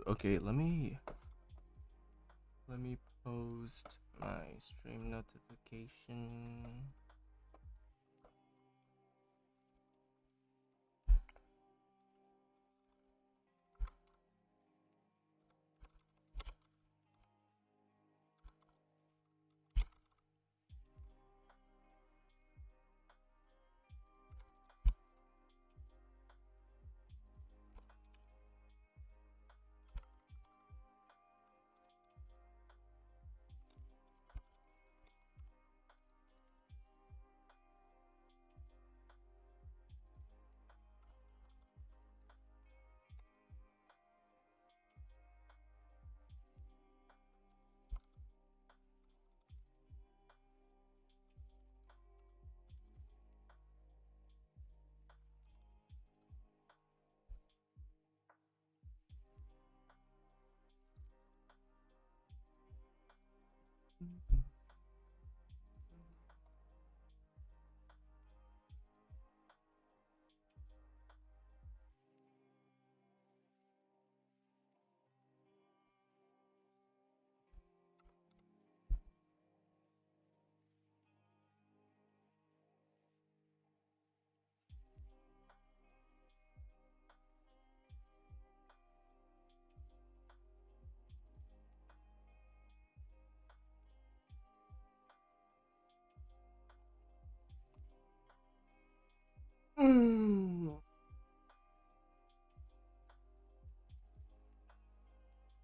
Okay, let me post my stream notification.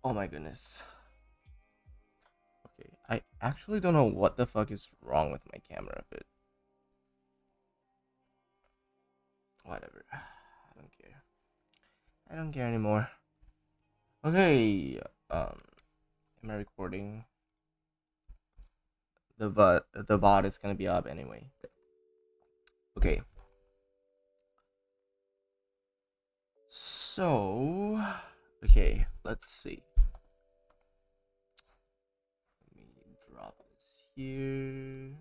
Oh my goodness. Okay, I actually don't know what the fuck is wrong with my camera, but whatever. I don't care. I don't care anymore. Okay, am I recording? The VOD is gonna be up anyway. Okay. So, okay, let's see. Let me drop this here.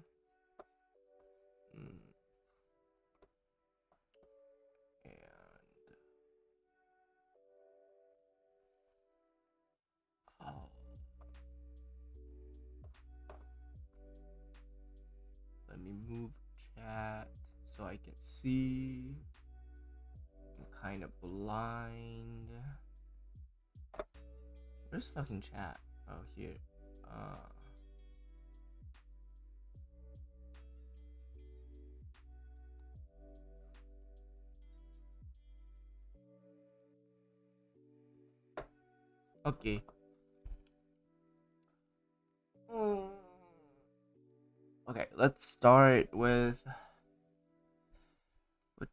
And oh, let me move chat so I can see. I'm kind of blind. Where's fucking chat? Oh, here. Okay. Okay, let's start with which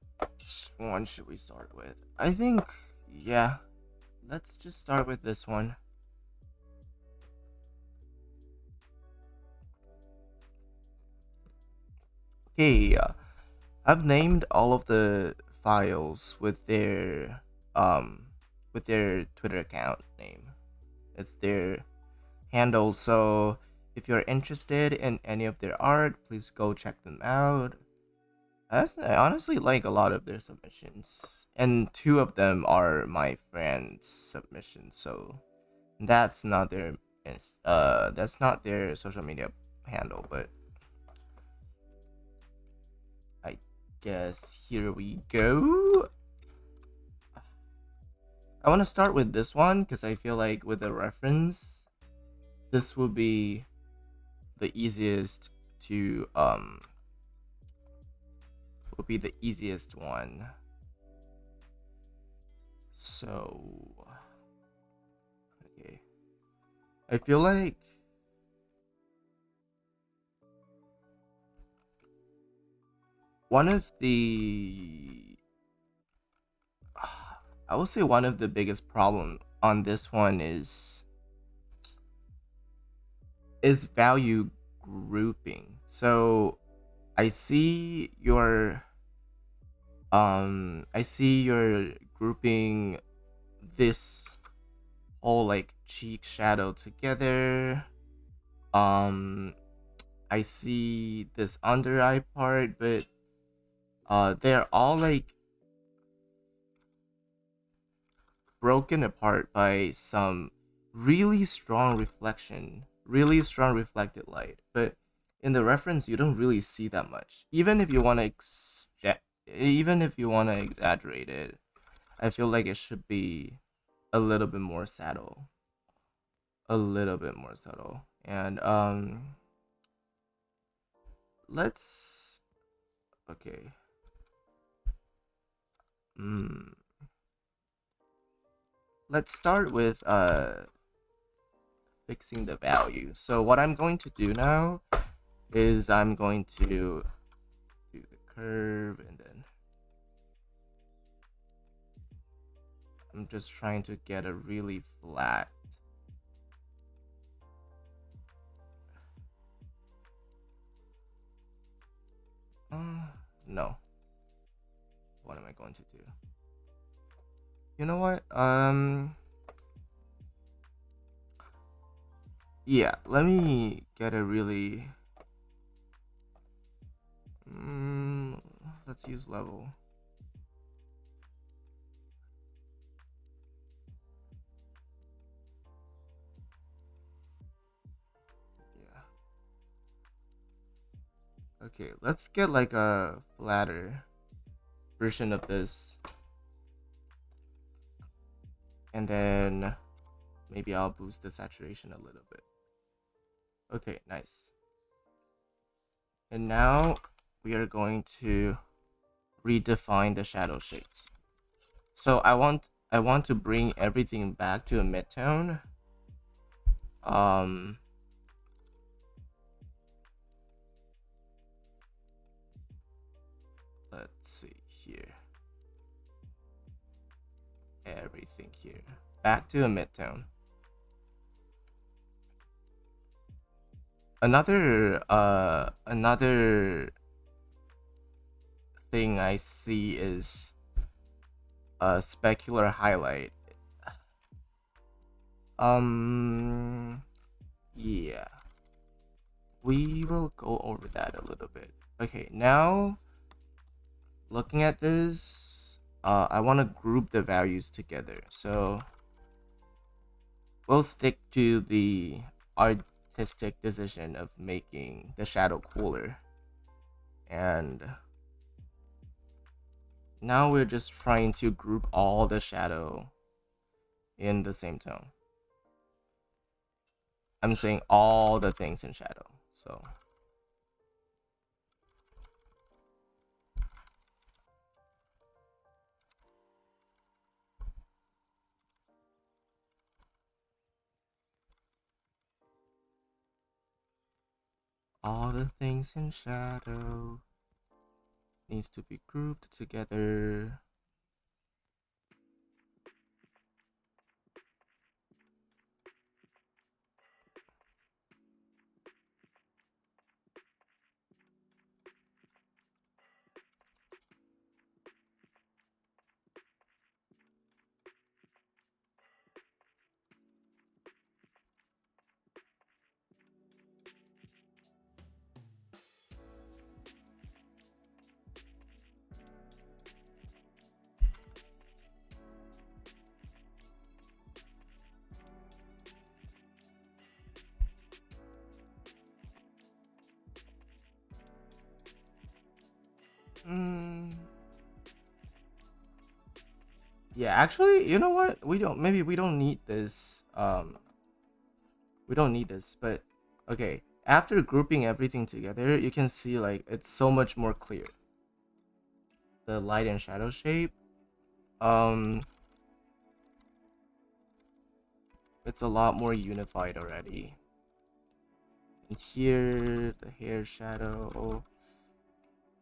one should we start with? I think, yeah, let's just start with this one. Okay, I've named all of the files with their Twitter account name. It's their handle. So if you're interested in any of their art, please go check them out. I honestly like a lot of their submissions, and two of them are my friends' submissions. So that's not their social media handle, but I guess here we go. I want to start with this one because I feel like with a reference, this will be the easiest to will be the easiest one. So okay, I feel like one of the I will say one of the biggest problem on this one is value grouping. So I see your I see you're grouping this whole like cheek shadow together. I see this under eye part, but they're all like broken apart by some really strong reflection, really strong reflected light. But in the reference, you don't really see that much. Even if you want to even if you want to exaggerate it, I feel like it should be a little bit more subtle. A little bit more subtle. And let's okay. Hmm. Let's start with fixing the value. So what I'm going to do now is I'm going to do the curve, and then I'm just trying to get a really flat. No. What am I going to do? You know what? Yeah, let me get a really let's use level. Yeah. Okay, let's get like a flatter version of this. And then maybe I'll boost the saturation a little bit. Okay, nice. And now we are going to redefine the shadow shapes. So I want to bring everything back to a midtone. Let's see here. Everything here. Back to a midtone. Another thing I see is a specular highlight. Yeah. We will go over that a little bit. Okay, now looking at this, I want to group the values together. So we'll stick to the artistic decision of making the shadow cooler. And now we're just trying to group all the shadow in the same tone. I'm saying all the things in shadow. So all the things in shadow needs to be grouped together. Yeah, actually, you know what? Maybe we don't need this. We don't need this, but okay. After grouping everything together, you can see like it's so much more clear. The light and shadow shape. Um, it's a lot more unified already. And here, the hair shadow.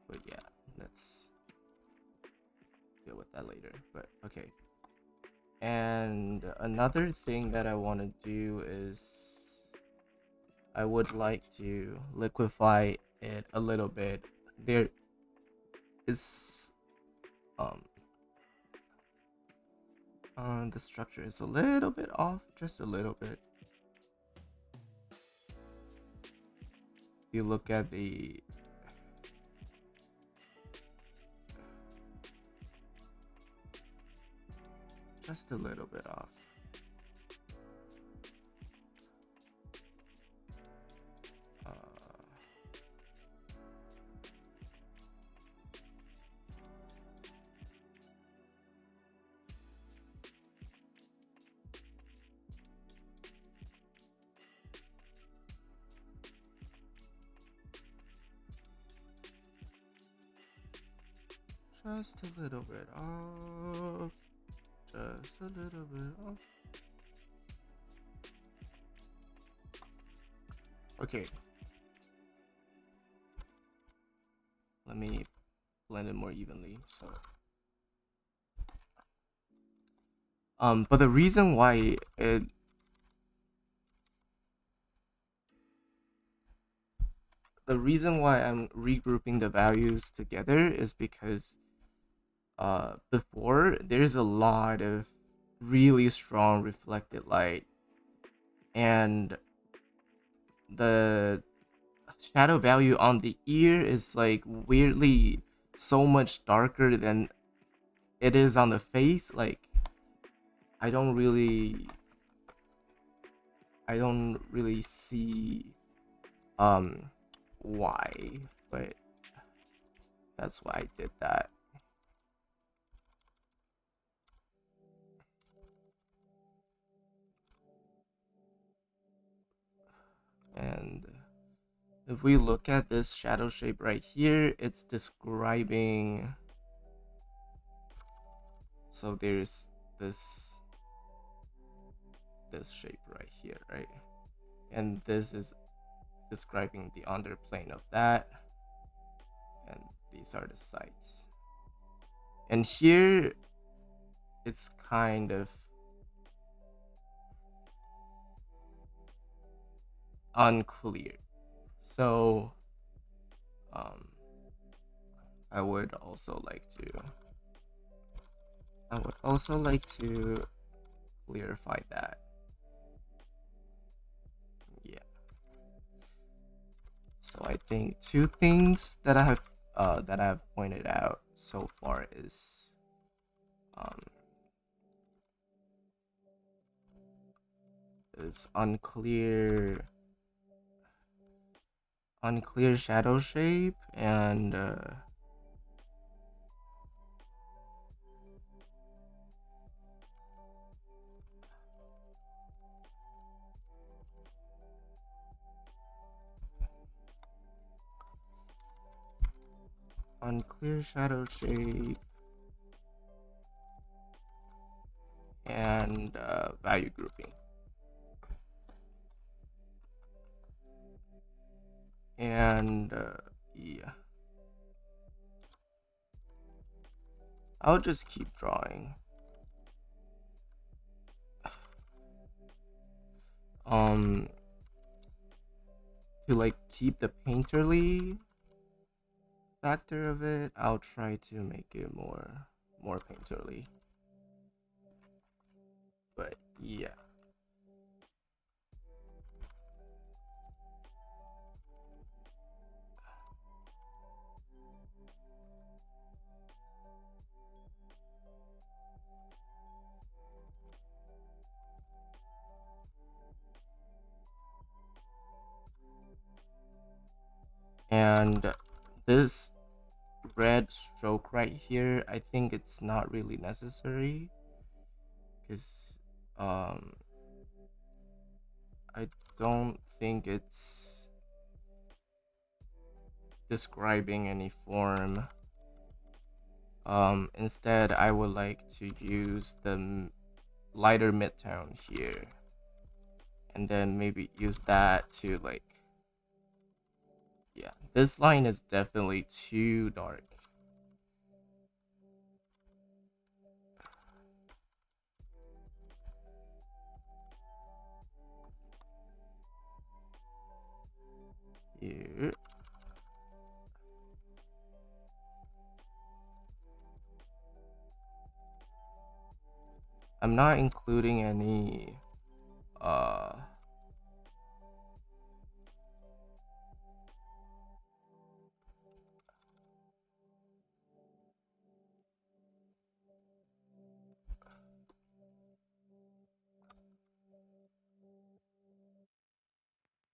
But yeah, let's deal with that later. But okay. And another thing that I want to do is I would like to liquefy it a little bit. There is the structure is a little bit off, just a little bit. If you look at the just a little bit off. Just a little bit off. Just a little bit off. Okay. Let me blend it more evenly. But the reason why I'm regrouping the values together is because before there's a lot of really strong reflected light, and the shadow value on the ear is like weirdly so much darker than it is on the face. Like I don't really see why, but that's why I did that. And if we look at this shadow shape right here, it's describing, so there's this shape right here, right? And this is describing the underplane of that, and these are the sides. And here it's kind of unclear. So I would also like to clarify that. Yeah. So I think two things that I have pointed out so far is unclear shadow shape and unclear shadow shape and value grouping. And yeah, I'll just keep drawing. To like keep the painterly factor of it, I'll try to make it more painterly. But yeah. And this red stroke right here, I think it's not really necessary, because I don't think it's describing any form. Instead I would like to use the lighter midtone here, and then maybe use that to like, yeah, this line is definitely too dark. Here. I'm not including any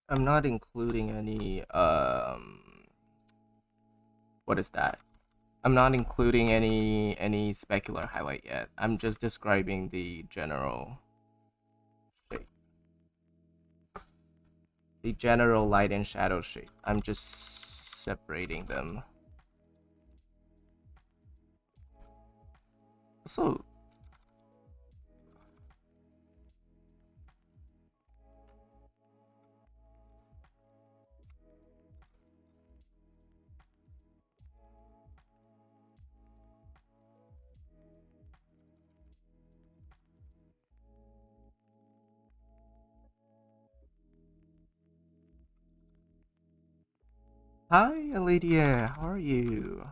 I'm not including any what is that? I'm not including any specular highlight yet. I'm just describing the general shape. The general light and shadow shape. I'm just separating them. So hi, Lydia. How are you?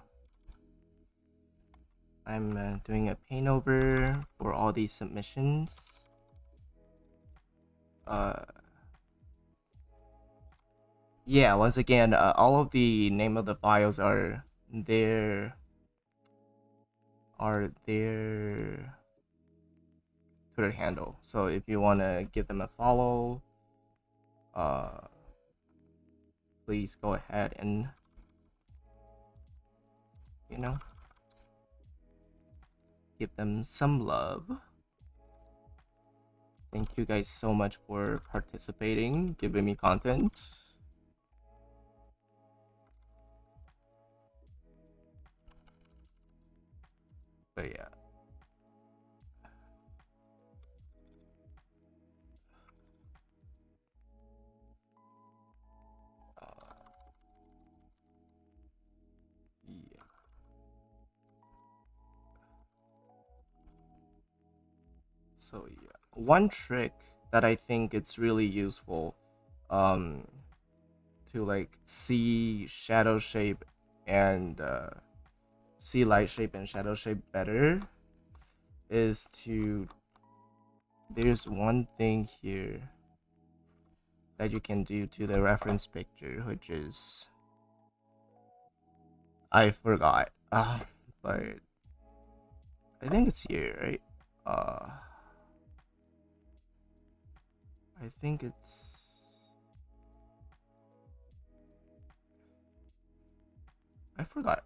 I'm doing a paintover for all these submissions. Uh, yeah. Once again, all of the name of the files their are their Twitter handle. So if you wanna give them a follow, uh, please go ahead and you know give them some love. Thank you guys so much for participating, giving me content. But yeah. Yeah. So yeah, one trick that I think it's really useful, um, to like see shadow shape and see light shape and shadow shape better is to there's one thing here that you can do to the reference picture, which is I forgot, but I think it's here, right? I think it's I forgot.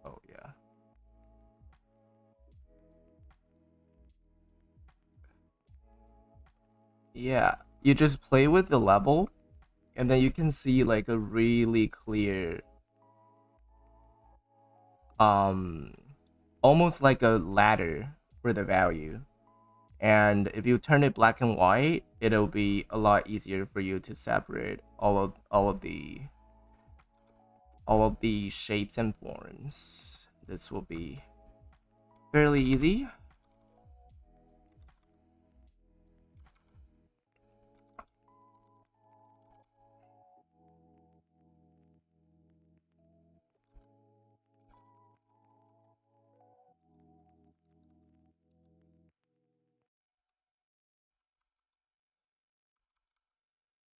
Oh yeah. Yeah, you just play with the level and then you can see like a really clear um almost like a ladder for the value. And if you turn it black and white, it'll be a lot easier for you to separate all of the shapes and forms. This will be fairly easy.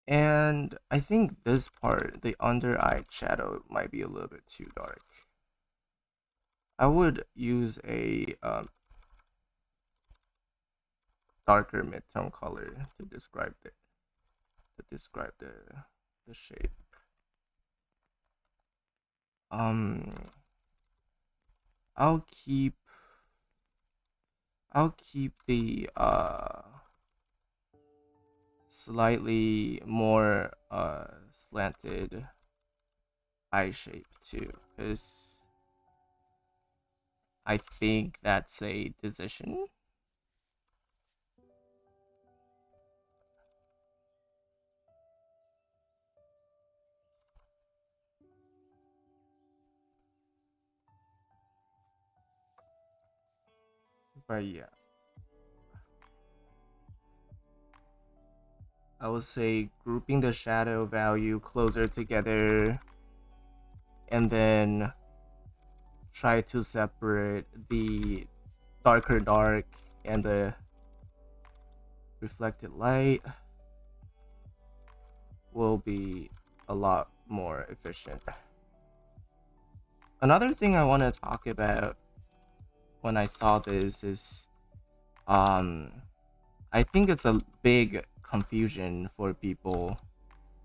And I think this part, the under eye shadow, might be a little bit too dark. I would use a darker mid-tone color to describe the shape. Um, I'll keep the slightly more slanted eye shape too, because I think that's a decision. But yeah, I would say grouping the shadow value closer together and then try to separate the darker dark and the reflected light will be a lot more efficient. Another thing I want to talk about when I saw this is I think it's a big confusion for people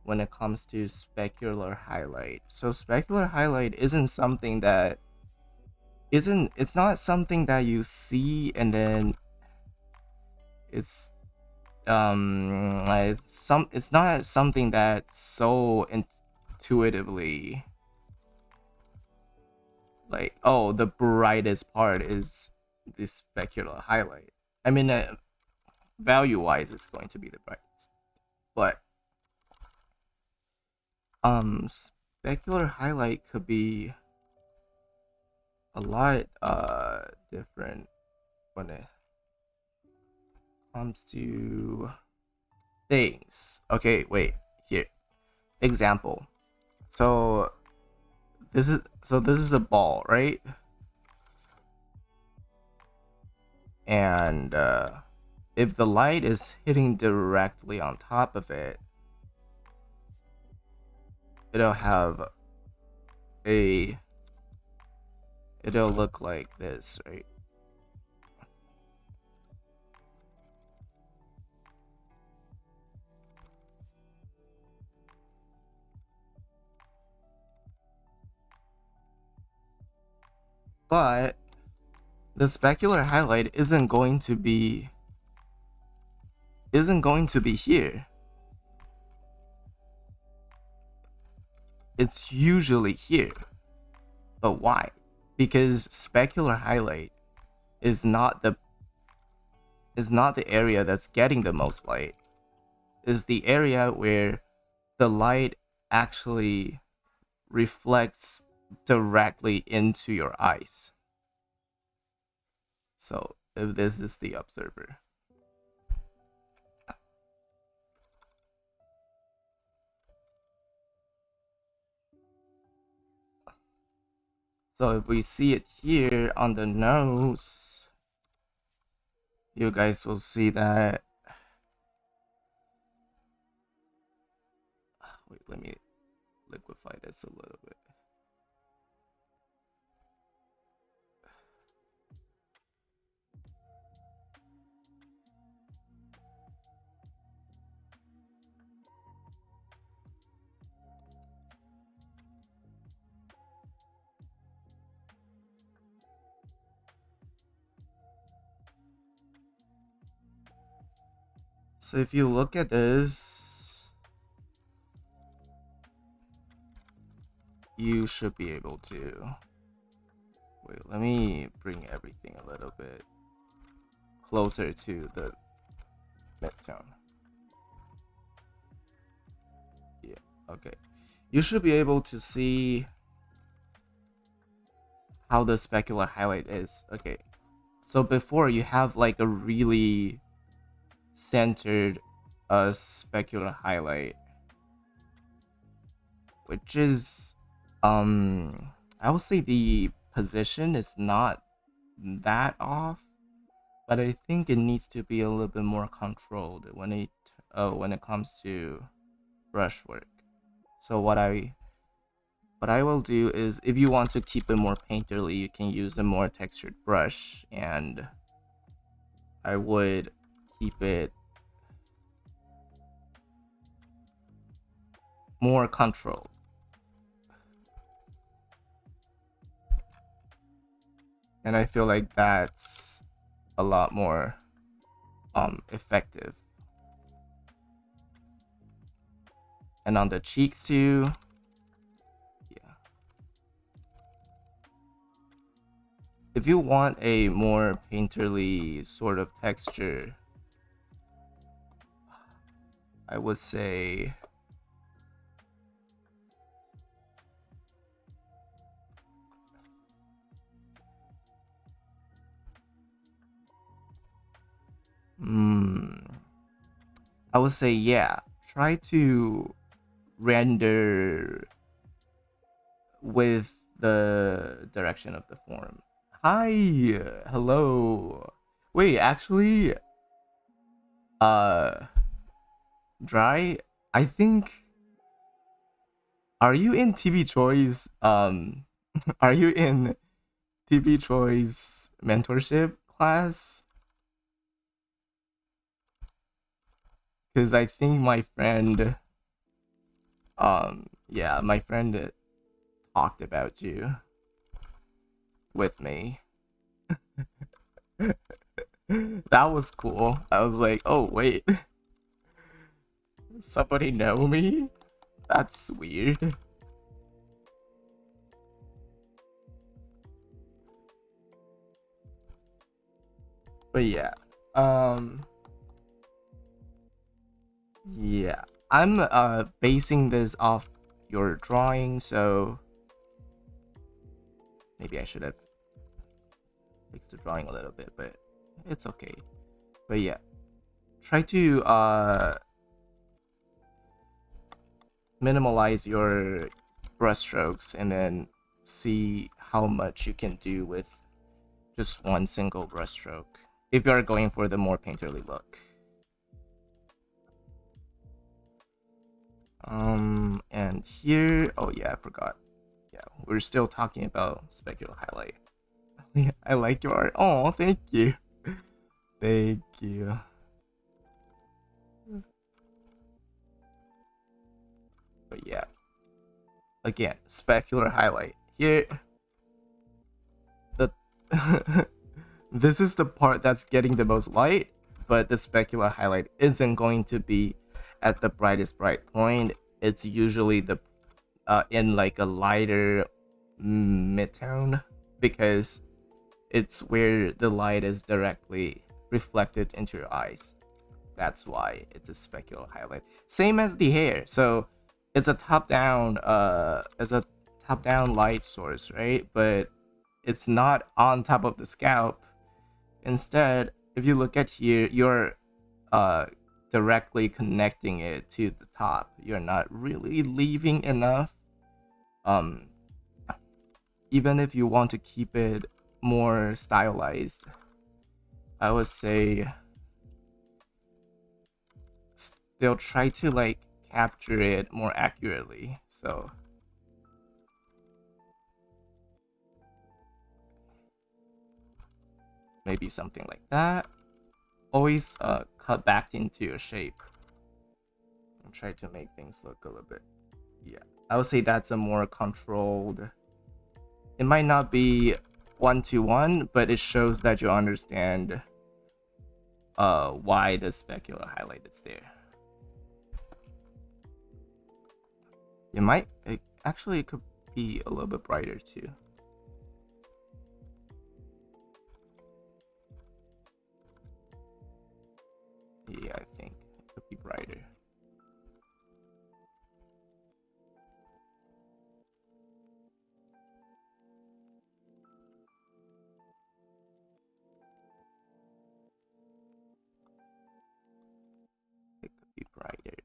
when it comes to specular highlight. So specular highlight isn't something that it's not something that you see and then it's it's not something that's so intuitively like, oh, the brightest part is the specular highlight. I mean, value wise it's going to be the brightest, but specular highlight could be a lot different when it comes to things. Okay, wait, here. Example. So this is a ball, right? And if the light is hitting directly on top of it, it'll have a it'll look like this, right? But the specular highlight isn't going to be here. It's usually here. But why? Because specular highlight is not the area that's getting the most light. Is the area where the light actually reflects directly into your eyes. So if this is the observer, so if we see it here on the nose, you guys will see that. Wait, let me liquefy this a little bit. So if you look at this, you should be able to. Wait, let me bring everything a little bit closer to the midtone. Yeah, okay. You should be able to see how the specular highlight is. Okay, so before you have like a really centered specular highlight, which is I would say the position is not that off, but I think it needs to be a little bit more controlled when it comes to brushwork. So what I will do is, if you want to keep it more painterly, you can use a more textured brush, and I would keep it more controlled. And I feel like that's a lot more effective. And on the cheeks too. Yeah. If you want a more painterly sort of texture, I would say I would say, yeah, try to render with the direction of the form. Hi, hello. Wait, actually, Dry, I think, are you in TV Choi's are you in TV Choi's mentorship class? Because I think my friend Yeah, my friend talked about you with me. That was cool. I was like, oh wait, somebody know me? That's weird. But yeah, um, yeah, I'm basing this off your drawing, so maybe I should have fixed the drawing a little bit, but it's okay. But yeah, try to minimalize your brushstrokes and then see how much you can do with just one single brushstroke if you're going for the more painterly look. And here, oh yeah, I forgot. Yeah, we're still talking about specular highlight. I like your art. Oh, thank you. Thank you. But yeah, again, specular highlight. Here, the this is the part that's getting the most light, but the specular highlight isn't going to be at the brightest bright point. It's usually the in like a lighter midtone because it's where the light is directly reflected into your eyes. That's why it's a specular highlight. Same as the hair. So it's a top down light source, right? But it's not on top of the scalp. Instead, if you look at here, you're directly connecting it to the top. You're not really leaving enough. Even if you want to keep it more stylized, I would say they'll try to like capture it more accurately. So maybe something like that. Always cut back into your shape and try to make things look a little bit. Yeah, I would say that's a more controlled. It might not be 1-to-1, but it shows that you understand why the specular highlight is there. Actually it could be a little bit brighter too. Yeah, I think it could be brighter. It could be brighter.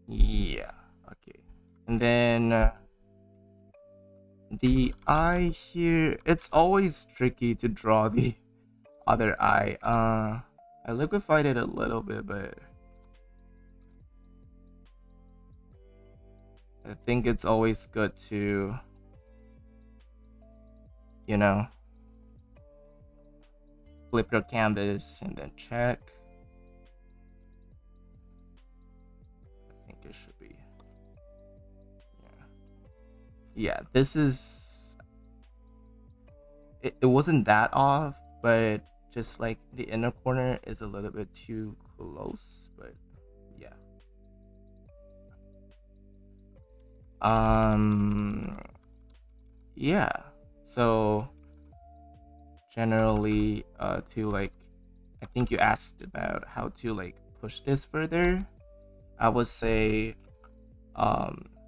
Yeah, okay. And then the eye here, it's always tricky to draw the other eye. I liquefied it a little bit, but I think it's always good to, you know, flip your canvas and then check. I think it should be. Yeah, this is. It wasn't that off, but just like the inner corner is a little bit too close, but yeah. Yeah, so generally to like, I think you asked about how to like push this further. I would say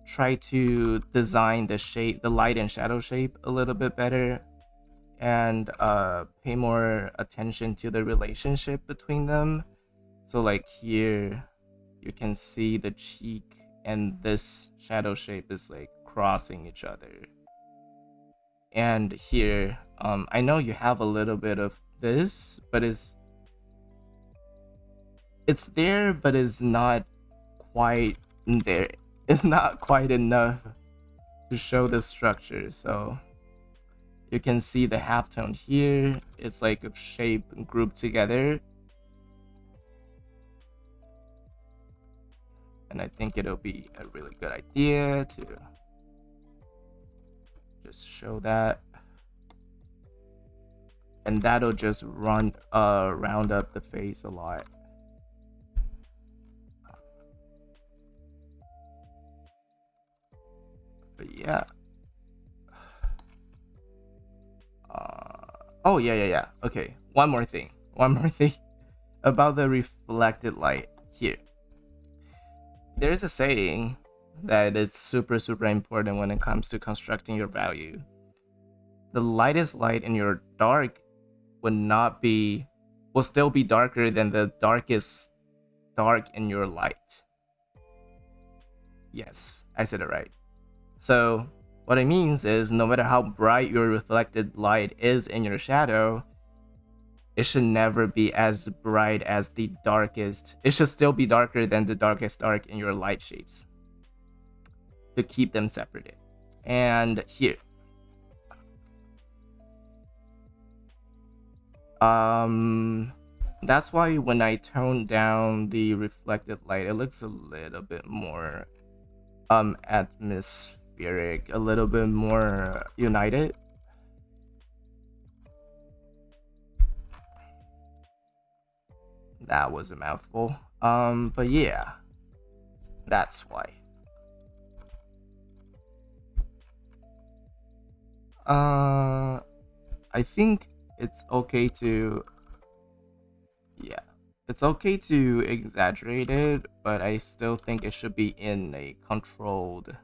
try to design the shape, the light and shadow shape a little bit better, and pay more attention to the relationship between them. So like here you can see the cheek and this shadow shape is like crossing each other. And here, I know you have a little bit of this, but it's there, but it's not quite there. It's not quite enough to show the structure. So you can see the halftone here. It's like a shape grouped together. and I think it'll be a really good idea to just show that, and that'll just round up the face a lot. But yeah. Oh yeah. Okay, one more thing about the reflected light here. There's a saying that is super important when it comes to constructing your value. The lightest light in your dark will still be darker than the darkest dark in your light. Yes, I said it right. So what it means is no matter how bright your reflected light is in your shadow, it should never be as bright as the darkest. It should still be darker than the darkest dark in your light shapes to keep them separated. And here, that's why when I tone down the reflected light, it looks a little bit more atmospheric, a little bit more united. That was a mouthful. But yeah, that's why. I think it's okay to, yeah, it's okay to exaggerate it, but I still think it should be in a controlled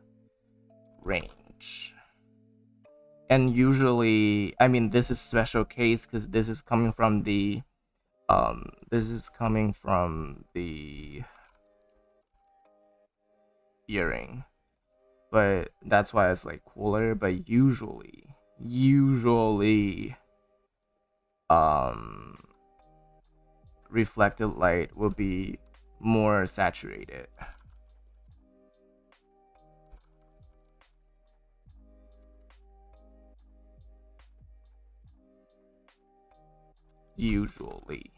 range. And usually, I mean, this is special case because this is coming from the earring, but that's why it's like cooler. But usually reflected light will be more saturated. Usually.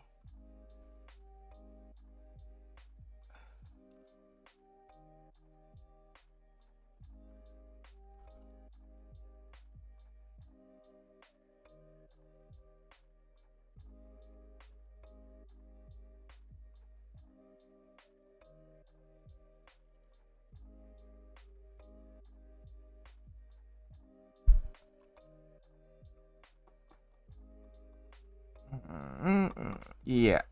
Yeah.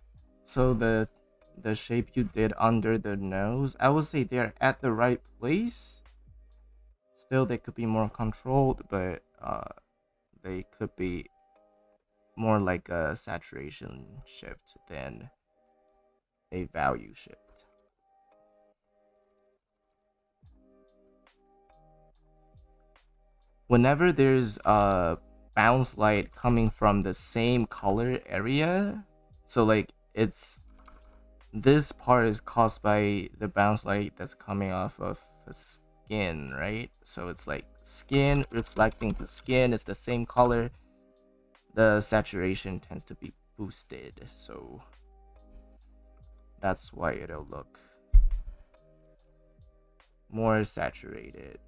So the shape you did under the nose, I would say they're at the right place. Still, they could be more controlled, but they could be more like a saturation shift than a value shift. Whenever there's a bounce light coming from the same color area, so like this part is caused by the bounce light that's coming off of a skin, right? So it's like skin reflecting to skin, it's the same color. The saturation tends to be boosted, so that's why it'll look more saturated.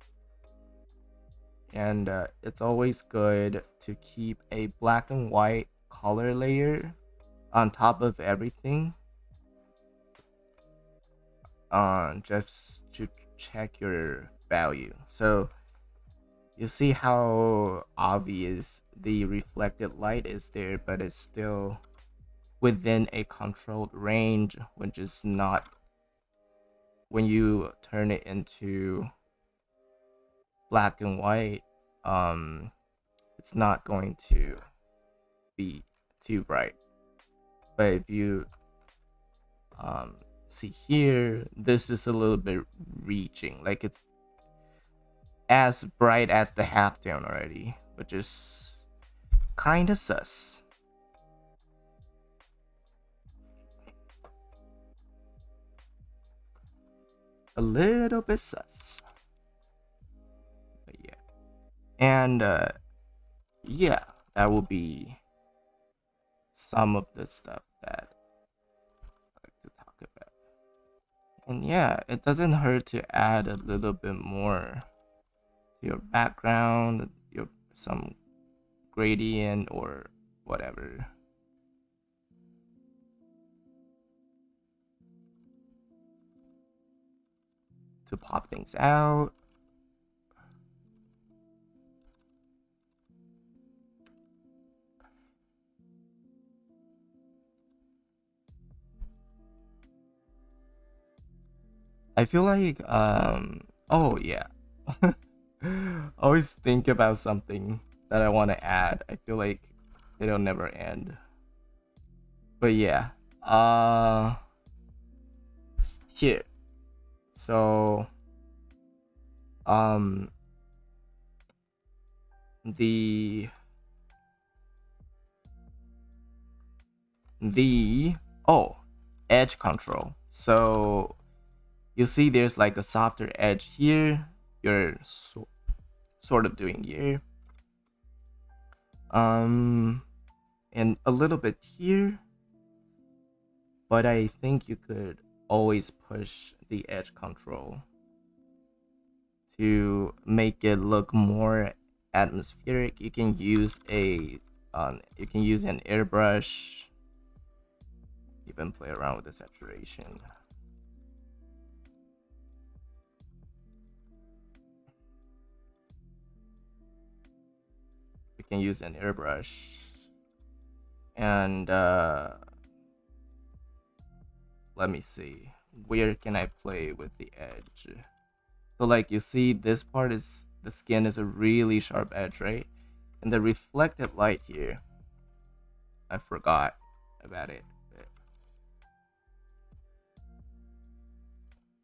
And it's always good to keep a black and white color layer on top of everything, just to check your value. So you see how obvious the reflected light is there, but it's still within a controlled range, which is not when you turn it into black and white. It's not going to be too bright. But if you see here, this is a little bit reaching, like it's as bright as the half tone already, which is kinda sus. A little bit sus. But yeah. And yeah, that will be some of the stuff that I like to talk about. And yeah, it doesn't hurt to add a little bit more to your background, your some gradient or whatever. To pop things out. I feel like oh yeah. I always think about something that I want to add. I feel like it'll never end. But yeah. Here. So um the the oh, edge control. So you see there's like a softer edge here. You're sort of doing here. And a little bit here, but I think you could always push the edge control to make it look more atmospheric. You can use an airbrush, even play around with the saturation. You can use an airbrush, and let me see, where can I play with the edge? So like you see, this part is the skin is a really sharp edge, right? And the reflected light here, I forgot about it.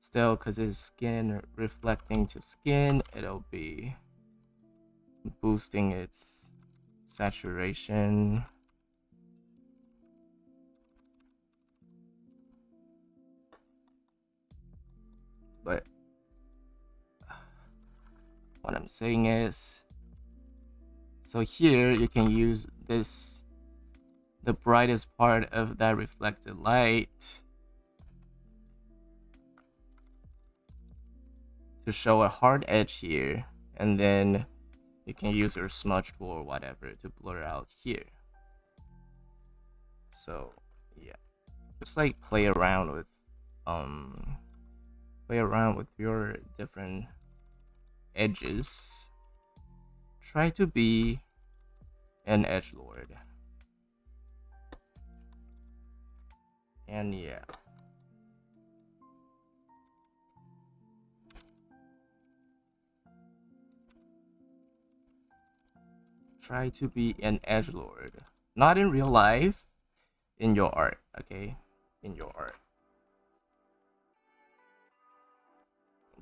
Still, because it's skin reflecting to skin, it'll be boosting its saturation. But what I'm saying is, so here you can use this, the brightest part of that reflected light, to show a hard edge here, and then you can use your smudge tool or whatever to blur out here. So yeah, just like play around with your different edges. Try to be an edgelord. And yeah. Try to be an edgelord. Not in real life, in your art, okay? In your art.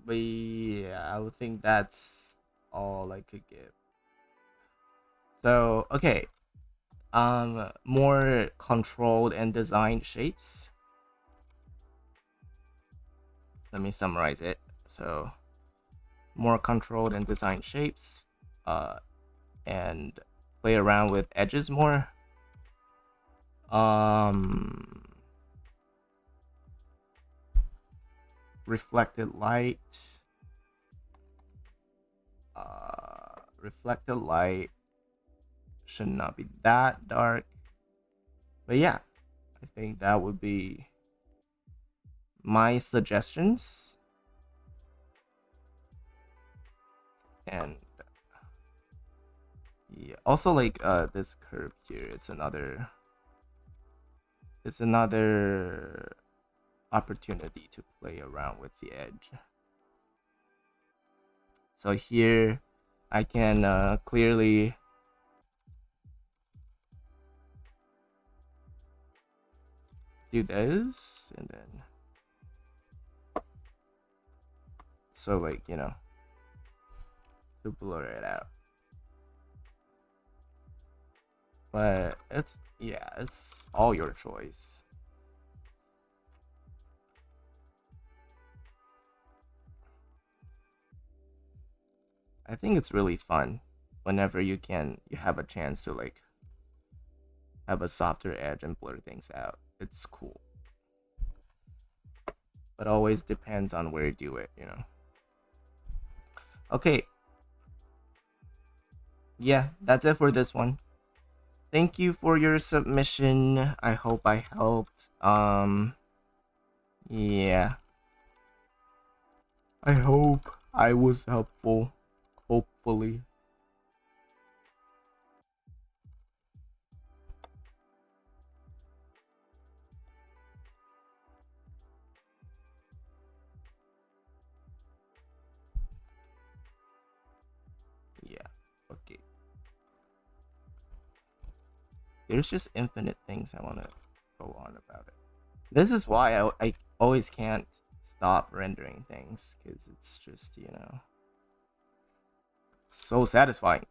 But yeah, I would think that's all I could give. So, okay. More controlled and designed shapes. Let me summarize it. So, more controlled and designed shapes, and play around with edges more. Reflected light. Reflected light should not be that dark. But yeah, I think that would be my suggestions. And yeah, also like this curve here, it's another opportunity to play around with the edge. So here I can clearly do this, and then so like, you know, to blur it out. But it's all your choice. I think it's really fun whenever you have a chance to like have a softer edge and blur things out. It's cool. but always depends on where you do it, Okay, yeah, that's it for this one. Thank you for your submission. I hope I helped. Yeah. I hope I was helpful. Hopefully. Yeah. Okay. There's just infinite things I want to go on about it. This is why I always can't stop rendering things, because it's just, so satisfying.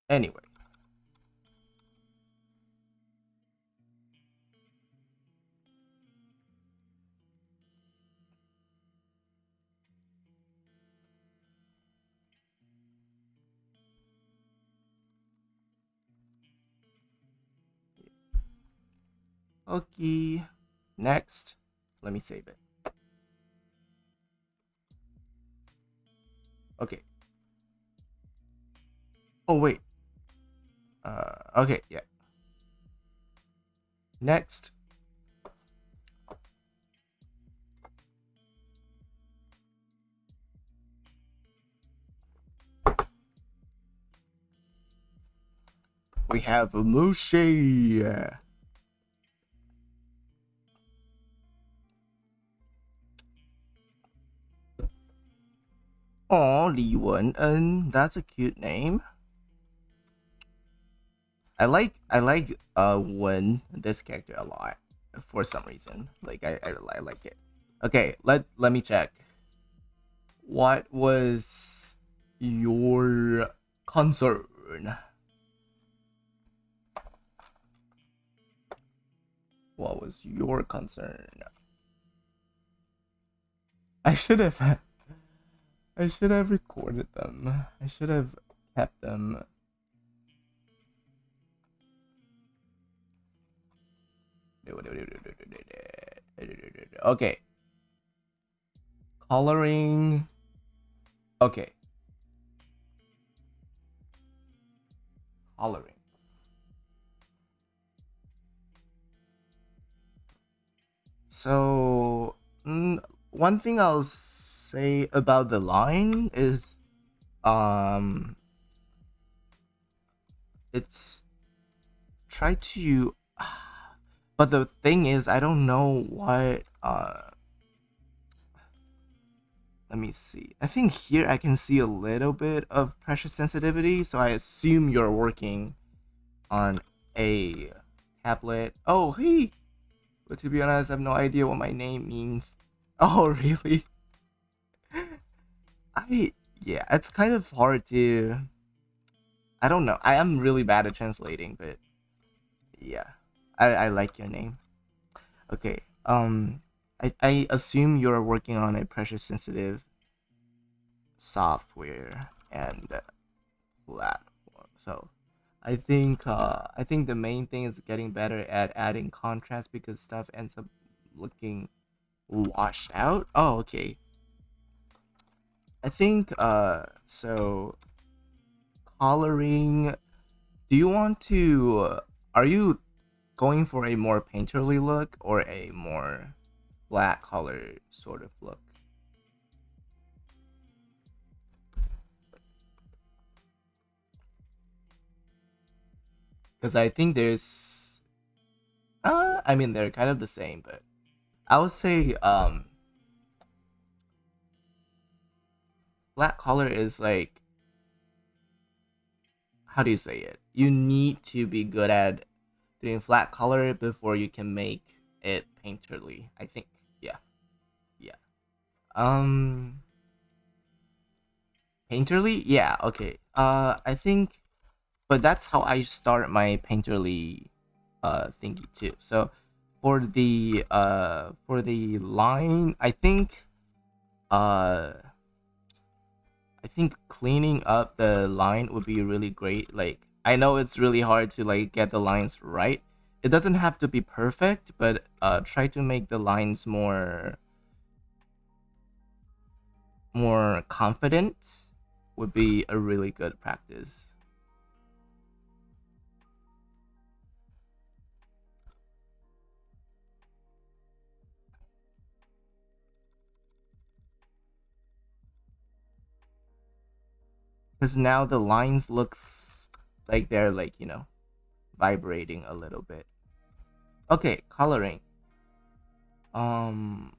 Anyway. Okay. Next. Let me save it. Okay. Oh, wait. Okay, yeah. Next. We have Mushi. Oh, Li Wen-en. That's a cute name. I like Wen, this character, a lot for some reason. Like I like it. Okay, let me check. What was your concern? What was your concern? I should have I should have recorded them. I should have kept them. Okay. Coloring. Okay. Coloring. So, one thing I'll say about the line is, um, it's try to, but the thing is, I don't know what. Let me see. I think here I can see a little bit of pressure sensitivity, so I assume you're working on a tablet. Oh, hey. But to be honest, I have no idea what my name means. Oh, really? Yeah, it's kind of hard to. I don't know. I am really bad at translating, but yeah, I like your name. Okay. I assume you're working on a pressure sensitive software and platform. So I think the main thing is getting better at adding contrast, because stuff ends up looking washed out. Oh, okay. I think so coloring. Do you want to? Are you going for a more painterly look or a more flat color sort of look? Because I think there's. I mean they're kind of the same, but I would say flat color is like, how do you say it? You need to be good at doing flat color before you can make it painterly. I think. Yeah. Yeah. Um Painterly? Yeah, okay. I think, but that's how I start my painterly thingy too. So for the line, uh I think cleaning up the line would be really great. Like, I know it's really hard to like get the lines right. It doesn't have to be perfect, but try to make the lines more confident would be a really good practice. Because now the lines looks like they're like, you know, vibrating a little bit. Okay, coloring. Um,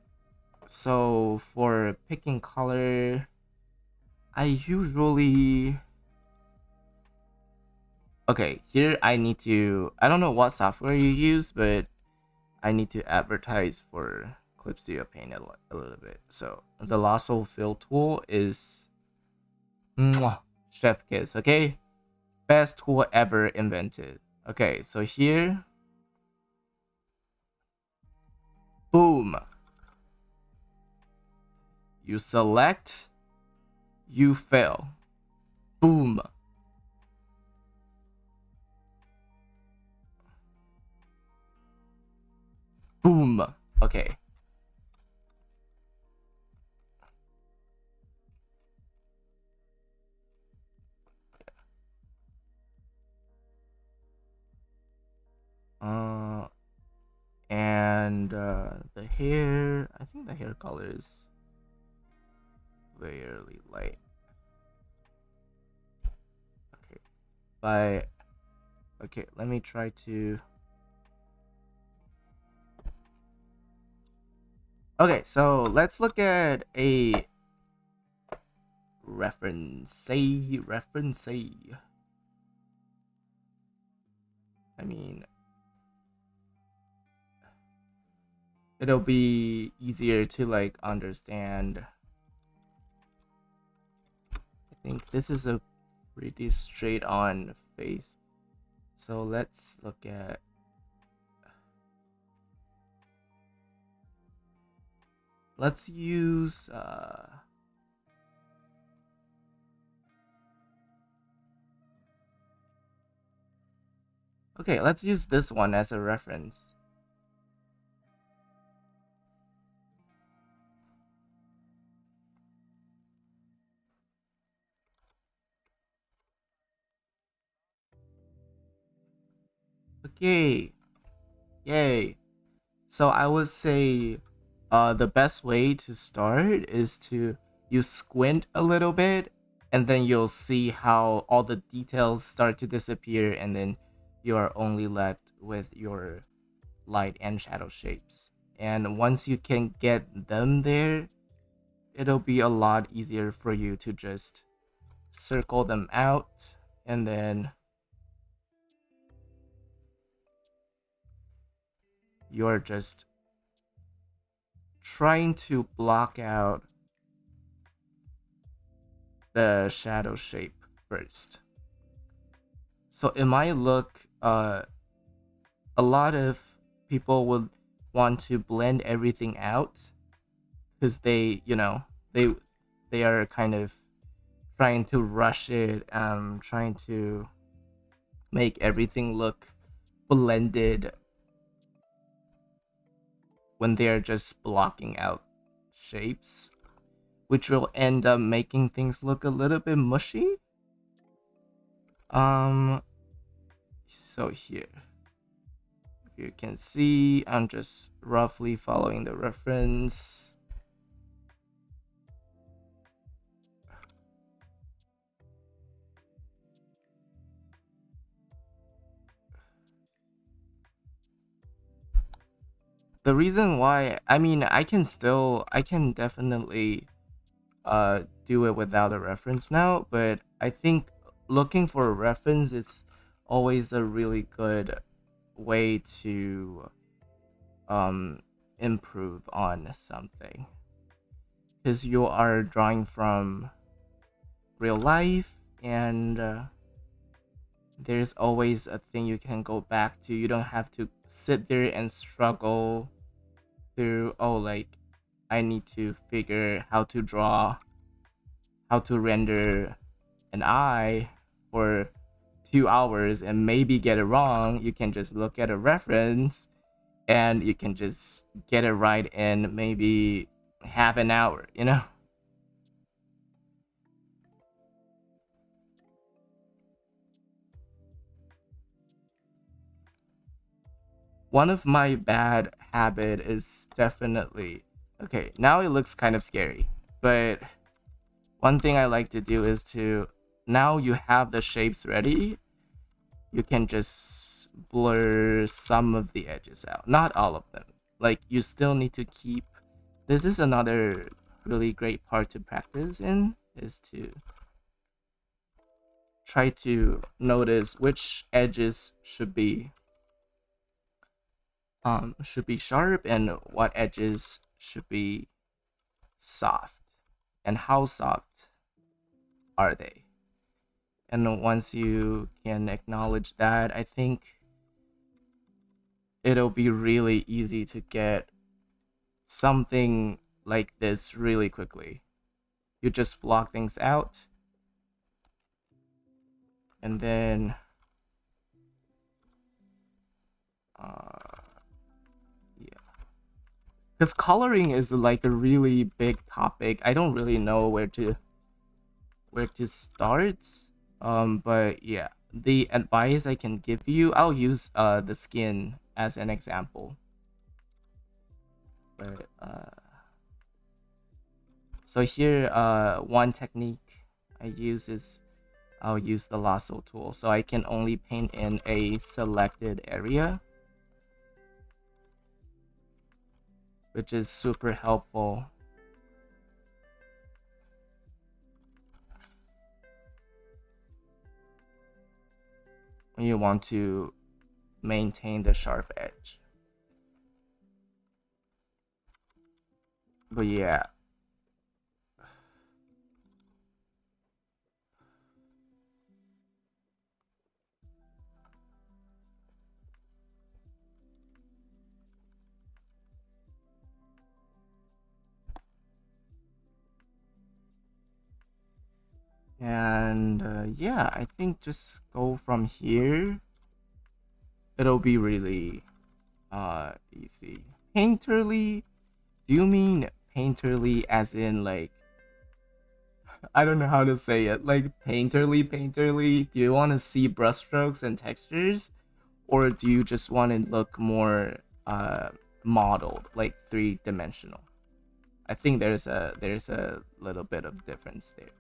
so for picking color, I usually okay, here I need to I don't know what software you use, but I need to advertise for Clip Studio Paint a little bit. So the lasso fill tool is mwah, chef kiss, okay? Best tool ever invented. Okay, so here, boom. You select, you fill. Boom. Boom. Okay. Uh, and the hair, I think the hair color is very light. Okay. But okay, let me try to. Okay, so let's look at a reference. I mean, it'll be easier to like understand. I think this is a pretty straight on face. So let's look at let's use okay, let's use this one as a reference. Okay. Yay. So I would say the best way to start is to you squint a little bit and then you'll see how all the details start to disappear and then you are only left with your light and shadow shapes. And once you can get them there, it'll be a lot easier for you to just circle them out and then you're just trying to block out the shadow shape first. So it might look a lot of people would want to blend everything out because they, you know, they are kind of trying to rush it, trying to make everything look blended when they're just blocking out shapes, which will end up making things look a little bit mushy. So here, if you can see, I'm just roughly following the reference. The reason why, I mean, I can definitely do it without a reference now, but I think looking for a reference is always a really good way to improve on something, because you are drawing from real life and there's always a thing you can go back to. You don't have to sit there and struggle through, oh, like I need to figure how to draw how to render an eye for 2 hours and maybe get it wrong, you can just look at a reference and you can just get it right in maybe half an hour, you know? One of my bad habit is definitely okay, now it looks kind of scary, but one thing I like to do is to now you have the shapes ready, you can just blur some of the edges out, not all of them. Like you still need to keep this is another really great part to practice in is to try to notice which edges should be sharp and what edges should be soft and how soft are they. And once you can acknowledge that, I think it'll be really easy to get something like this really quickly. You just block things out and then yeah, because coloring is like a really big topic. I don't really know where to start. But yeah, the advice I can give you, I'll use the skin as an example. But so here, one technique I use is I'll use the lasso tool, so I can only paint in a selected area, which is super helpful. When you want to maintain the sharp edge. But yeah. And yeah, I think just go from here. It'll be really easy. Painterly? Do you mean painterly as in like I don't know how to say it. Like painterly? Do you want to see brushstrokes and textures? Or do you just want to look more modeled, like three-dimensional? I think there's a little bit of difference there.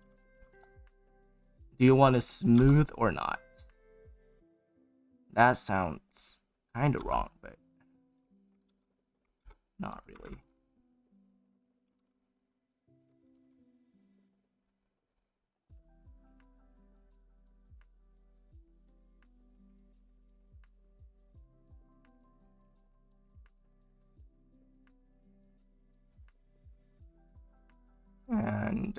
Do you want to smooth or not? That sounds kind of wrong, but not really. And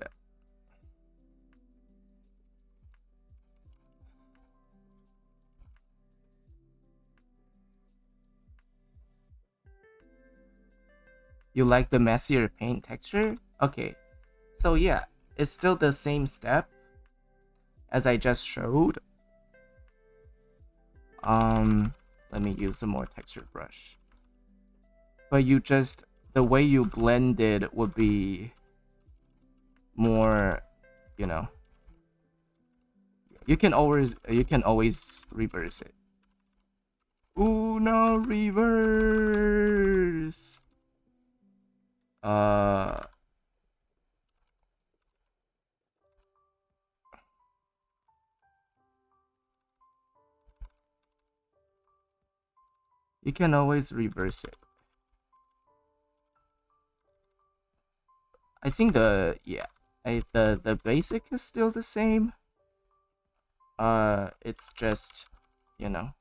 you like the messier paint texture? Okay, so yeah, it's still the same step as I just showed. Let me use a more textured brush. But you just the way you blend it would be more, you know. You can always reverse it. Ooh no, reverse. You can always reverse it. I think the basic is still the same. It's just, you know.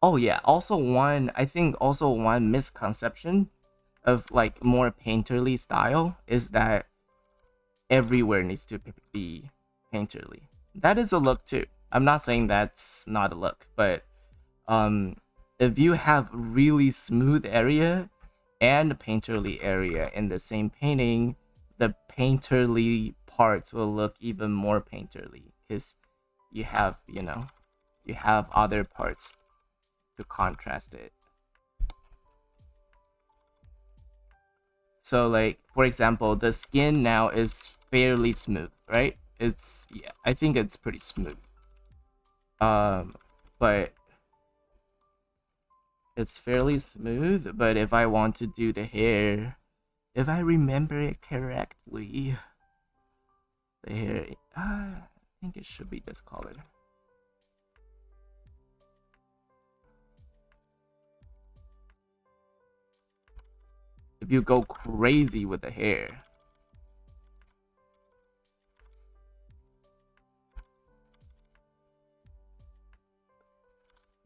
Oh yeah, also one misconception of like more painterly style is that everywhere needs to be painterly. That is a look too. I'm not saying that's not a look, but if you have really smooth area and painterly area in the same painting, the painterly parts will look even more painterly because you have, you have other parts to contrast it. So like, for example, the skin now is fairly smooth, right? It's, yeah, I think it's pretty smooth. But it's fairly smooth, but if I want to do the hair, if I remember it correctly, the hair, I think it should be this color. If you go crazy with the hair,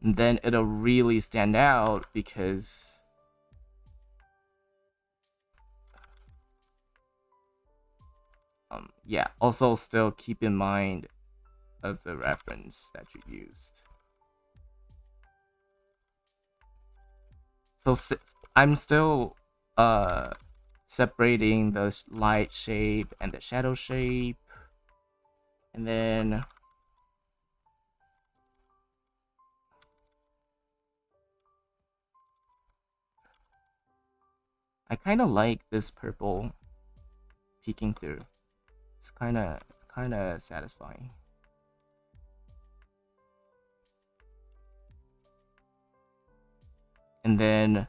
then it'll really stand out because yeah, also still keep in mind of the reference that you used. So I'm still separating the light shape and the shadow shape, and then I kind of like this purple peeking through. It's kind of satisfying. And then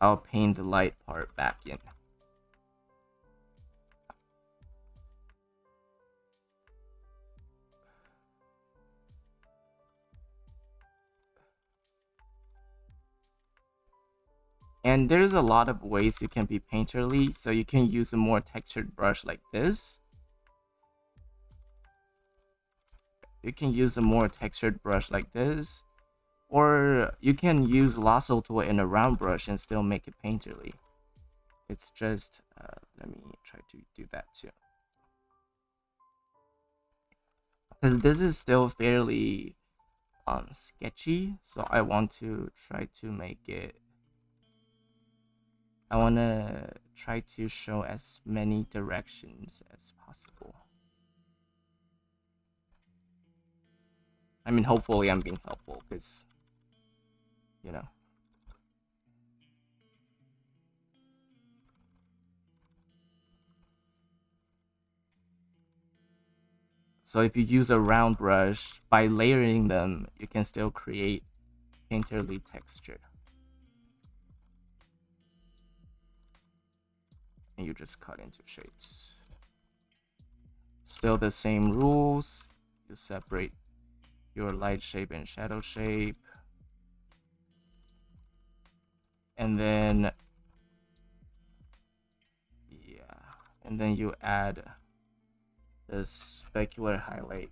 I'll paint the light part back in. And there's a lot of ways you can be painterly, so you can use a more textured brush like this. You can use a more textured brush like this, or you can use lasso tool in a round brush and still make it painterly. It's just, let me try to do that too. Because this is still fairly sketchy, so I want to try to make it, I want to try to show as many directions as possible. I mean, hopefully I'm being helpful, because, you know. So if you use a round brush, by layering them, you can still create painterly texture. And you just cut into shapes. Still the same rules. You separate your light shape and shadow shape. And then, yeah, and then you add the specular highlight.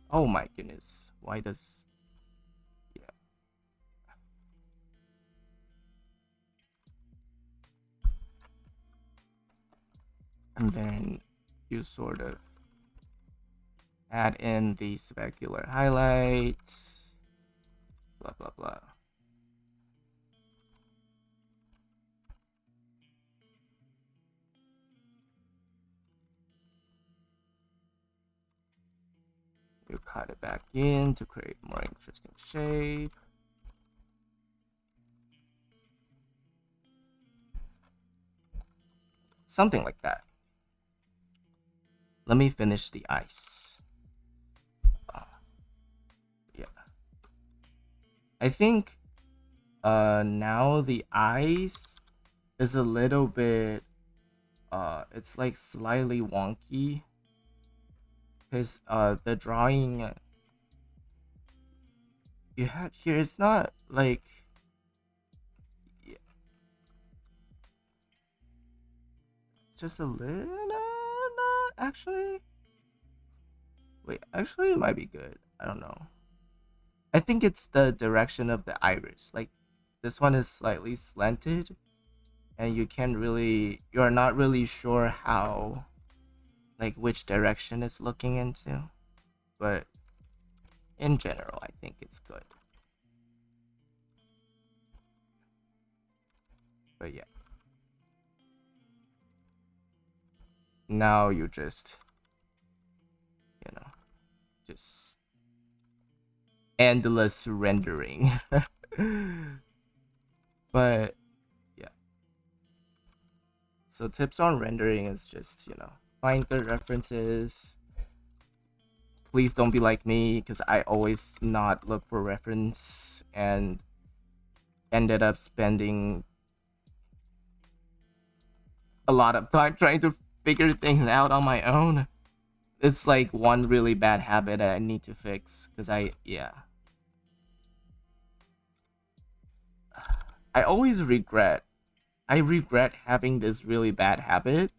Oh my goodness, why does, yeah. And then you sort of add in the specular highlights, blah blah blah. You cut it back in to create more interesting shape. Something like that. Let me finish the ice. Yeah. I think now the ice is a little bit it's like slightly wonky because the drawing you had here is not like, yeah, just a little, actually. Wait, actually it might be good. I don't know. I think it's the direction of the iris. Like this one is slightly slanted and you're not really sure how, like which direction it's looking into. But in general, I think it's good. But yeah. now you just, just endless rendering. But yeah. So tips on rendering is just, find good references. Please don't be like me, because I always not look for reference and ended up spending a lot of time trying to figure things out on my own. It's like one really bad habit that I need to fix, because I always regret. I regret having this really bad habit,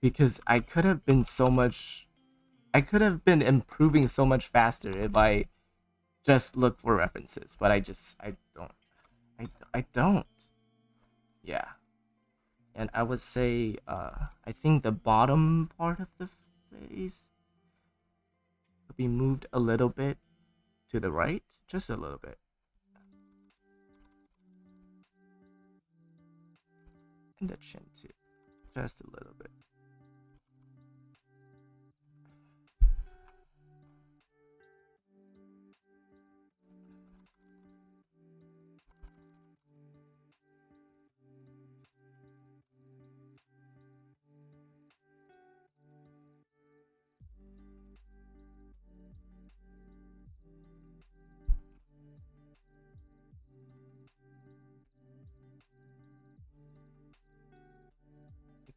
because I could have been improving so much faster if I just look for references, but I don't. I don't. Yeah. And I would say, I think the bottom part of the face could be moved a little bit to the right, just a little bit. And the chin too, just a little bit.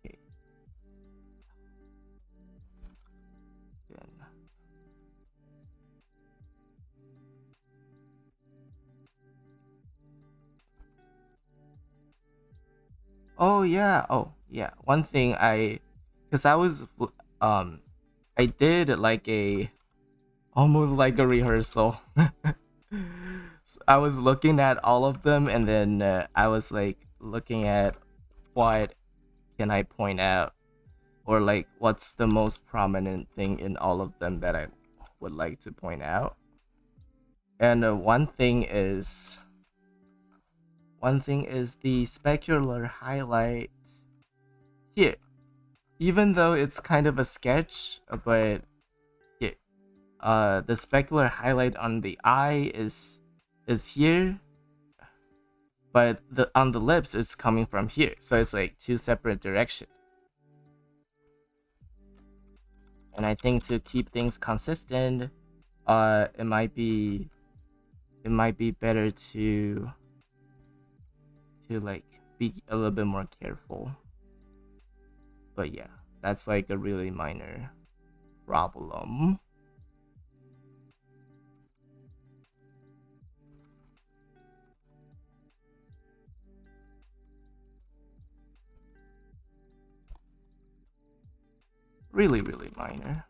Okay. Then. Oh yeah. Oh yeah. One thing cause um, I did like almost like a rehearsal. I was looking at all of them, and then I was like looking at what can I point out, or like what's the most prominent thing in all of them that I would like to point out. And one thing is the specular highlight here. Even though it's kind of a sketch, but here, the specular highlight on the eye is here, but the on the lips is coming from here, so it's like two separate directions. And I think to keep things consistent, it might be better to like be a little bit more careful. But yeah, that's like a really minor problem. Really, really minor.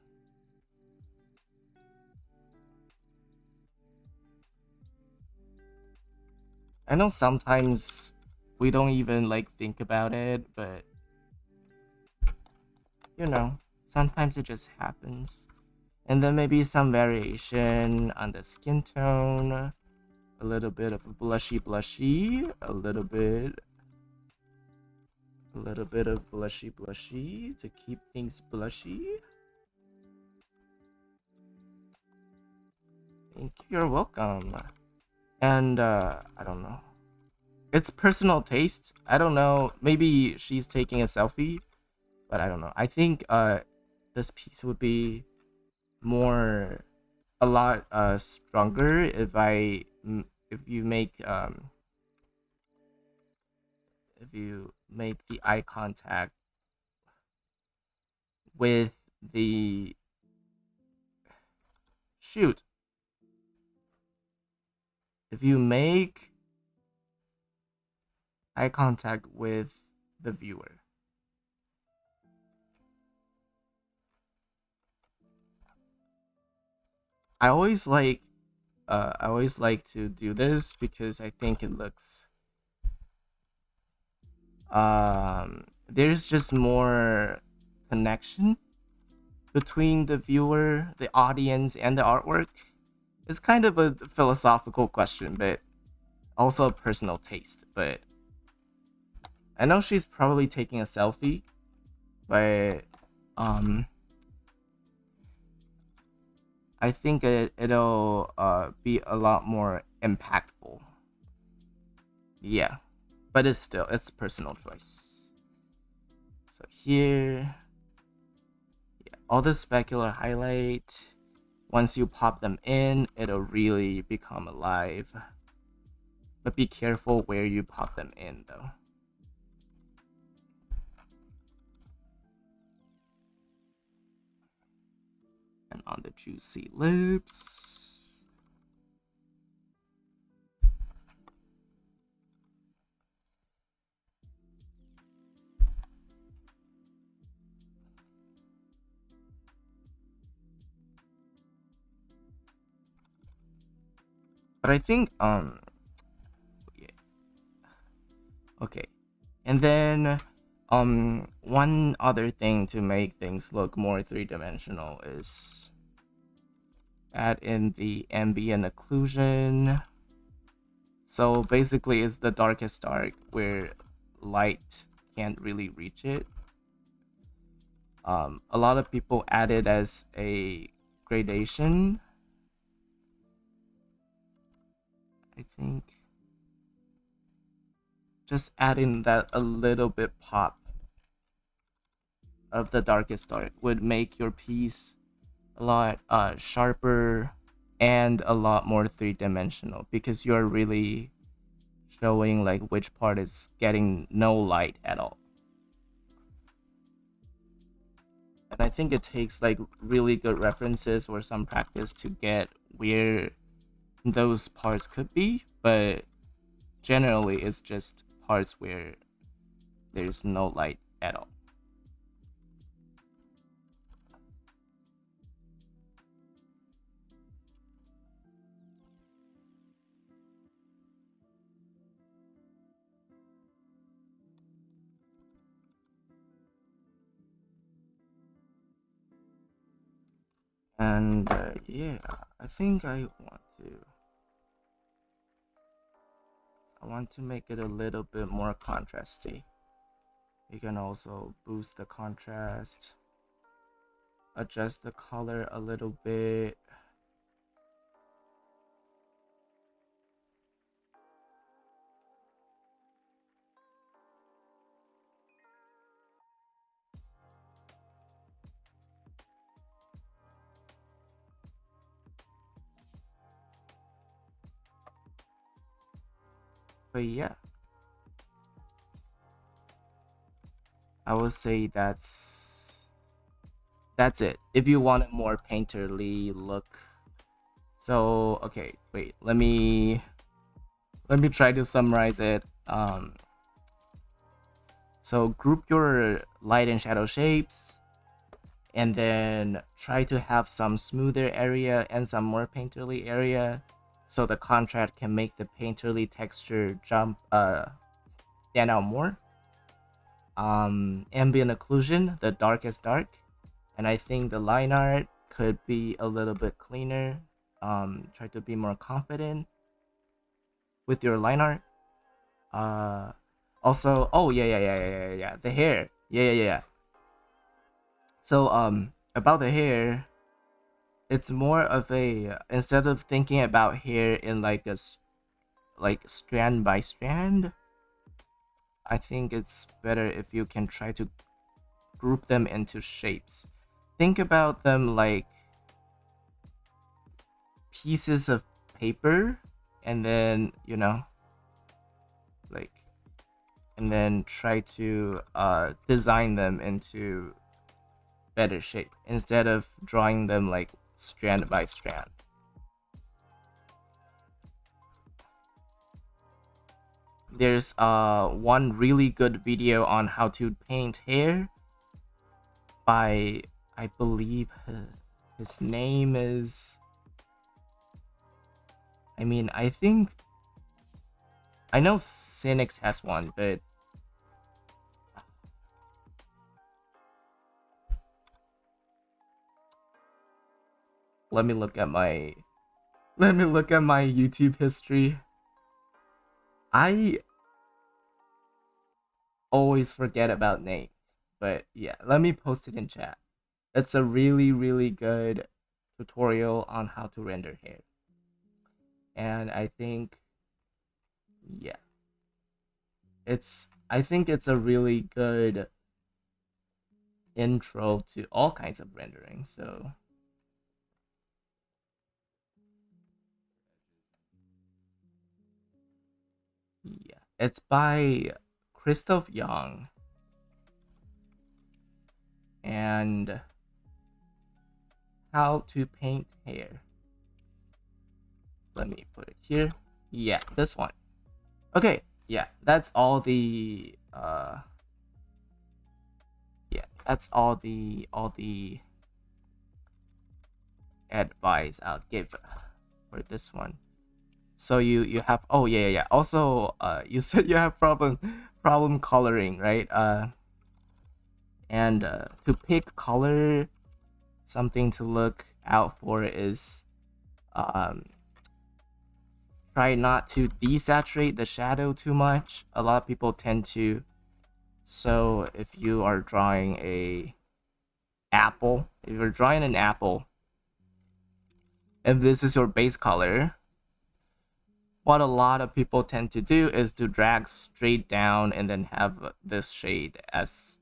I know sometimes we don't even like think about it, but sometimes it just happens. And then maybe some variation on the skin tone, a little bit of a blushy, a little bit of blushy to keep things blushy. Thank you, you're welcome. And I don't know. It's personal taste. I don't know. Maybe she's taking a selfie, but I don't know. I think this piece would be a lot stronger if you make the eye contact with the shoot. If you make eye contact with the viewer. I always like to do this because I think it looks there's just more connection between the viewer, the audience, and the artwork. It's kind of a philosophical question, but also a personal taste. But I know she's probably taking a selfie, but I think it'll be a lot more impactful. Yeah, but it's personal choice. So here, yeah, all the specular highlight. Once you pop them in, it'll really become alive. But be careful where you pop them in, though. And on the juicy lips. But I think yeah. Okay. And then one other thing to make things look more three-dimensional is add in the ambient occlusion. So basically it's the darkest dark where light can't really reach it. A lot of people add it as a gradation. I think just adding that a little bit pop of the darkest dark would make your piece a lot sharper and a lot more three-dimensional, because you're really showing like which part is getting no light at all. And I think it takes like really good references or some practice to get where those parts could be, but generally it's just parts where there's no light at all. And yeah, I think I want to make it a little bit more contrasty. You can also boost the contrast, adjust the color a little bit. But yeah, I would say that's it. If you want a more painterly look. So okay, wait, let me try to summarize it. So group your light and shadow shapes, and then try to have some smoother area and some more painterly area, so the contrast can make the painterly texture stand out more. Ambient occlusion, the darkest dark, and I think the line art could be a little bit cleaner. Try to be more confident with your line art. Uh, Also, oh yeah, the hair, yeah. So about the hair, it's more of a, instead of thinking about hair in like like strand by strand, I think it's better if you can try to group them into shapes. Think about them like pieces of paper, and then like, and then try to design them into better shape instead of drawing them like strand by strand. There's one really good video on how to paint hair by, I believe his name is, I mean, I think I know Cynics has one, but let me look at my YouTube history. I always forget about names, but yeah, let me post it in chat. it's a really good tutorial on how to render hair. And I think, yeah, I think it's a really good intro to all kinds of rendering. So yeah, it's by Christoph Young, and how to paint hair. Let me put it here. Yeah, this one. Okay, yeah, that's all the yeah, that's all the advice I'll give for this one. So you have, oh yeah. Also, you said you have problem coloring, right? And to pick color, something to look out for is um try not to desaturate the shadow too much. A lot of people tend to. So if you are drawing if you're drawing an apple, and this is your base color, what a lot of people tend to do is to drag straight down and then have this shade as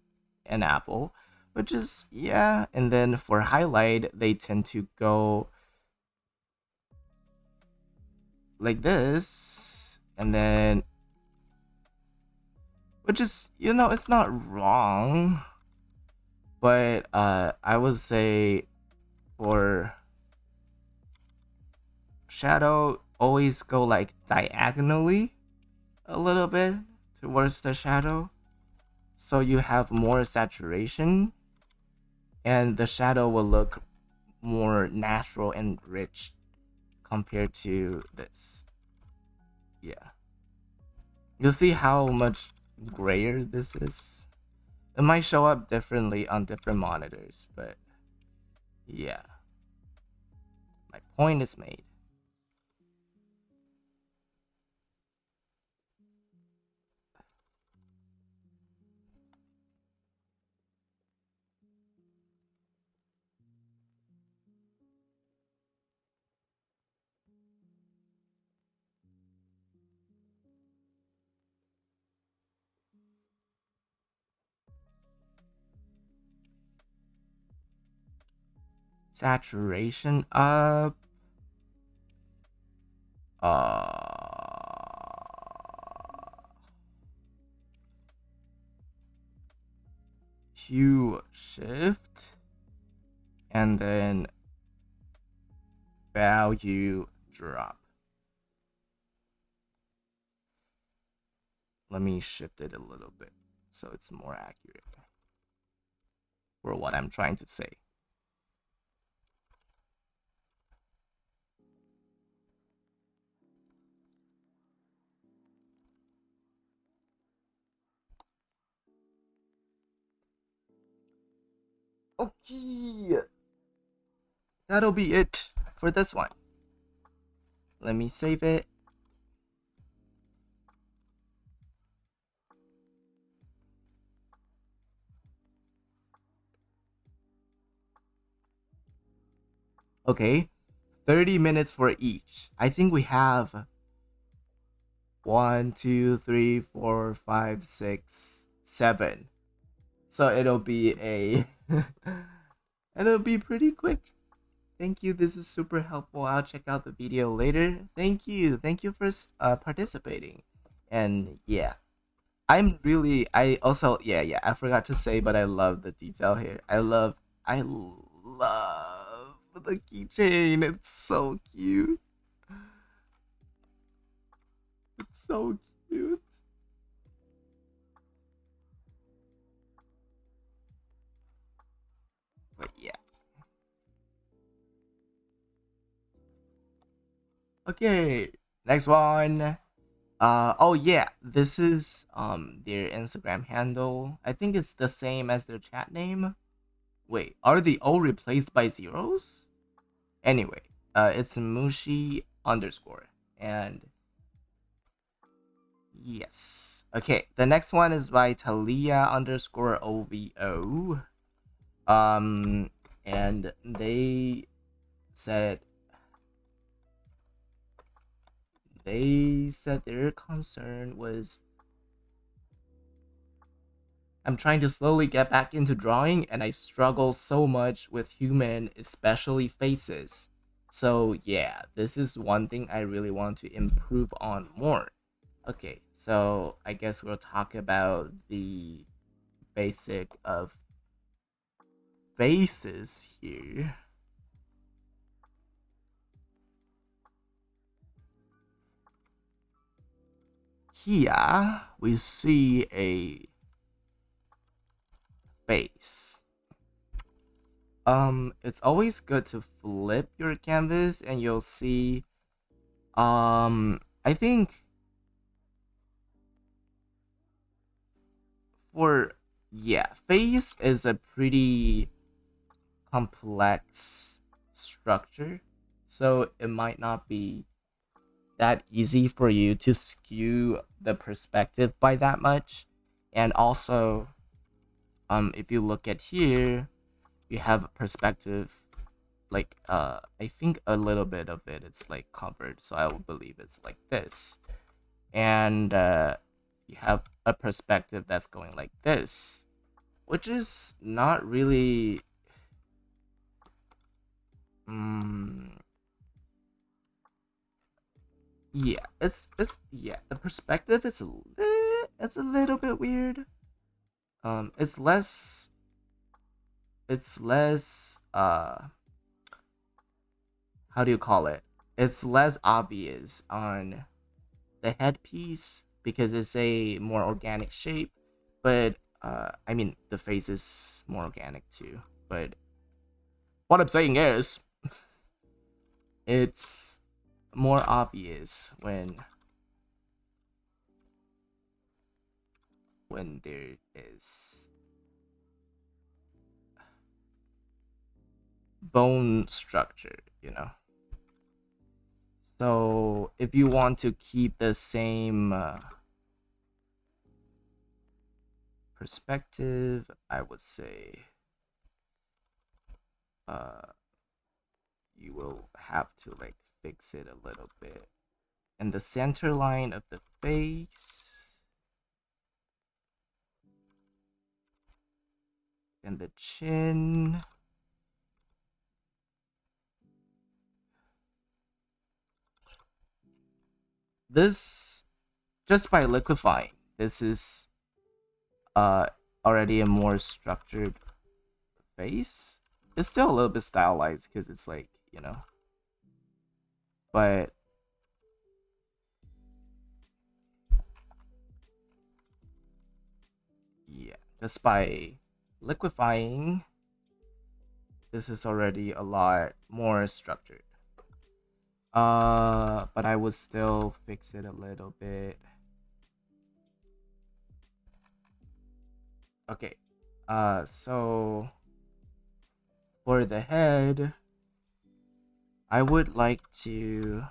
an apple, which is, yeah. And then for highlight, they tend to go like this, and then, which is, it's not wrong, but I would say for shadow, always go like diagonally a little bit towards the shadow, so you have more saturation and the shadow will look more natural and rich compared to this. Yeah, you'll see how much grayer this is. It might show up differently on different monitors, but yeah, my point is made. Saturation up. Q shift and then value drop. Let me shift it a little bit so it's more accurate for what I'm trying to say. Okay, that'll be it for this one. Let me save it. Okay, 30 minutes for each. I think we have 1, 2, 3, 4, 5, 6, 7. So it'll be it'll be pretty quick. Thank you. This is super helpful. I'll check out the video later. Thank you. Thank you for participating. And yeah, I also, yeah, I forgot to say, but I love the detail here. I love the keychain. It's so cute. It's so cute. But yeah. Okay, next one. Oh yeah, this is their Instagram handle. I think it's the same as their chat name. Wait, are they all replaced by zeros? Anyway, it's Mushi underscore. And yes. Okay, the next one is by Talia underscore OVO. Um and said they said their concern was I'm trying to slowly get back into drawing and I struggle so much with human, especially faces. So yeah, this is one thing I really want to improve on more. Okay, so I guess we'll talk about the basic of faces here. Here we see a face. It's always good to flip your canvas and you'll see I think for yeah, face is a pretty complex structure, so it might not be that easy for you to skew the perspective by that much. And also, if you look at here, you have a perspective like I think a little bit of it it's like covered, so I would believe it's like this. And you have a perspective that's going like this, which is not really yeah, it's yeah, the perspective is it's a little bit weird. It's less how do you call it? It's less obvious on the headpiece because it's a more organic shape, but I mean the face is more organic too. But what I'm saying is, it's more obvious when there is bone structure, you know. So if you want to keep the same perspective, I would say you will have to like fix it a little bit. And the center line of the face and the chin. This, just by liquefying, this is already a more structured face. It's still a little bit stylized because it's like, you know, but yeah, just by liquefying, this is already a lot more structured. But I would still fix it a little bit. Okay. So for the head, I would like to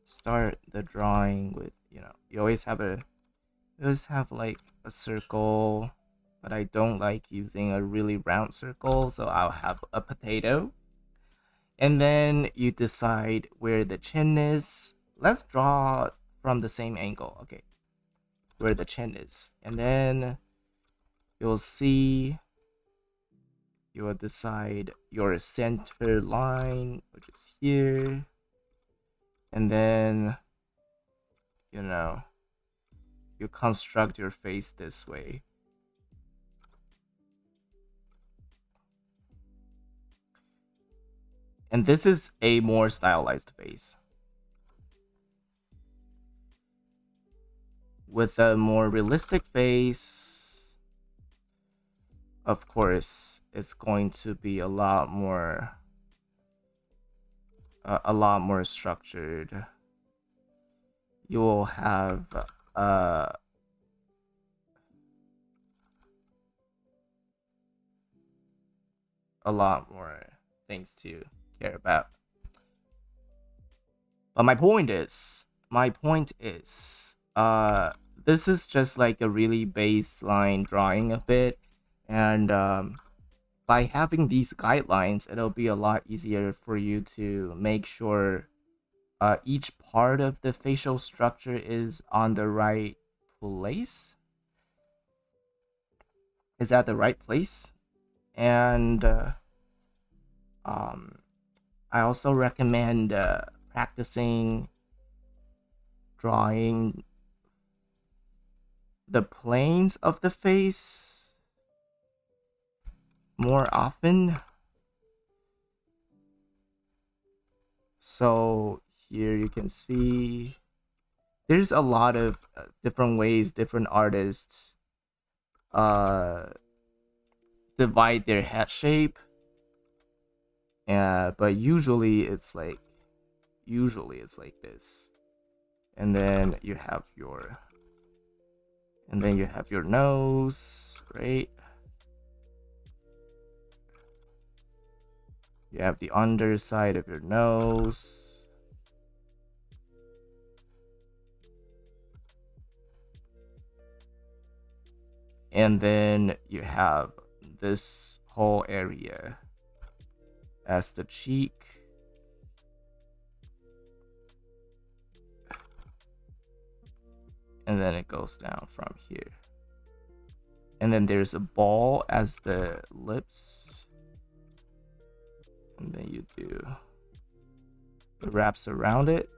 start the drawing with, you know, you always have like a circle, but I don't like using a really round circle, so I'll have a potato. And then you decide where the chin is. Let's draw from the same angle. Okay, where the chin is. And then you'll see, you will decide your center line, which is here. And then, you know, you construct your face this way. And this is a more stylized face. With a more realistic face, of course, it's going to be a lot more structured. You will have a lot more things to care about. But my point is, this is just like a really baseline drawing of it. And by having these guidelines, it'll be a lot easier for you to make sure each part of the facial structure is on the right place, is at the right place. And um, I also recommend practicing drawing the planes of the face more often. So here you can see there's a lot of different ways different artists uh divide their head shape. But usually it's like this. And then you have your nose, right? You have the underside of your nose. And then you have this whole area as the cheek. And then it goes down from here. And then there's a ball as the lips. And then you do the wraps around it.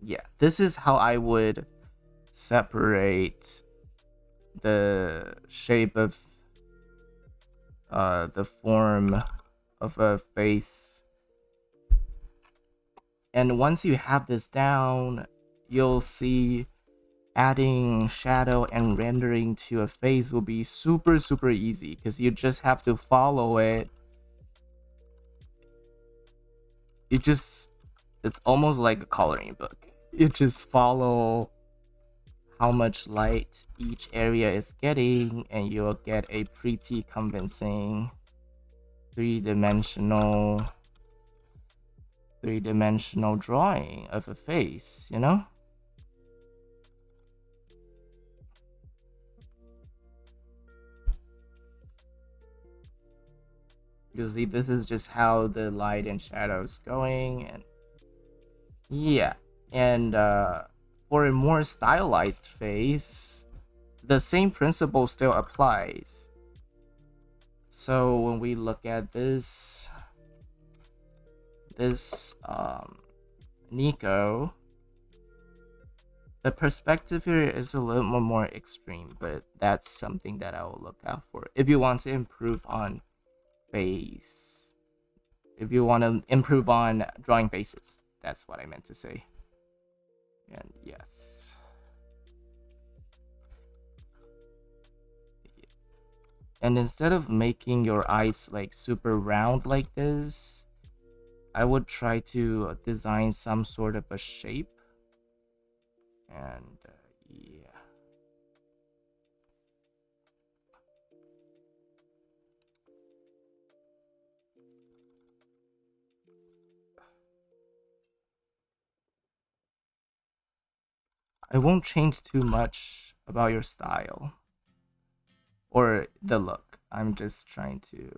Yeah, this is how I would separate the shape of the form of a face. And once you have this down, you'll see adding shadow and rendering to a face will be super easy, because you just have to follow it. It's almost like a coloring book. You just follow how much light each area is getting, and you'll get a pretty convincing three-dimensional drawing of a face, you know? You see, this is just how the light and shadows going. And yeah, and for a more stylized face, the same principle still applies. So when we look at this Neeko, the perspective here is a little more extreme, but that's something that I will look out for if you want to improve on face. If you want to improve on drawing faces, that's what I meant to say. And yes. And instead of making your eyes like super round like this, I would try to design some sort of a shape. And yeah. I won't change too much about your style or the look. I'm just trying to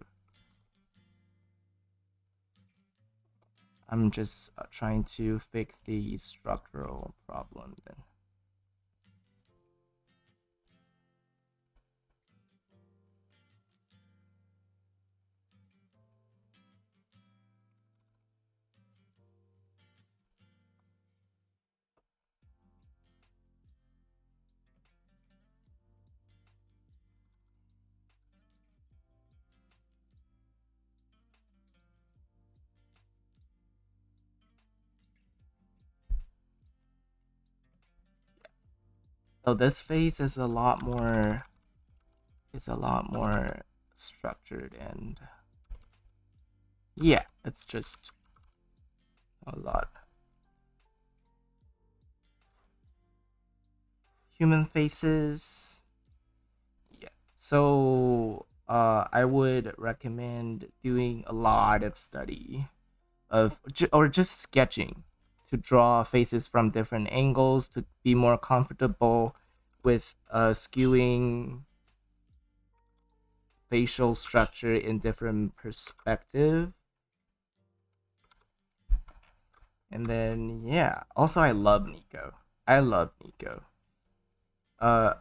fix the structural problem then. So this face is a lot more structured, and yeah, it's just a lot. Human faces. Yeah. So I would recommend doing a lot of study or just sketching. to draw faces from different angles to be more comfortable with skewing facial structure in different perspective. And then yeah, also I love Neeko. I love Neeko. Uh,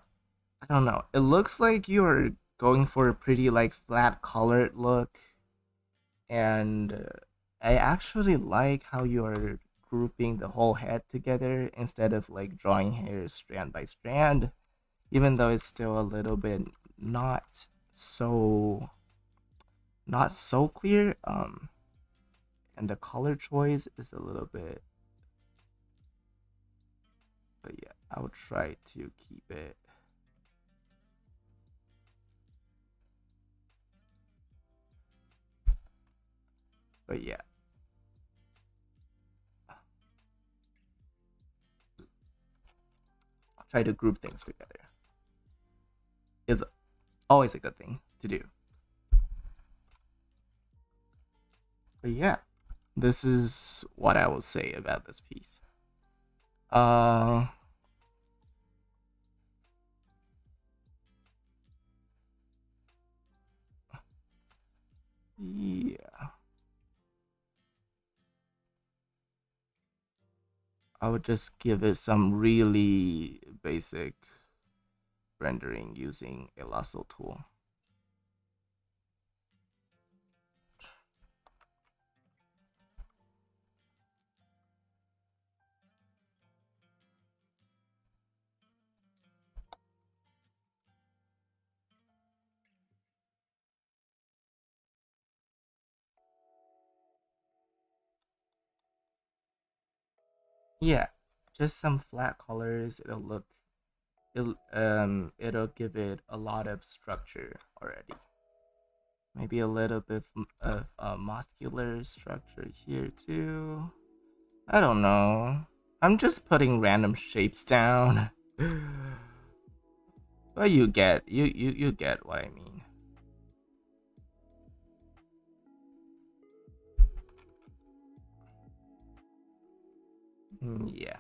I don't know. It looks like you're going for a pretty like flat colored look, and I actually like how you're grouping the whole head together instead of like drawing hair strand by strand, even though it's still a little bit not so not so clear. And the color choice is a little bit, but yeah, I would try to keep it. But yeah, I'll try to group things together. It's always a good thing to do. But yeah, this is what I will say about this piece. Uh, yeah, I would just give it some really basic rendering using a lasso tool. Yeah, just some flat colors. It'll give it a lot of structure already. Maybe a little bit of muscular structure here too. I don't know. I'm just putting random shapes down. But you get what I mean. Yeah.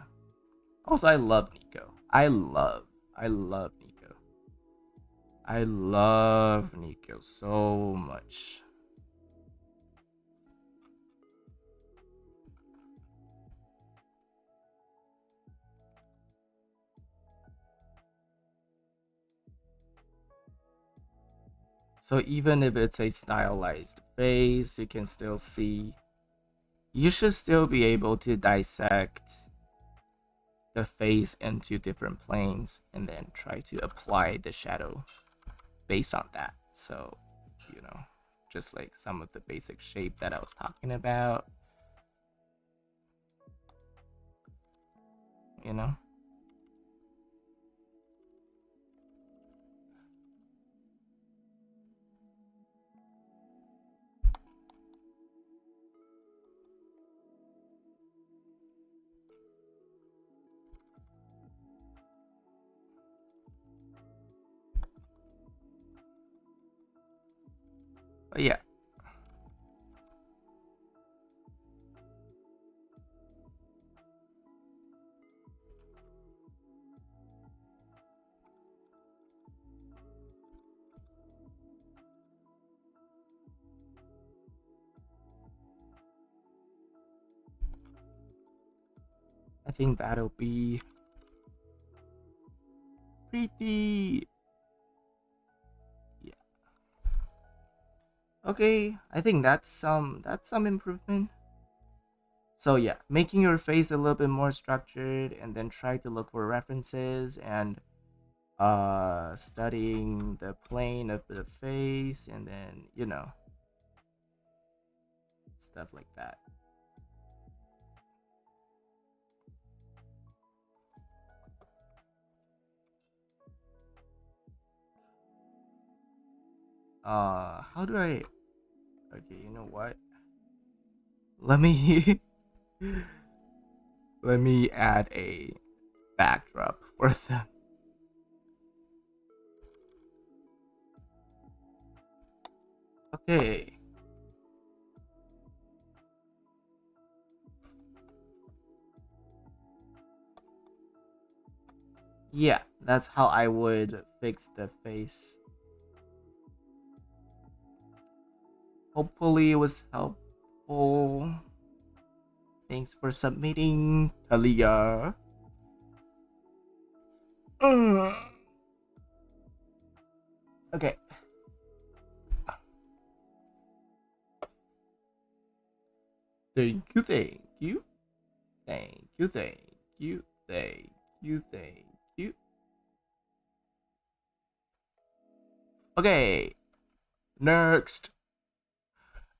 Also, I love Neeko. I love Neeko. I love Neeko so much. So even if it's a stylized face, you can still see. You should still be able to dissect the face into different planes and then try to apply the shadow based on that. So, you know, just like some of the basic shape that I was talking about, you know? But yeah, I think that'll be pretty. Yeah. Okay, I think that's some improvement. So yeah, making your face a little bit more structured and then try to look for references and studying the plane of the face and then, stuff like that. How do I Okay, you know what? Let me let me add a backdrop for them. Okay. Yeah, that's how I would fix the face. Hopefully it was helpful. Thanks for submitting, Talia. Okay. Thank you, thank you. Thank you, thank you, thank you, thank you. Okay, next.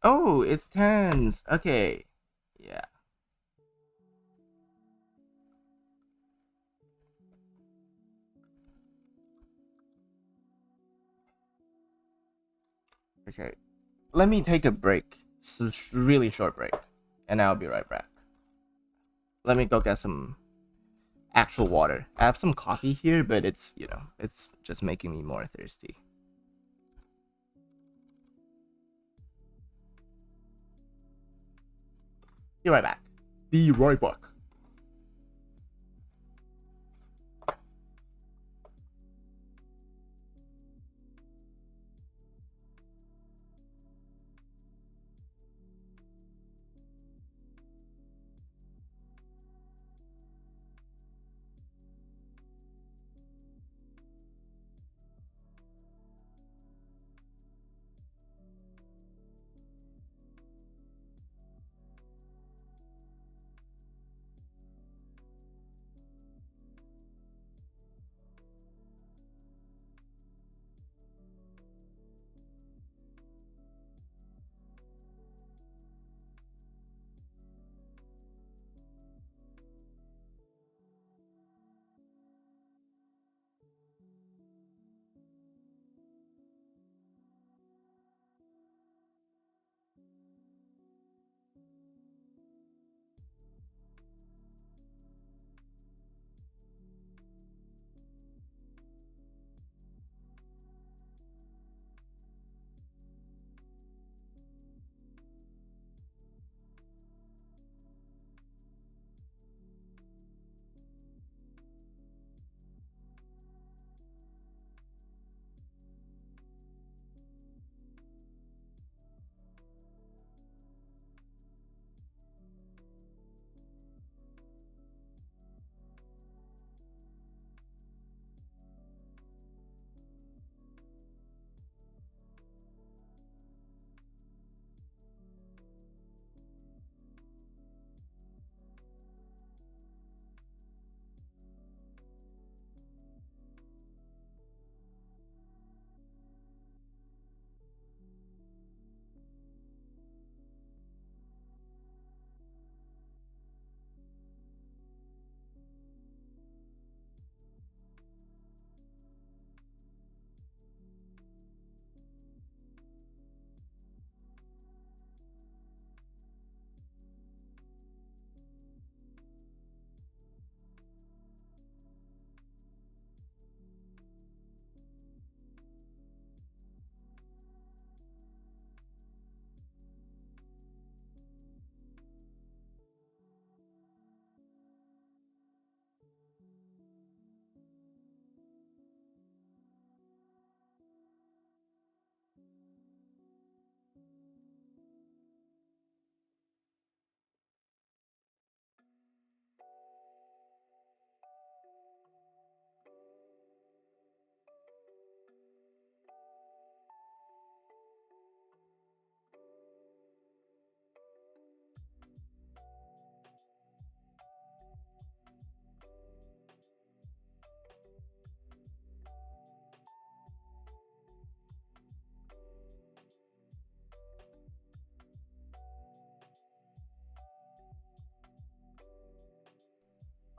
Oh, it's tens. Okay. Yeah. Okay. Let me take a break. Really short break. And I'll be right back. Let me go get some actual water. I have some coffee here, but it's just making me more thirsty. Be right back. Be right back.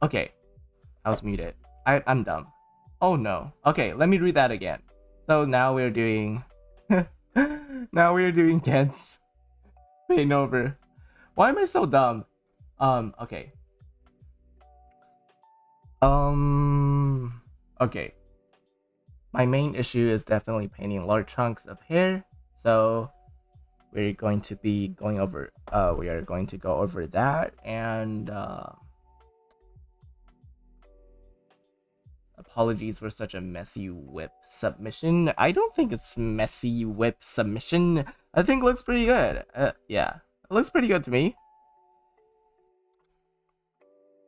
Okay, I was muted. I'm dumb. Oh no. Okay, let me read that again. So now we're doing now we're doing tense Paintover. Why am I so dumb? Okay. Um okay. My main issue is definitely painting large chunks of hair. So we're going to be going over we are going to go over that and apologies for such a messy whip submission. I don't think it's messy whip submission. I think it looks pretty good. Yeah, it looks pretty good to me.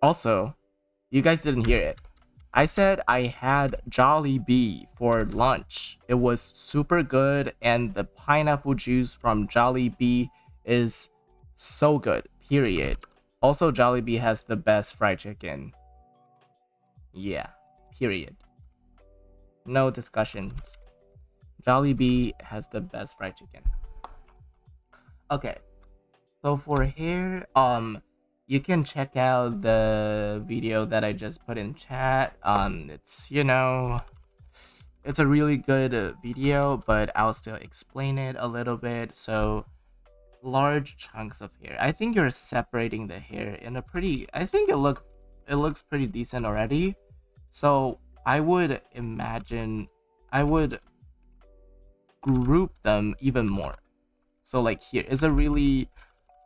Also, you guys didn't hear it. I said I had Jollibee for lunch. It was super good, and the pineapple juice from Jollibee is so good, period. Also, Jollibee has the best fried chicken. Yeah, period. No discussions. Jollibee has the best fried chicken. Okay, so for hair, you can check out the video that I just put in chat. It's, you know, it's a really good video, but I'll still explain it a little bit. So large chunks of hair. I think you're separating the hair in a pretty, I think it looks pretty decent already. So I would imagine I would group them even more. So like here is a really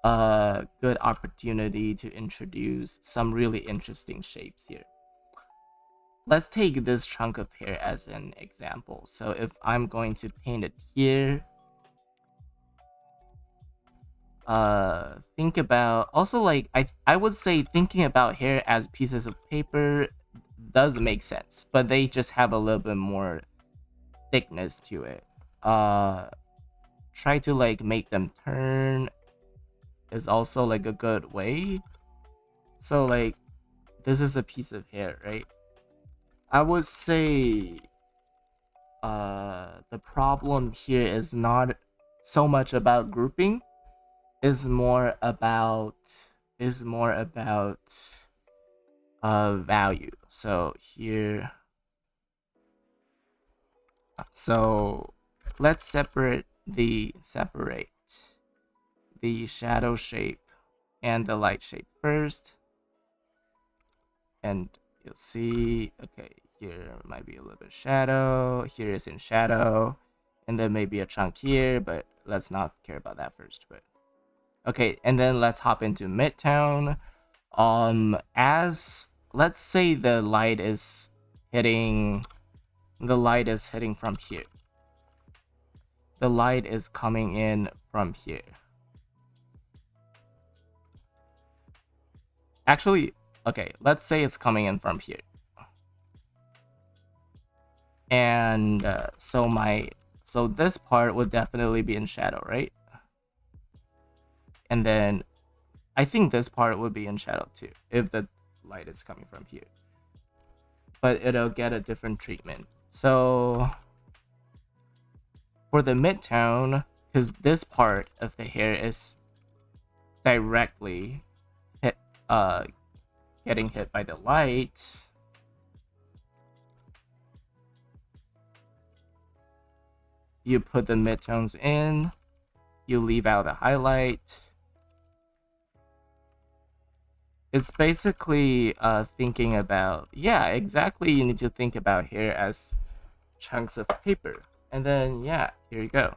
good opportunity to introduce some really interesting shapes here. Let's take this chunk of hair as an example. So if I'm going to paint it here, think about also like I would say thinking about hair as pieces of paper does make sense, but they just have a little bit more thickness to it. Try to like make them turn is also like a good way. So like this is a piece of hair, right? I would say the problem here is not so much about grouping, is more about value. So here, so let's separate the shadow shape and the light shape first, and you'll see, okay, here might be a little bit shadow, here is in shadow, and then maybe a chunk here, but let's not care about that first. But okay, and then let's hop into Midtown. As let's say the light is hitting from here. The light is coming in from here. Actually, okay, let's say it's coming in from here. And so this part would definitely be in shadow, right? And then I think this part would be in shadow too, if the light is coming from here. But it'll get a different treatment. So for the Midtown, because this part of the hair is directly getting hit by the light, you put the midtones in, you leave out the highlight. It's basically thinking about, yeah, exactly, you need to think about hair as chunks of paper. And then, yeah, here you go.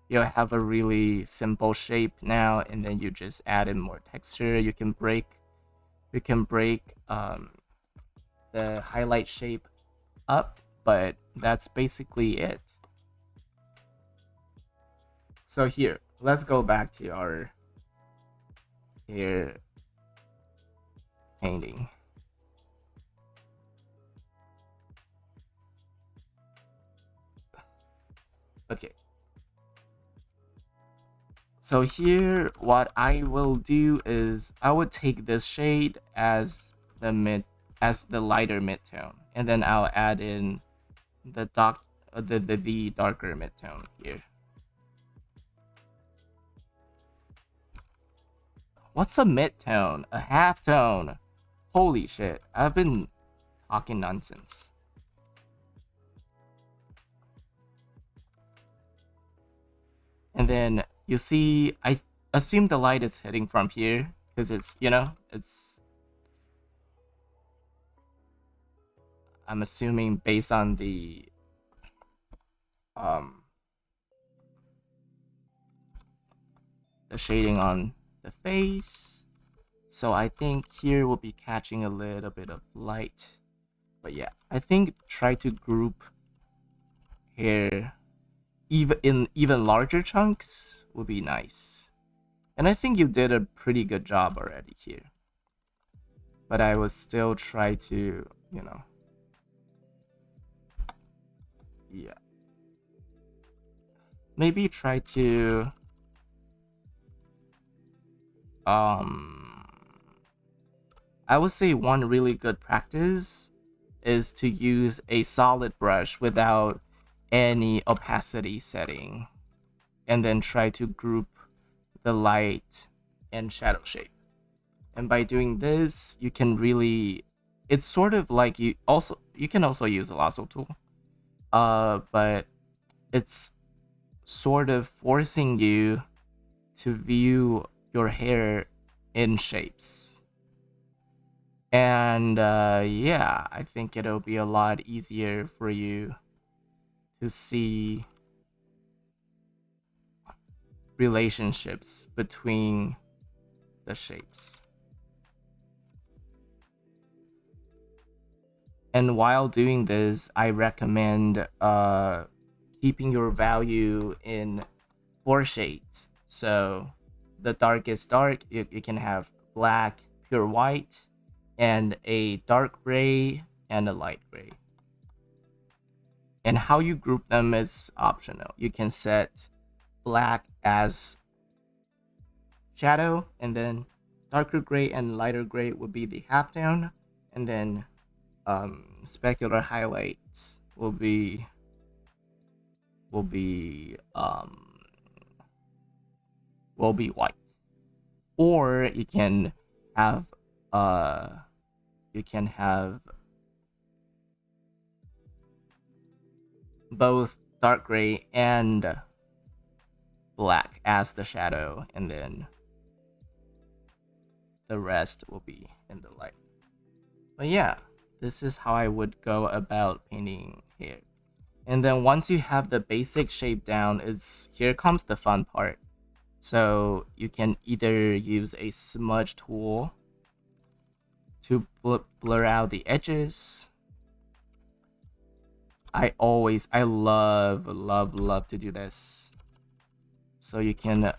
You'll have a really simple shape now, and then you just add in more texture. You can break the highlight shape up, but that's basically it. So here, let's go back to our hair painting. Okay. So here, what I will do is I would take this shade as the lighter midtone, and then I'll add in the darker midtone here. What's a midtone? A halftone? Holy shit! I've been talking nonsense. And then you see, I assume the light is hitting from here because it's, you know, it's, I'm assuming based on the shading on the face. So I think here we'll be catching a little bit of light But yeah, I think try to group hair even larger chunks would be nice. And I think you did a pretty good job already here. But I would still try to, yeah. Maybe try to um I would say one really good practice is to use a solid brush without any opacity setting and then try to group the light and shadow shape. And by doing this, you can really it's sort of like you can also use a lasso tool. But it's sort of forcing you to view your hair in shapes. And yeah, I think it'll be a lot easier for you to see relationships between the shapes. And while doing this, I recommend keeping your value in 4 shades. So the darkest dark, you can have black, pure white, and a dark gray and a light gray. And how you group them is optional. You can set black as shadow, and then darker gray and lighter gray would be the half down, and then specular highlights will be um will be white. Or have uh you can have both dark gray and black as the shadow, and then the rest will be in the light. But yeah, this is how I would go about painting hair. And then once you have the basic shape down, it's here comes the fun part. So you can either use a smudge tool to blur out the edges. I love to do this. So you can,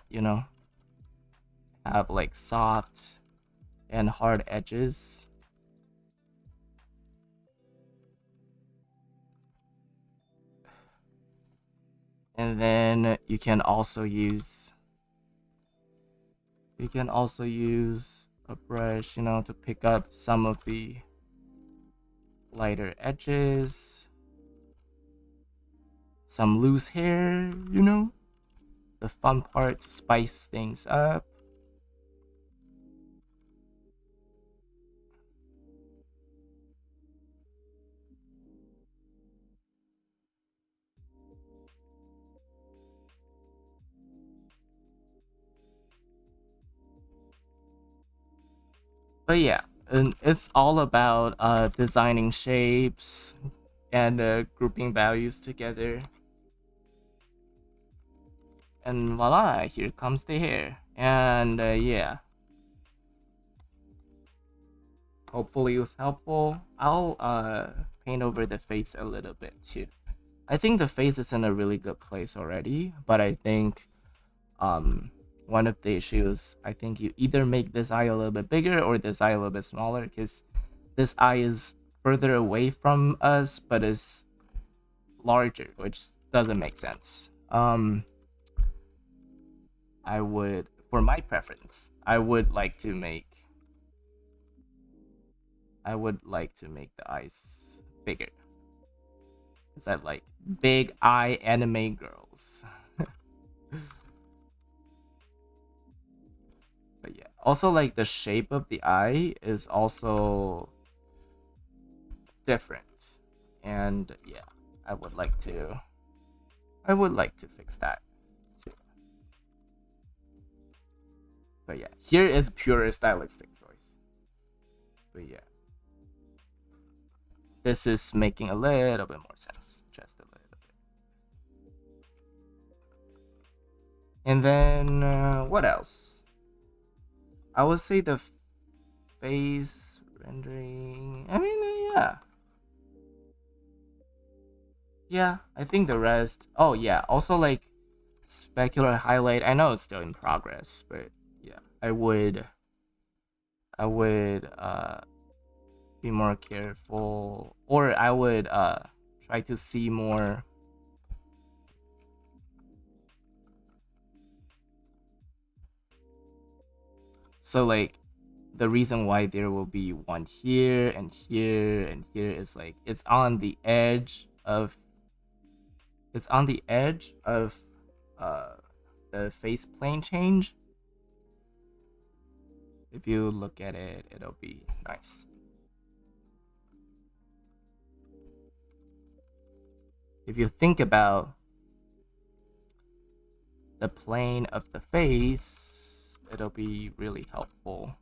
have like soft and hard edges. And then you can also use a brush, to pick up some of the lighter edges, some loose hair, the fun part to spice things up. But yeah, and it's all about designing shapes and grouping values together. And voila, here comes the hair. And yeah, hopefully it was helpful. I'll paint over the face a little bit too. I think the face is in a really good place already, but I think one of the issues, I think you either make this eye a little bit bigger or this eye a little bit smaller, because this eye is further away from us but is larger, which doesn't make sense. I would, for my preference, I would like to make the eyes bigger, because I like big eye anime girls. But yeah, also like the shape of the eye is also different, and yeah, I would like to fix that too. But yeah, here is pure stylistic choice. But yeah, this is making a little bit more sense, just a little bit. And then what else? I would say the face rendering. I mean, yeah, Yeah, I think the rest. Oh yeah, also like specular highlight. I know it's still in progress, but yeah, I would be more careful, or I would try to see more. So like the reason why there will be one here and here and here is like it's on the edge of uh the face plane change. If you look at it, it'll be nice. If you think about the plane of the face, it'll be really helpful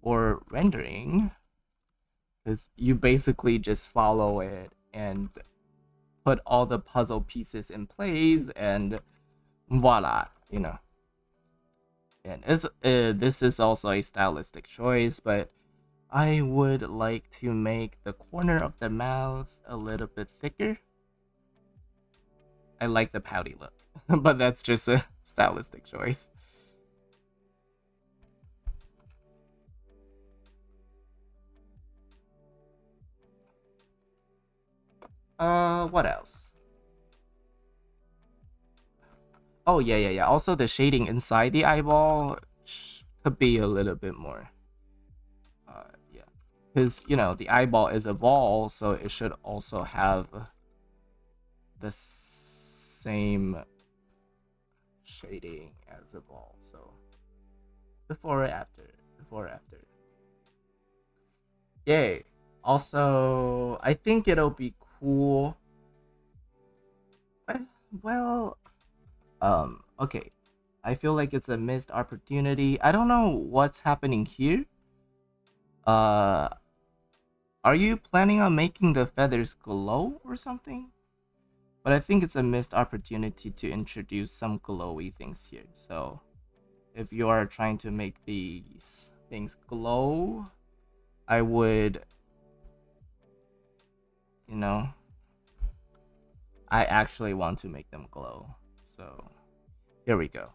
for rendering because you basically just follow it and put all the puzzle pieces in place and voila, you know. And this is also a stylistic choice, but I would like to make the corner of the mouth a little bit thicker. I like the pouty look, but that's just a stylistic choice. What else? Oh yeah, yeah, yeah. Also, the shading inside the eyeball could be a little bit more. Yeah, because you know the eyeball is a ball, so it should also have the same shading as a ball. So before or after, before or after. Yay. Also, I think it'll be cool. Well, okay. I feel like it's a missed opportunity. I don't know what's happening here. Uh, are you planning on making the feathers glow or something? But I think it's a missed opportunity to introduce some glowy things here. So, if you are trying to make these things glow, I would, you know, I actually want to make them glow. So, here we go.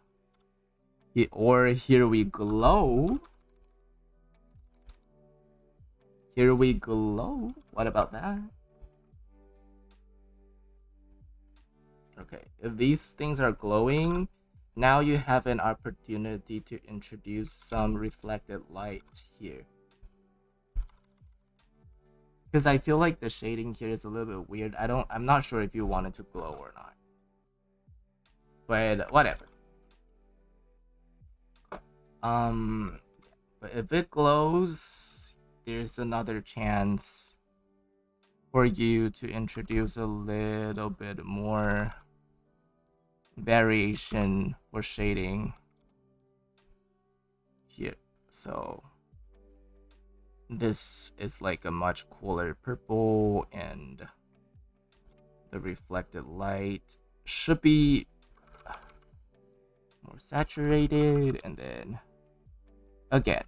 Or here we glow. Here we glow. What about that? Okay, if these things are glowing, now you have an opportunity to introduce some reflected light here. Because I feel like the shading here is a little bit weird. I'm not sure if you want it to glow or not. But whatever. Um but if it glows, there's another chance for you to introduce a little bit more variation for shading here. So this is like a much cooler purple, and the reflected light should be more saturated, and then again.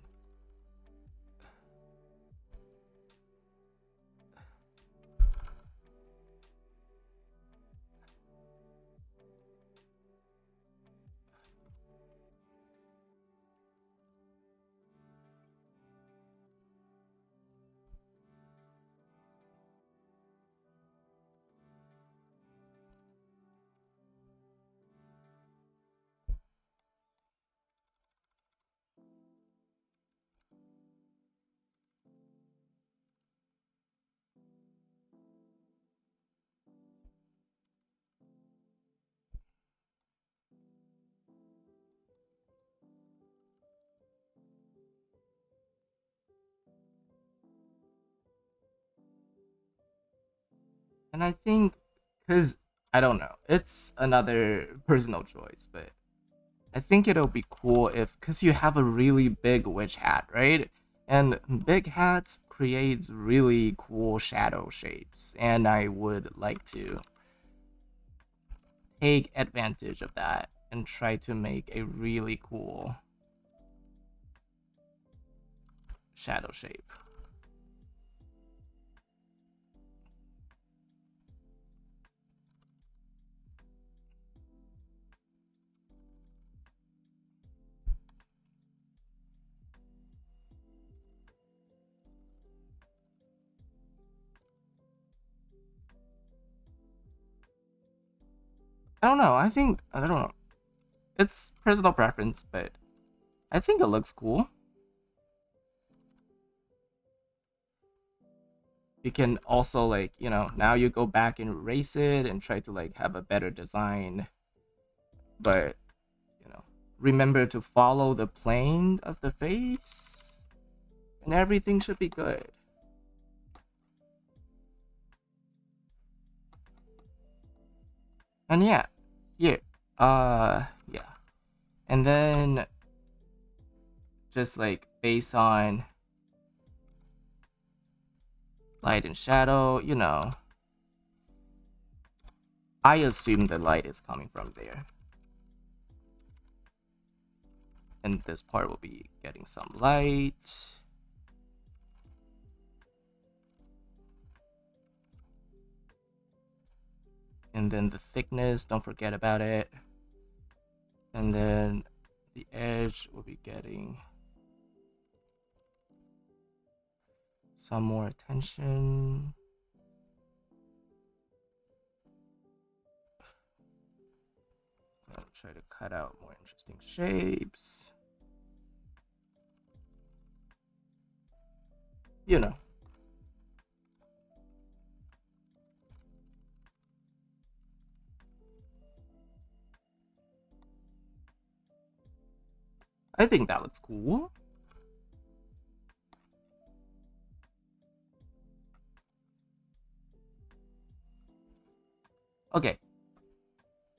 And I think, because I don't know, it's another personal choice, but I think it'll be cool if, because you have a really big witch hat, right? And big hats creates really cool shadow shapes, and I would like to take advantage of that and try to make a really cool shadow shape. I don't know. I don't know. It's personal preference, but I think it looks cool. You can also like, you know, now you go back and erase it and try to like have a better design. But, you know, remember to follow the plane of the face and everything should be good. And yeah, here. Yeah. And then just like based on light and shadow, you know, I assume the light is coming from there. And this part will be getting some light. And then the thickness, don't forget about it. And then the edge will be getting some more attention. I'll try to cut out more interesting shapes. You know. I think that looks cool. Okay.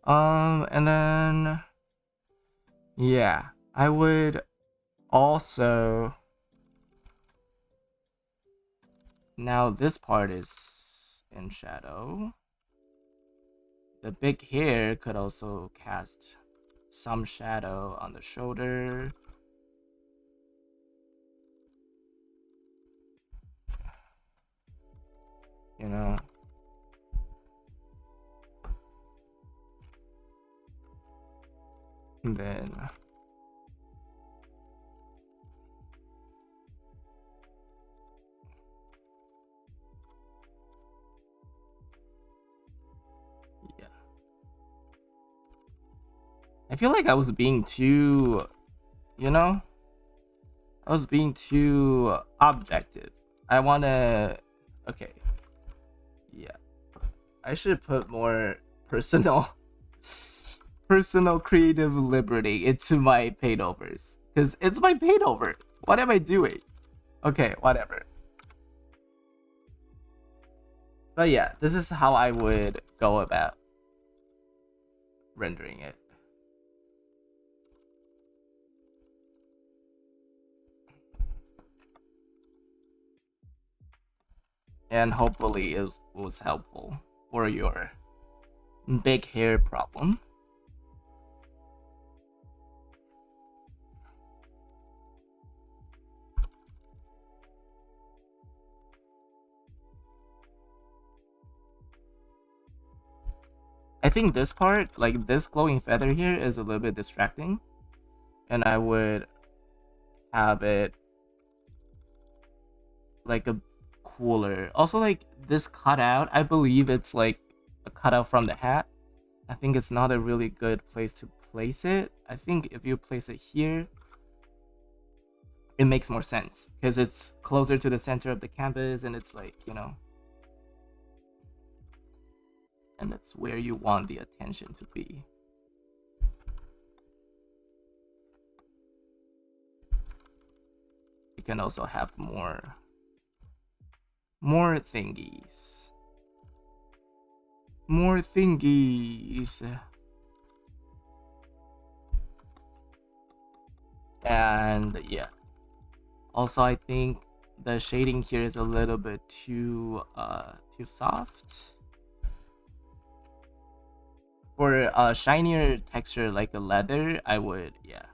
And then yeah, I would also, now this part is in shadow. The big hair could also cast some shadow on the shoulder. You know. And then yeah. I feel like I was being too, you know, I was being too objective. I wanna, okay, yeah. I should put more personal, personal creative liberty into my Paintovers. Because it's my Paintover. What am I doing? Okay, whatever. But yeah, this is how I would go about rendering it. And hopefully it was helpful for your big hair problem. I think this part, like this glowing feather here, is a little bit distracting. And I would have it like a cooler. Also, like this cutout, I believe it's like a cutout from the hat. I think it's not a really good place to place it. I think if you place it here, it makes more sense because it's closer to the center of the canvas and it's like, you know, and that's where you want the attention to be. You can also have more thingies. More thingies. And yeah. Also, I think the shading here is a little bit too soft. For a shinier texture like a leather, I would, yeah.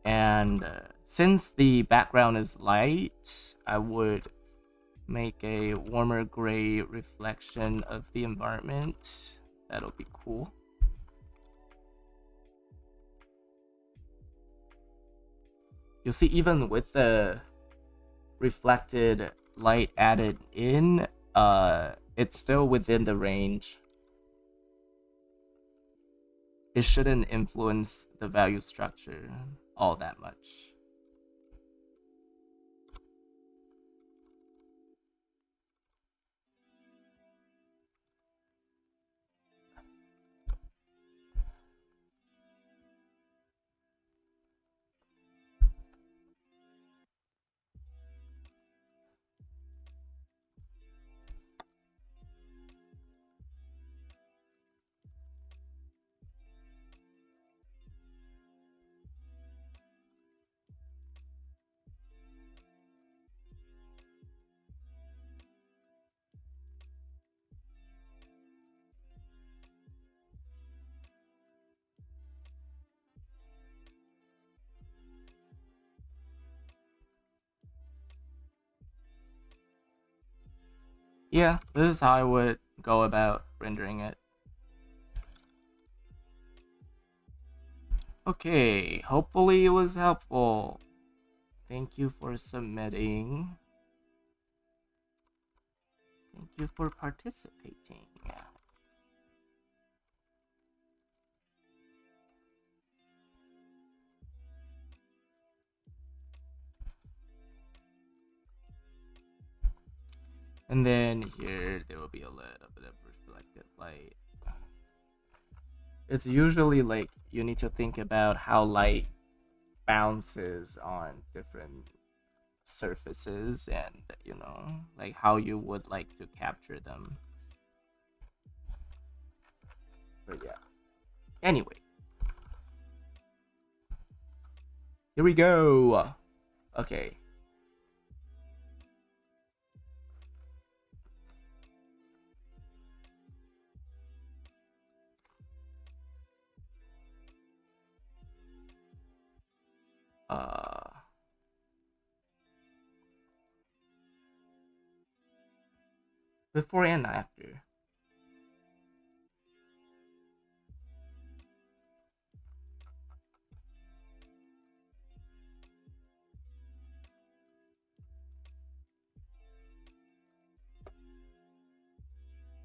And since the background is light, I would make a warmer gray reflection of the environment. That'll be cool. You'll see even with the reflected light added in, it's still within the range. it shouldn't influence the value structure all that much. Yeah, this is how I would go about rendering it. Okay, hopefully it was helpful. Thank you for submitting. Thank you for participating. And then here there will be a little bit of reflected light. It's usually like you need to think about how light bounces on different surfaces and, you know, like how you would like to capture them. But yeah. Anyway. Here we go. Okay. Before and after.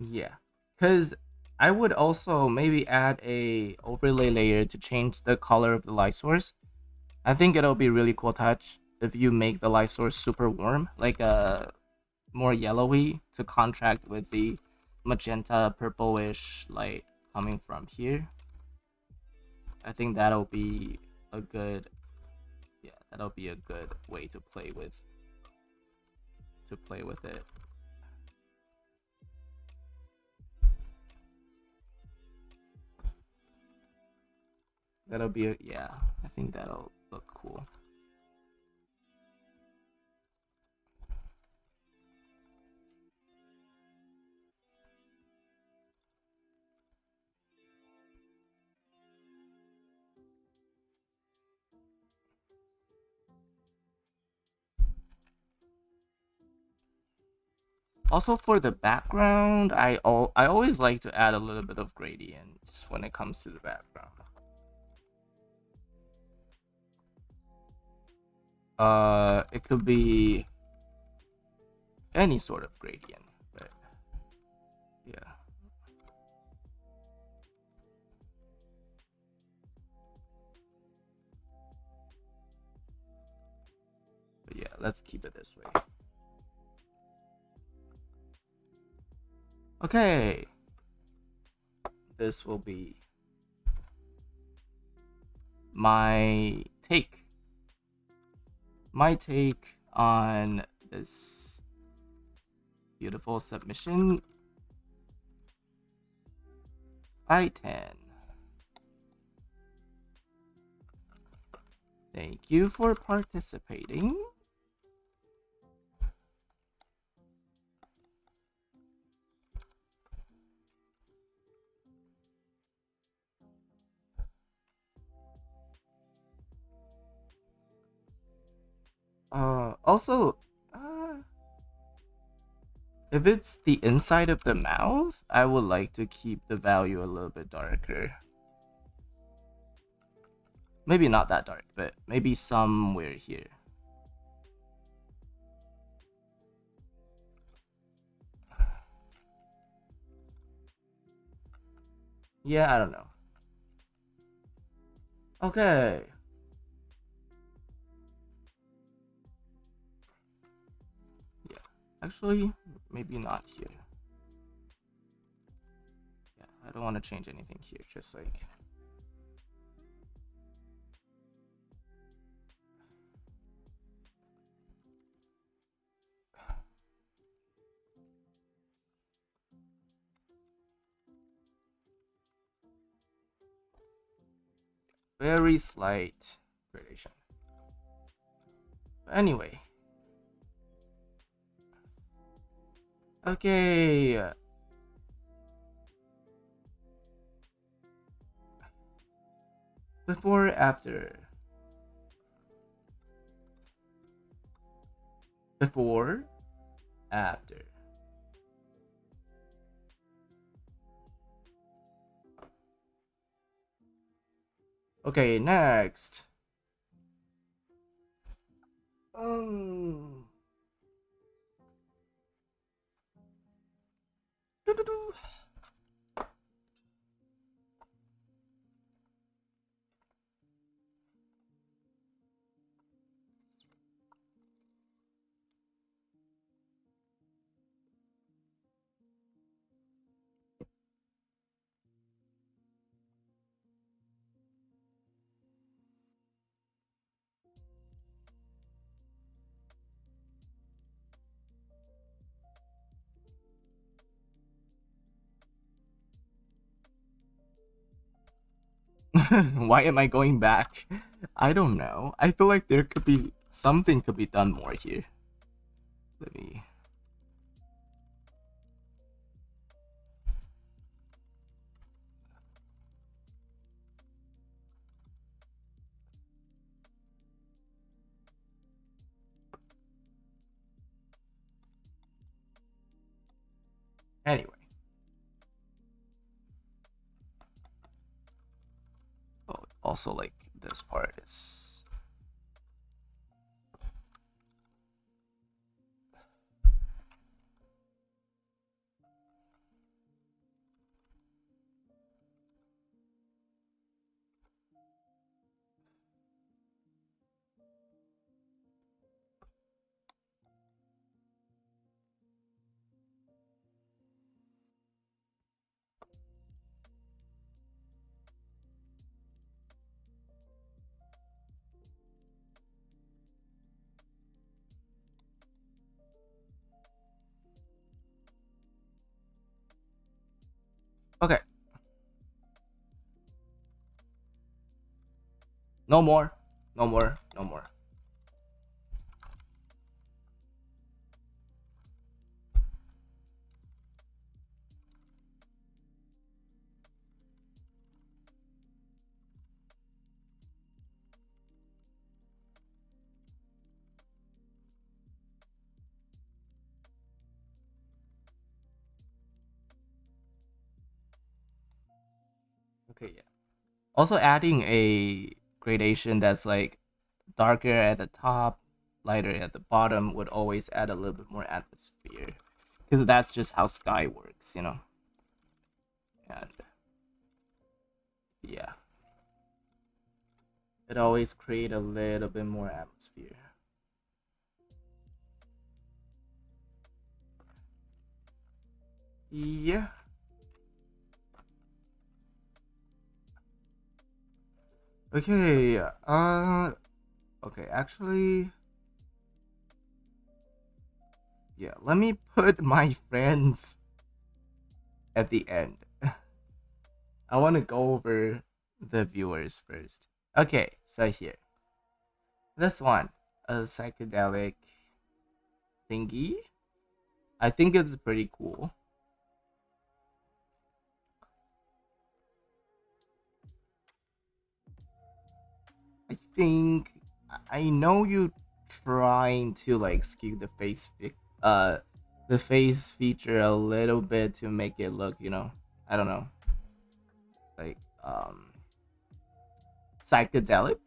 Yeah, because I would also maybe add a overlay layer to change the color of the light source. I think it'll be really cool touch if you make the light source super warm, like a more yellowy to contrast with the magenta purplish light coming from here. I think that'll be a good, yeah, that'll be a good way to play with it. That'll be a, yeah, I think that'll look cool. Also for the background, I always like to add a little bit of gradients when it comes to the background. It could be any sort of gradient, but yeah. But yeah, let's keep it this way. Okay. This will be my take. My take on this beautiful submission. I 10. Thank you for participating. Also, if it's the inside of the mouth, I would like to keep the value a little bit darker. Maybe not that dark, but maybe somewhere here. Yeah, I don't know. Okay. Yeah. Actually, maybe not here. Yeah, I don't want to change anything here. Just like very slight gradation. But anyway. Okay. Before, after. Before, after. Okay, next. Um. Doo-doo-doo. Why am I going back? I don't know. I feel like there could be something could be done more here. Let me. Anyway. Oh, also like this part is. Okay. No more. No more. No more. Okay, yeah. Also adding a gradation that's like darker at the top, lighter at the bottom would always add a little bit more atmosphere. Because that's just how sky works, you know? And yeah. It always create a little bit more atmosphere. Yeah. Okay. Okay, actually, yeah, let me put my friends at the end. I want to go over the viewers first. Okay, so here. This one, a psychedelic thingy. I think it's pretty cool. I think I know you trying to like skew the face feature a little bit to make it look, you know, I don't know, like psychedelic.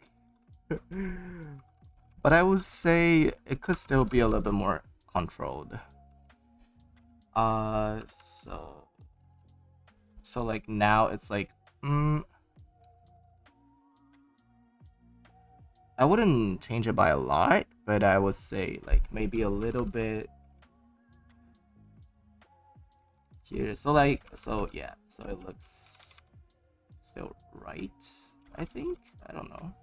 But I would say it could still be a little bit more controlled. So like now it's like I wouldn't change it by a lot, but I would say like maybe a little bit here. So like, so yeah, so it looks still right, I think. I don't know.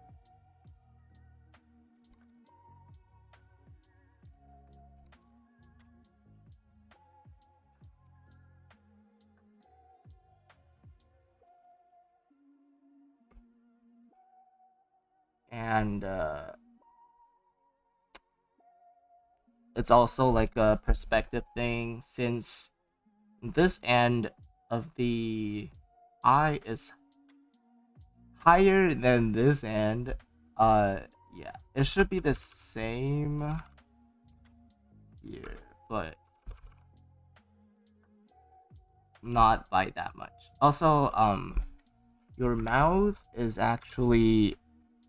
And it's also like a perspective thing, since this end of the eye is higher than this end. Yeah, it should be the same here, but not by that much. Also, your mouth is actually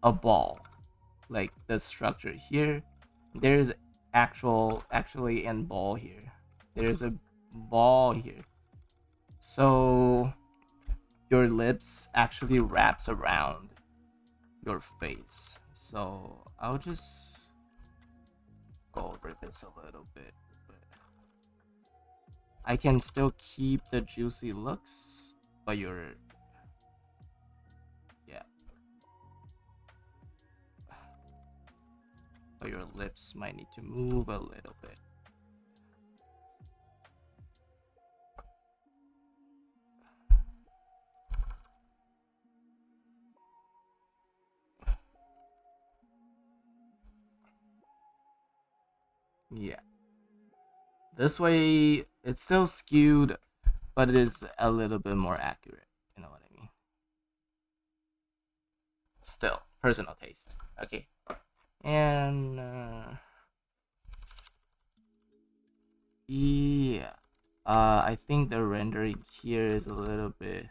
a ball, like the structure here. There's actually in ball here. There's a ball here. So your lips actually wraps around your face. So I'll just go over this a little bit. But I can still keep the juicy looks, but yeah, but your lips might need to move a little bit. Yeah. This way, it's still skewed, but it is a little bit more accurate. You know what I mean? Still, personal taste. Okay. And, yeah. I think the rendering here is a little bit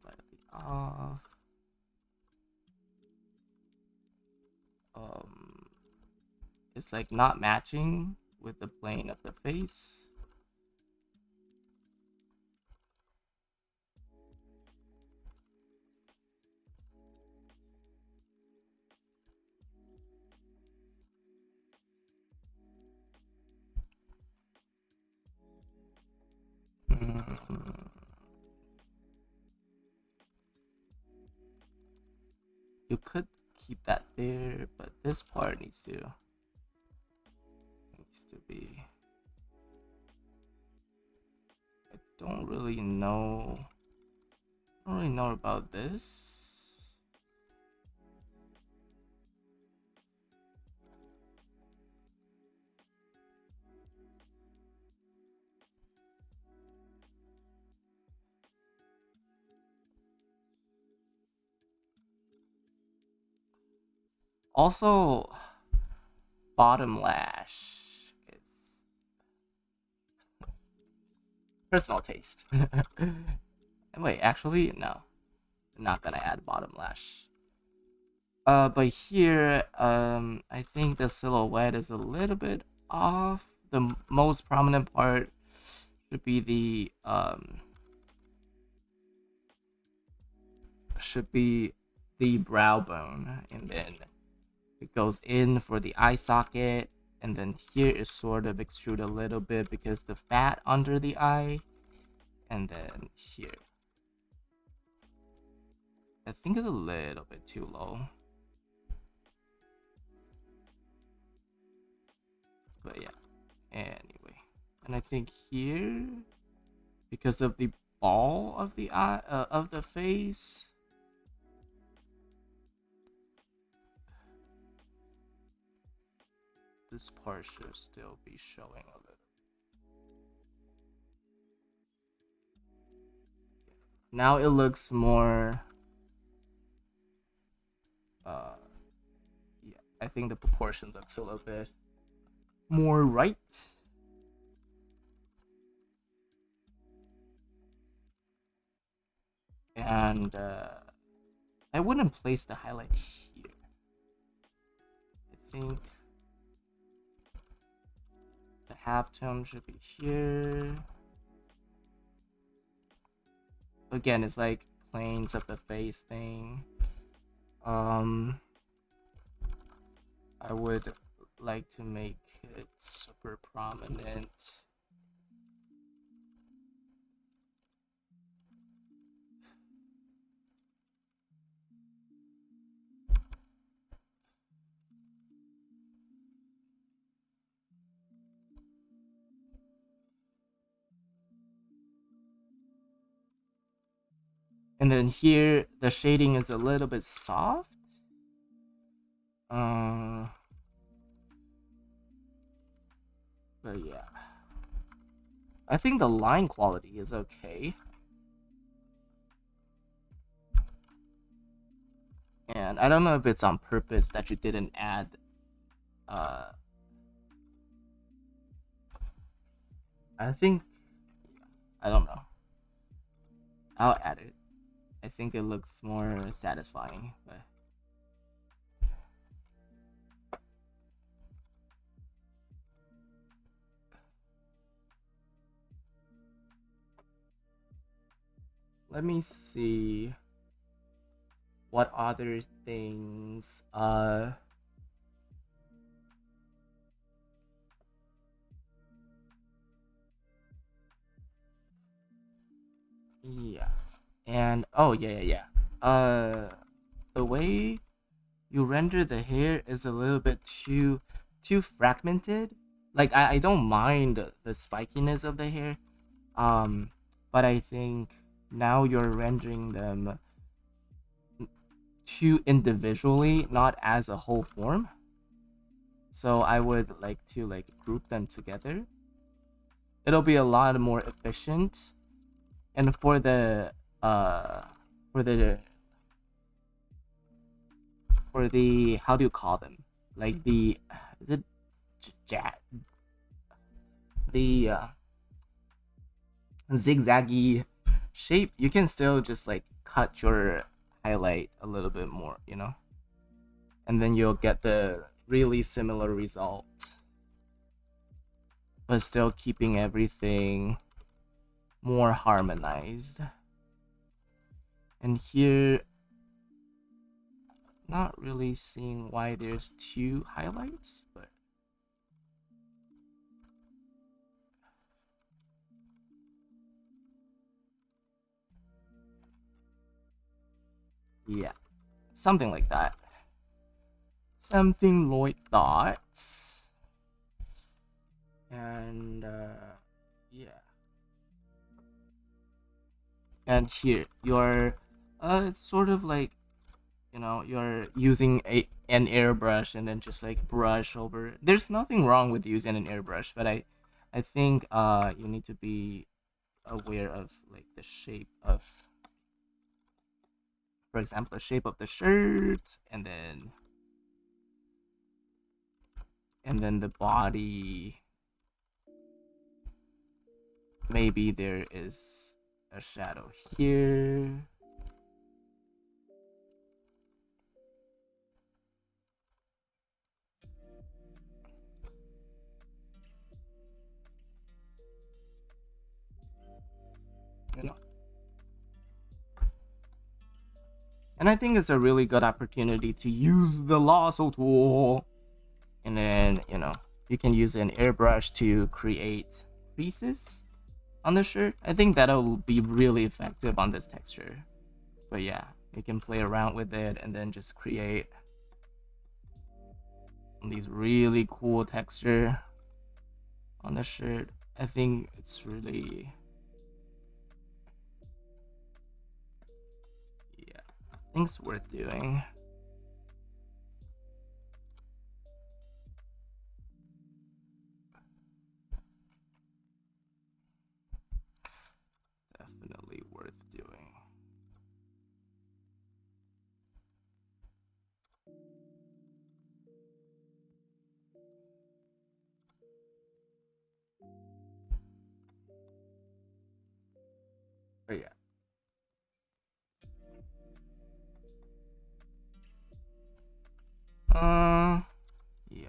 slightly off. Um, it's like not matching with the plane of the face. Mm, you could keep that there, but this part needs to be. I don't really know. I don't really know about this. Also, bottom lash. It's personal taste. Wait, actually, no. I'm not gonna add bottom lash. But here, I think the silhouette is a little bit off. The most prominent part should be the brow bone, and then it goes in for the eye socket, and then here is sort of extrude a little bit because the fat under the eye, and then here I think is a little bit too low, but yeah, anyway. And I think here, because of the ball of the eye, of the face, this part should still be showing a little. Now it looks more yeah, I think the proportion looks a little bit more right. And I wouldn't place the highlight here. I think the halftone should be here. Again, it's like planes of the face thing. I would like to make it super prominent. And then here, the shading is a little bit soft. But yeah. I think the line quality is okay. And I don't know if it's on purpose that you didn't add I think I don't know. I'll add it. I think it looks more satisfying, but let me see what other things yeah. And oh yeah. The way you render the hair is a little bit too fragmented. Like I don't mind the spikiness of the hair. But I think now you're rendering them too individually, not as a whole form. So I would like to like group them together. It'll be a lot more efficient. And uh for the for the how do you call them? Like the is it ja- the zigzaggy shape, you can still just like cut your highlight a little bit more, you know? And then you'll get the really similar result. But still keeping everything more harmonized. And here, not really seeing why there's two highlights, but yeah, something like that. Something like that. And yeah. And here, you're it's sort of like, you know, you're using an airbrush and then just like brush over. There's nothing wrong with using an airbrush, but I think you need to be aware of like the shape of, for example, the shape of the shirt, and then the body. Maybe there is a shadow here. You know. And I think it's a really good opportunity to use the lasso tool. And then, you know, you can use an airbrush to create creases on the shirt. I think that'll be really effective on this texture. But yeah, you can play around with it and then just create these really cool texture on the shirt. I think it's really, yeah, I think it's worth doing. Definitely worth doing. But yeah. Yeah.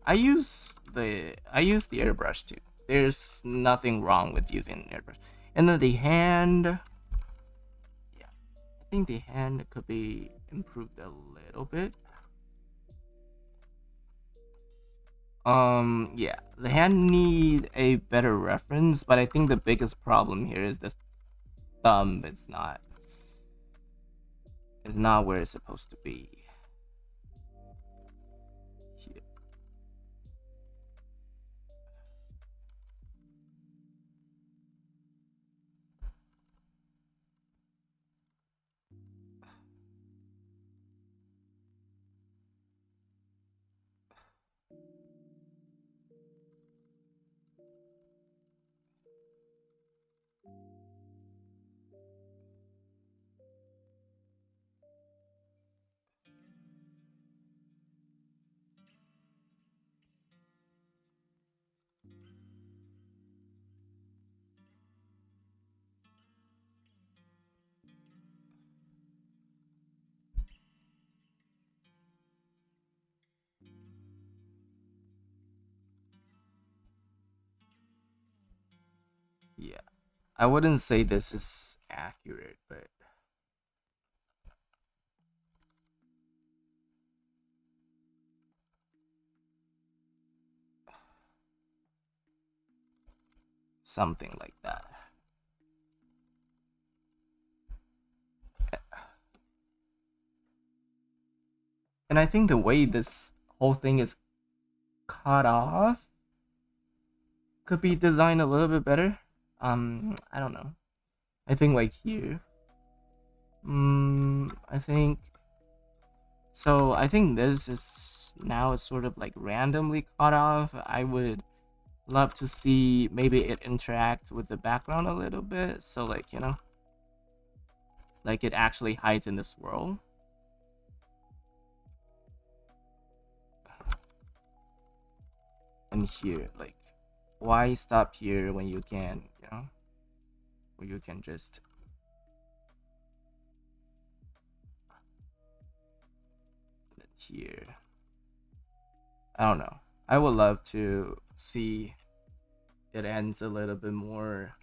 I use the airbrush too. there's nothing wrong with using an airbrush. And then the hand, yeah, I think the hand could be improved a little bit. Yeah, the hand need a better reference, but I think the biggest problem here is the thumb. It's not where it's supposed to be. Here. Yeah, I wouldn't say this is accurate, but something like that. And I think the way this whole thing is cut off could be designed a little bit better. I don't know. I think like here. I think so. I think this is now is sort of like randomly cut off. I would love to see maybe it interact with the background a little bit. So like like it actually hides in the swirl. And here, like, why stop here when you can, where you can just here. I don't know. I would love to see it ends a little bit more.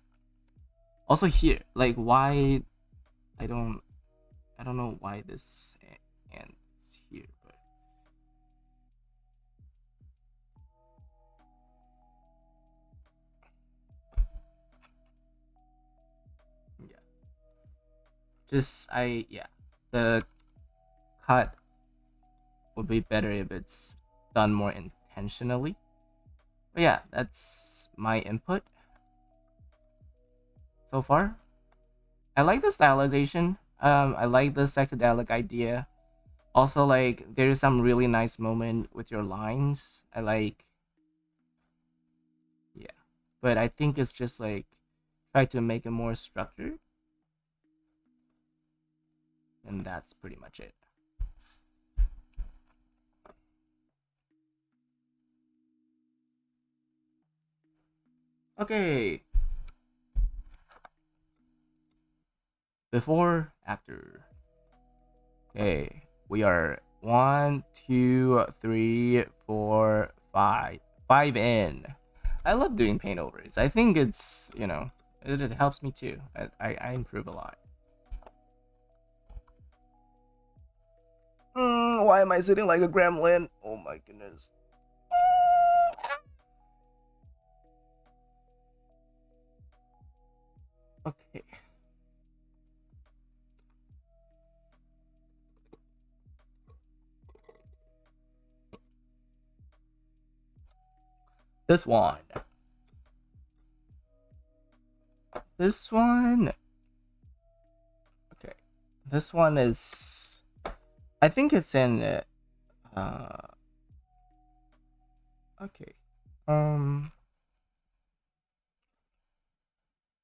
Also here, like why I don't know why this ends here, but yeah. The cut would be better if it's done more intentionally. But yeah, that's my input so far. I like the stylization. I like the psychedelic idea. Also, like there's some really nice moment with your lines. I like, yeah, but I think it's just like try to make it more structured, and that's pretty much it. Okay, before, after. Okay, we are 1, 2, 3, 4, 5 in. I love doing paintovers. I think it's it helps me too. I improve a lot. Why am I sitting like a gremlin? Oh my goodness. Okay. This one. This one. Okay. This one is. I think it's in. Okay.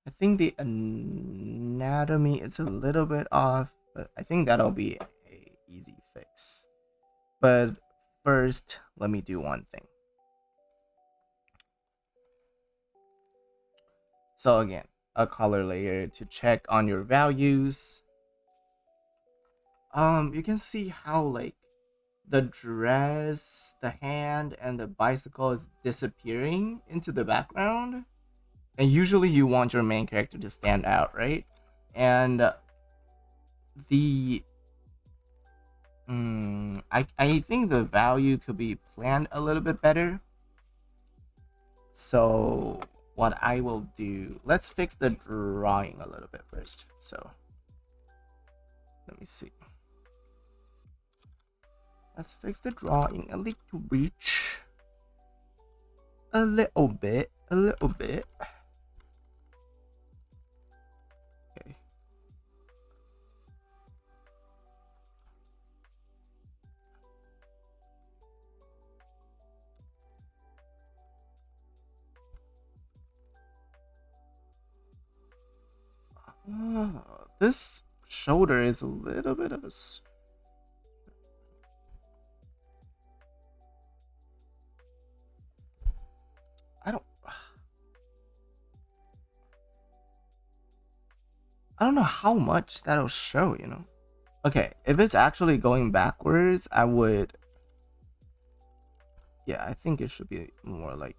I think the anatomy is a little bit off, but I think that'll be a easy fix. But first, let me do one thing. So again, a color layer to check on your values. You can see how like the dress, the hand, and the bicycle is disappearing into the background. And usually you want your main character to stand out, right? And the I think the value could be planned a little bit better. So what I will do, let's fix the drawing a little bit first. So let me see. Let's fix the drawing a little bit. A little bit. A little bit. Okay. This shoulder is a little bit of a... I don't know how much that'll show, you know? Okay, if it's actually going backwards, I would... Yeah, I think it should be more like...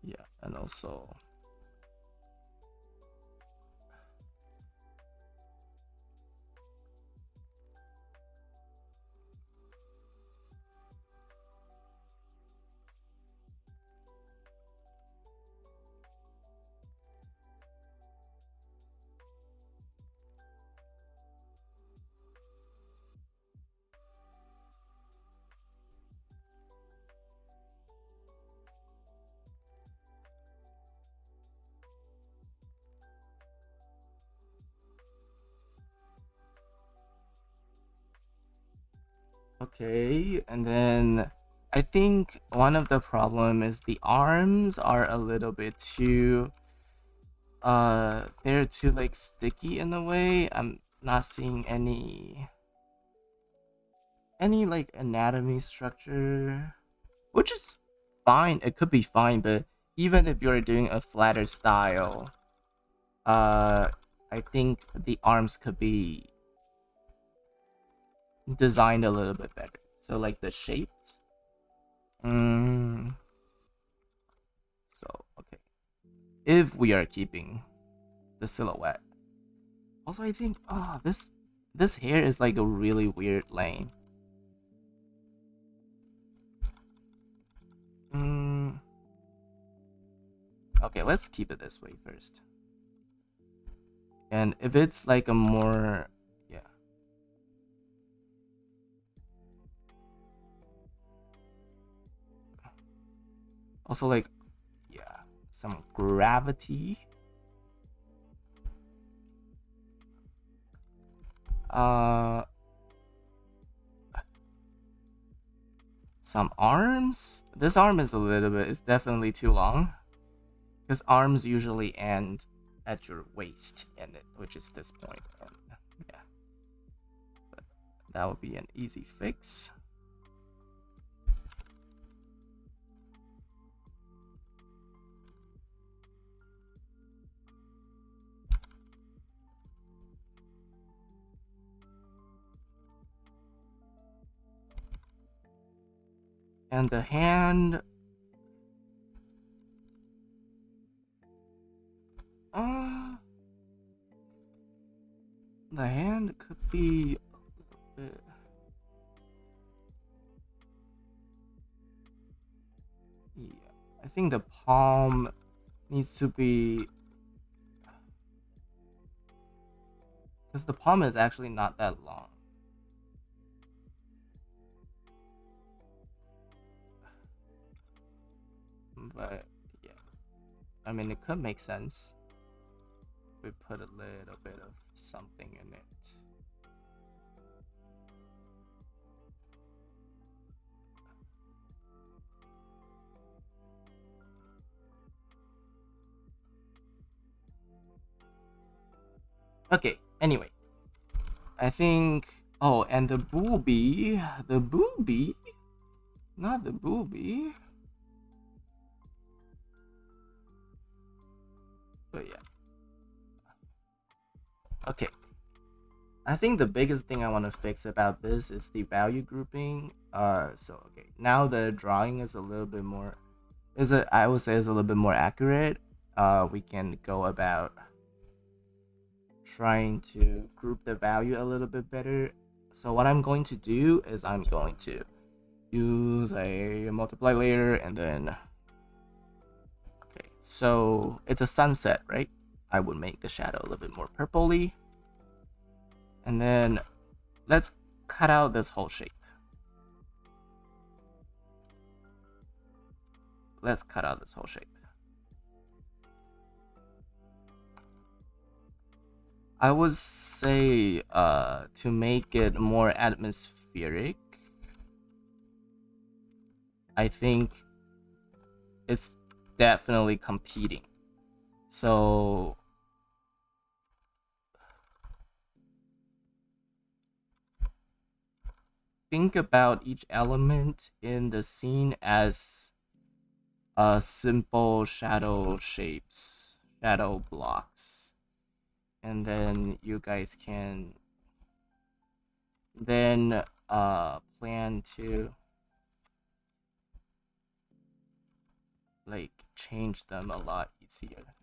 Yeah, and also... Okay, and then I think one of the problem is the arms are a little bit too they're too like sticky in a way. I'm not seeing any like anatomy structure, which is fine. It could be fine, but even if you're doing a flatter style, I think the arms could be designed a little bit better. So like the shapes. So okay, if we are keeping the silhouette. Also, I think this hair is like a really weird lane. Okay, let's keep it this way first. And if it's like a more, yeah. Also like, yeah, some gravity. Some arms. This arm is a little bit, it's definitely too long. Because arms usually end at your waist, which is this point. And, yeah, but that would be an easy fix. And the hand. The hand could be a bit... Yeah, I think the palm needs to be, because the palm is actually not that long. But yeah, I mean, it could make sense. We put a little bit of something in it. Okay, anyway. I think... Oh, and the booby... Not the booby. But yeah. Okay. I think the biggest thing I want to fix about this is the value grouping. So okay, now the drawing is a little bit more, I would say is a little bit more accurate. We can go about trying to group the value a little bit better. So what I'm going to do is I'm going to use a multiply layer and then, okay, so it's a sunset, right? I would make the shadow a little bit more purpley. And then let's cut out this whole shape. Let's cut out this whole shape. I would say to make it more atmospheric, I think it's definitely competing. So think about each element in the scene as simple shadow shapes, shadow blocks. And then you guys can then plan to like change them a lot easier.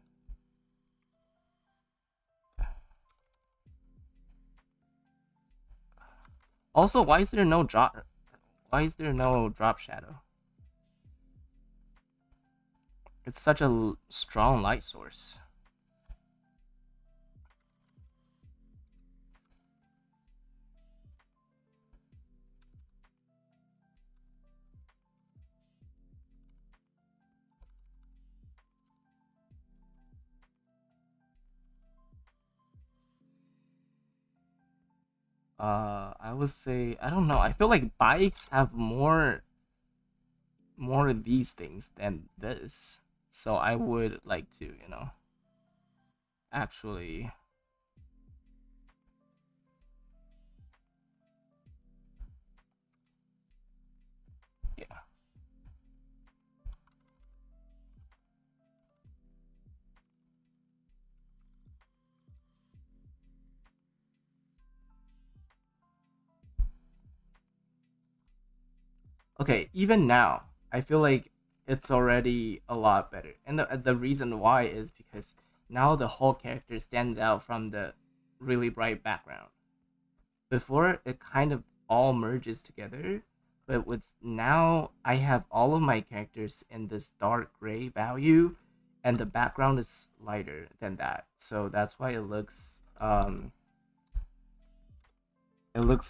Also, why is there no drop? Why is there no drop shadow? It's such a strong light source. I would say I don't know. I feel like bikes have more of these things than this. So I would like to, actually, yeah. Okay, even now, I feel like it's already a lot better. And the reason why is because now the whole character stands out from the really bright background. Before, it kind of all merges together, but with now, I have all of my characters in this dark gray value, and the background is lighter than that. So that's why it looks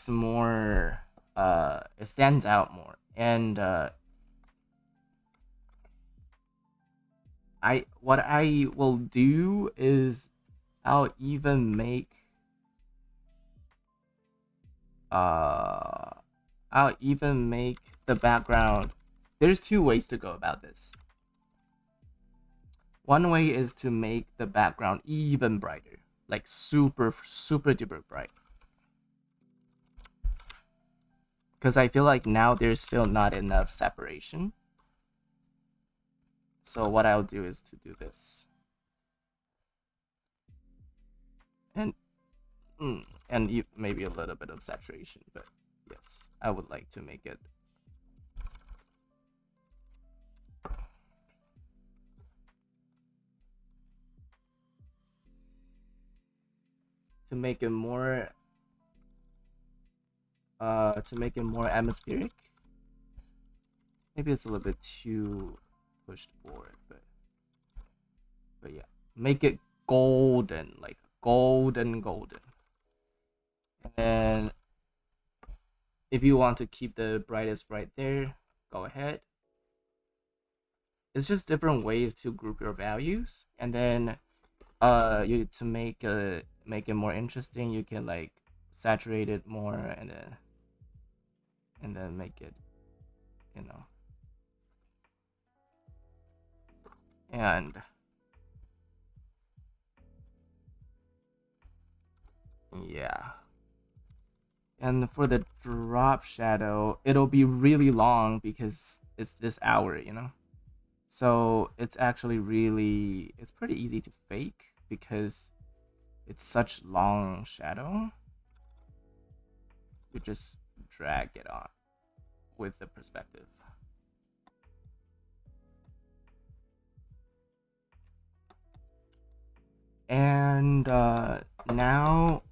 more it stands out more. And what I will do is I'll even make uh I'll even make the background. There's two ways to go about this. One way is to make the background even brighter, like super super duper bright. Because I feel like now there's still not enough separation. So what I'll do is to do this. And and maybe a little bit of saturation, but yes, I would like to make it more atmospheric. Maybe it's a little bit too pushed forward, but yeah, make it golden, like golden. And if you want to keep the brightest right there, go ahead. It's just different ways to group your values, and then you to make it more interesting, you can like saturate it more, and then make it, you know, and yeah. And for the drop shadow, it'll be really long because it's this hour, you know? So it's actually it's pretty easy to fake because it's such long shadow. You just drag it on with the perspective. And now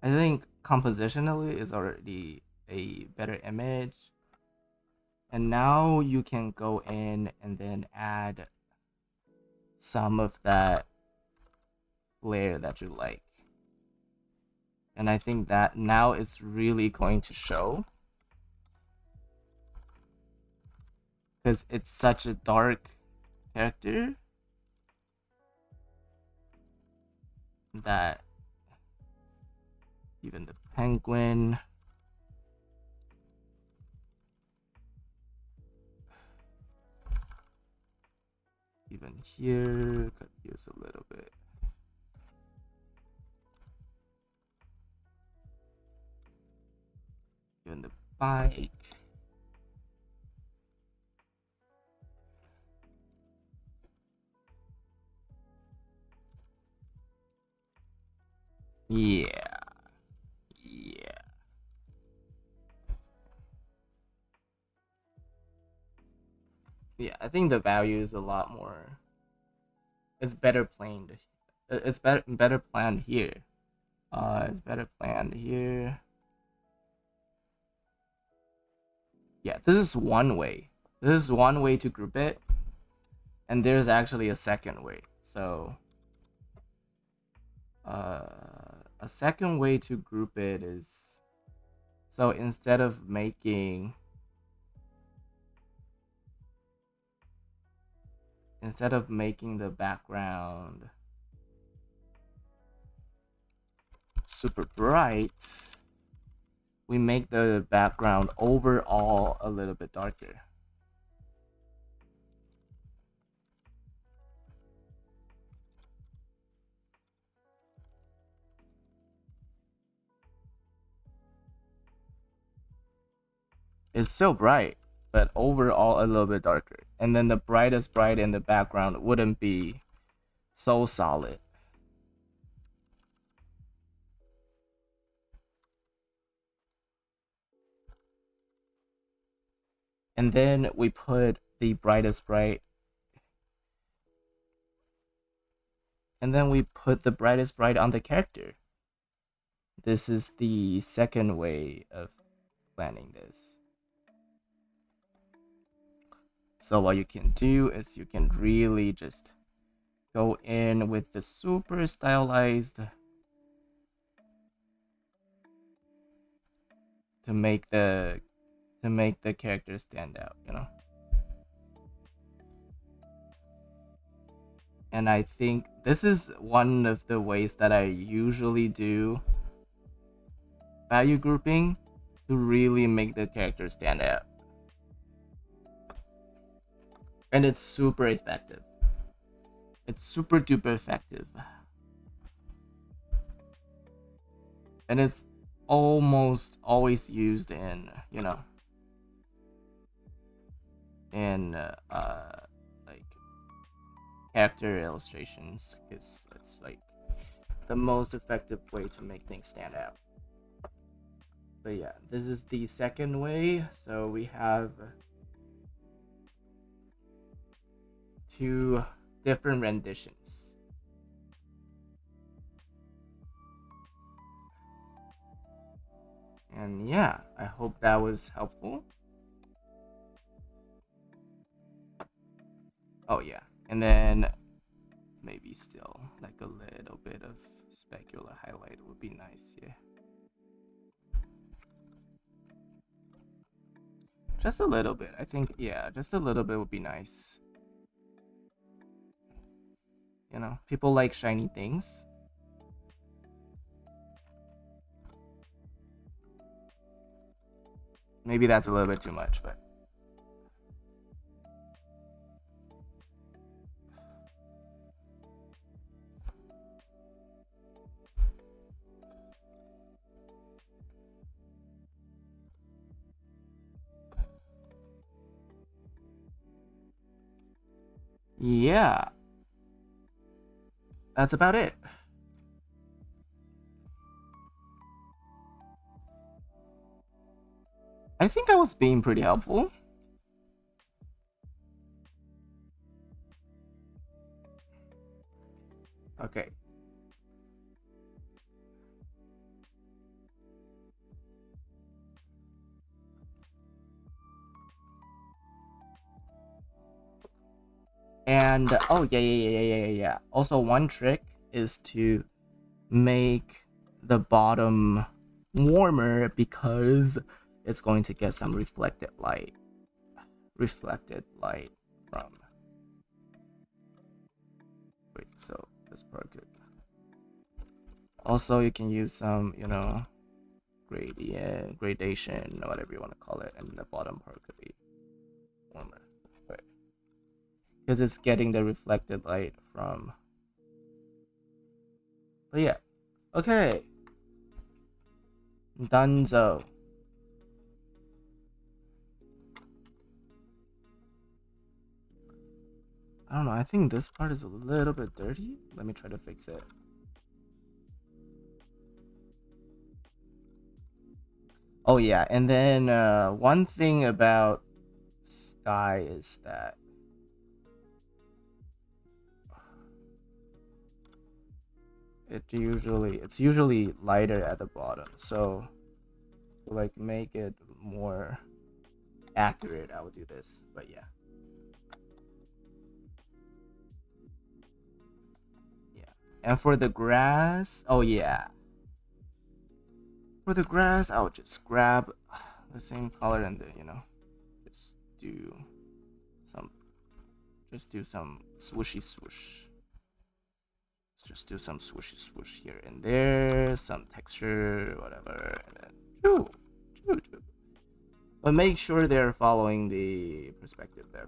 I think compositionally is already a better image. And now you can go in and then add some of that layer that you like. And I think that now it's really going to show. Because it's such a dark character that even the penguin, even here, could use a little bit. Even the bike. Yeah. Yeah. Yeah, I think the value is a lot more. It's better planned. It's better planned here. It's better planned here. Yeah, this is one way. This is one way to group it, and there's actually a second way. So, a second way to group it is, so instead of making the background super bright, we make the background overall a little bit darker. It's still bright, but overall a little bit darker. And then the brightest bright in the background wouldn't be so solid. And then we put the brightest bright. And then we put the brightest bright on the character. This is the second way of planning this. So what you can do is you can really just go in with the super stylized to make the character stand out, you know. And I think this is one of the ways that I usually do value grouping to really make the character stand out. And it's super effective. It's super duper effective. And it's almost always used in, you know, in like character illustrations, because it's like the most effective way to make things stand out. But yeah, this is the second way. So we have two different renditions. And yeah, I hope that was helpful. Oh yeah, and then maybe still like a little bit of specular highlight would be nice, yeah. Just a little bit, I think, yeah, just a little bit would be nice. You know, people like shiny things. Maybe that's a little bit too much, but yeah, that's about it. I think I was being pretty helpful. Okay. And oh yeah. Also, one trick is to make the bottom warmer because it's going to get some reflected light from. Wait, so this part good. Also, you can use some, gradation, whatever you want to call it, and the bottom part could be warmer. Right. Because it's getting the reflected light from. But yeah. Okay. Dunzo. I don't know. I think this part is a little bit dirty. Let me try to fix it. Oh yeah, and then one thing about sky is that it's usually lighter at the bottom. So to like make it more accurate, I would do this. But yeah. Yeah. And for the grass, oh yeah. For the grass, I would just grab the same color and then, just do some swooshy swoosh. Let's just do some swooshy swoosh here and there, some texture, whatever, and then choo. But make sure they're following the perspective though.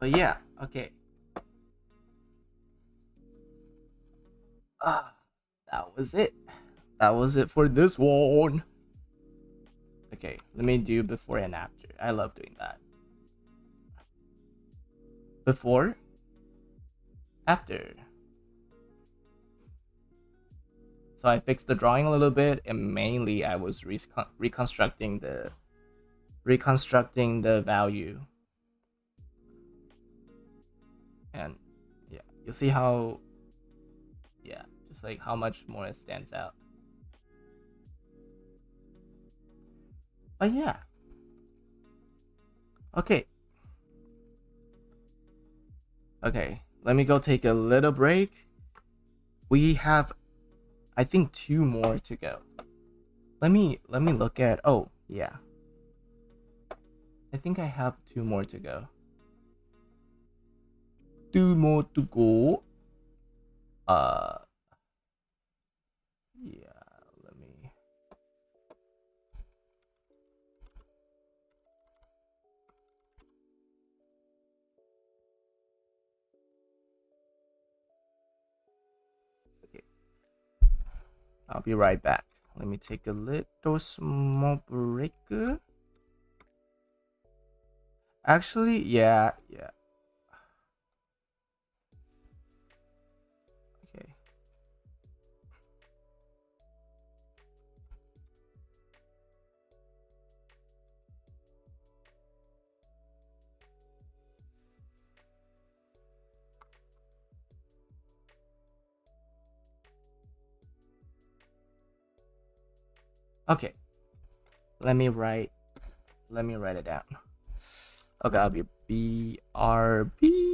But yeah, okay. Ah, that was it. That was it for this one. Okay, let me do before and after. I love doing that. Before, after. So I fixed the drawing a little bit, and mainly I was reconstructing the value. And yeah, you see how, yeah, just like how much more it stands out. But yeah, okay. Okay, let me go take a little break. We have, I think, 2 more to go. Let me look at. Oh yeah, I think I have 2 more to go. 2 more to go. Yeah. Let me. Okay. I'll be right back. Let me take a little small break. Actually, yeah. Okay. Okay. Let me write it down. Okay, I'll be BRB.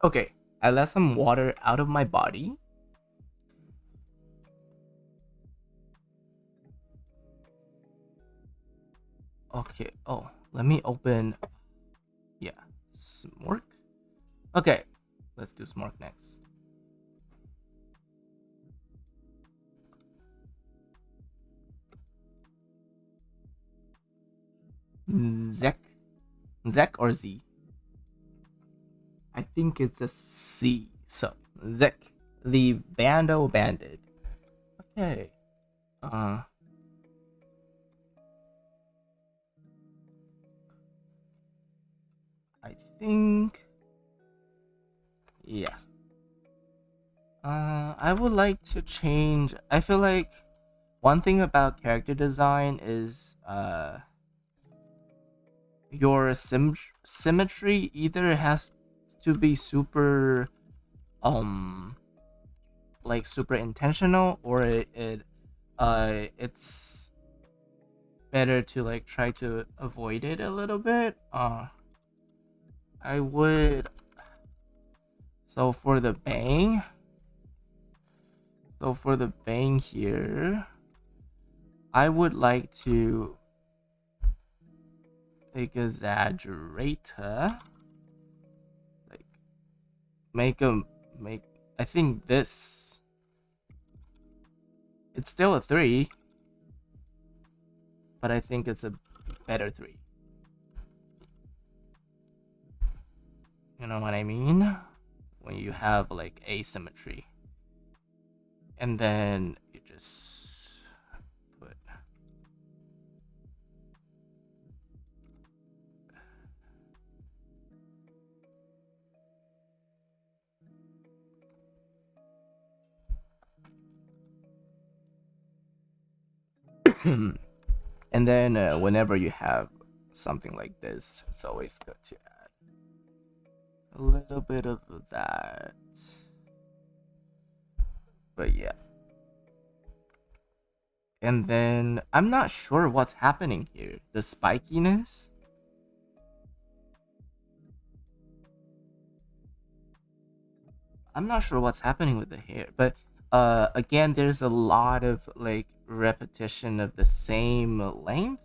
Okay, I let some water out of my body. Okay, oh, let me open. Yeah, Smork. Okay, let's do Smork next. Zek. Zek or Z? I think it's a C. So, Zek. The Bando Bandit. Okay. Uh, I think. Yeah. I would like to change. I feel like one thing about character design is your symmetry either has to be super um like super intentional, or it's better to like try to avoid it a little bit. I would. So for the bang, here, I would like to exaggerate, like make a make. I think this, it's still a 3, but I think it's a better 3. You know what I mean? When you have like asymmetry, and then you just put. And then whenever you have something like this, it's always good to add a little bit of that. But yeah. And then I'm not sure what's happening here. The spikiness. I'm not sure what's happening with the hair, but again, there's a lot of like repetition of the same length.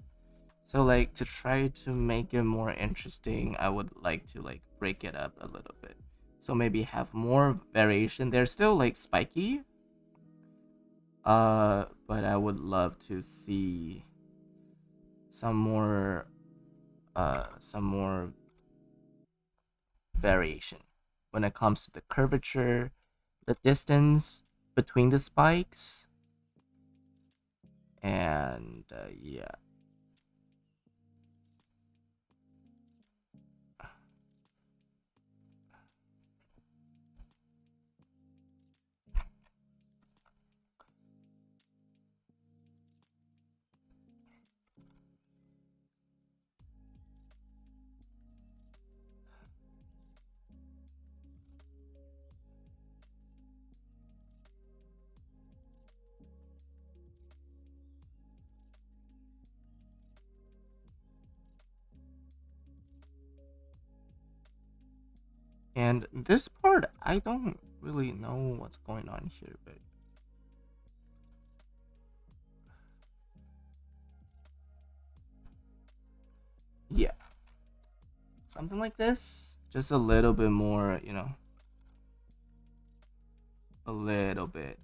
So like to try to make it more interesting, I would like to like break it up a little bit. So maybe have more variation. They're still like spiky. But I would love to see some more variation when it comes to the curvature, the distance between the spikes, and yeah. And this part, I don't really know what's going on here, but yeah, something like this. Just a little bit more, a little bit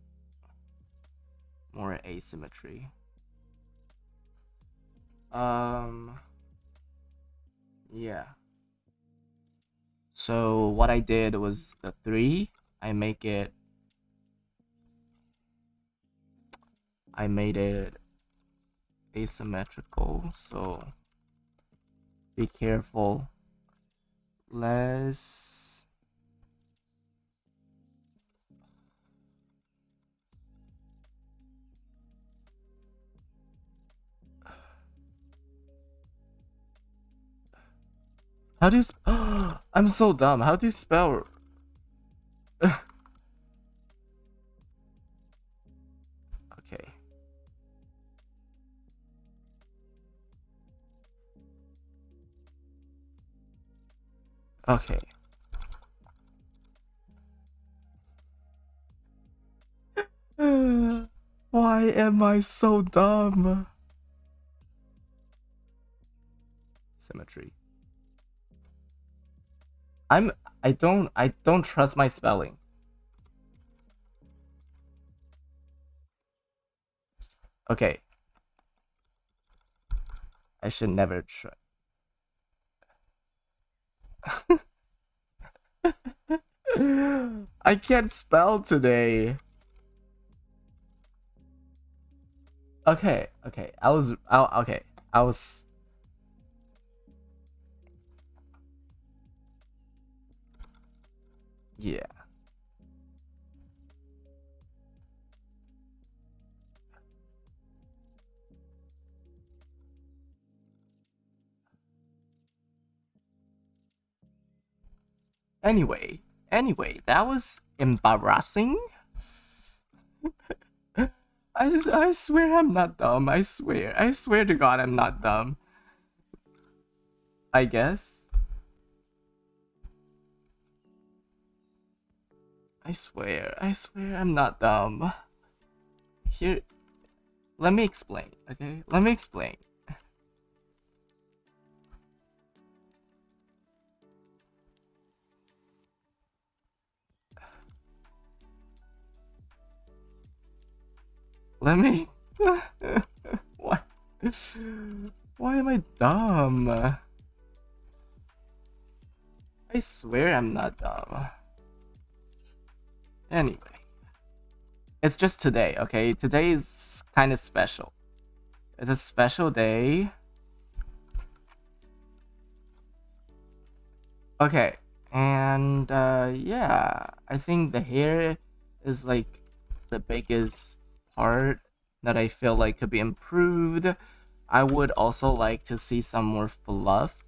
more asymmetry. Yeah. So what I did was the 3. I make it. I made it asymmetrical. So be careful. Let's. How do you? I'm so dumb. How do you spell? Okay. Okay. Why am I so dumb? Symmetry. I don't trust my spelling. Okay. I should never try. I can't spell today. Okay, okay. Okay. I was yeah. Anyway, that was embarrassing. I swear I'm not dumb. I swear to God I'm not dumb. I guess. I swear I'm not dumb. Here, let me explain, okay? Let me explain. Let me. Why? Why am I dumb? I swear I'm not dumb. Anyway, it's just today, okay? Today is kind of special. It's a special day. Okay, and yeah, I think the hair is like the biggest part that I feel like could be improved. I would also like to see some more fluff.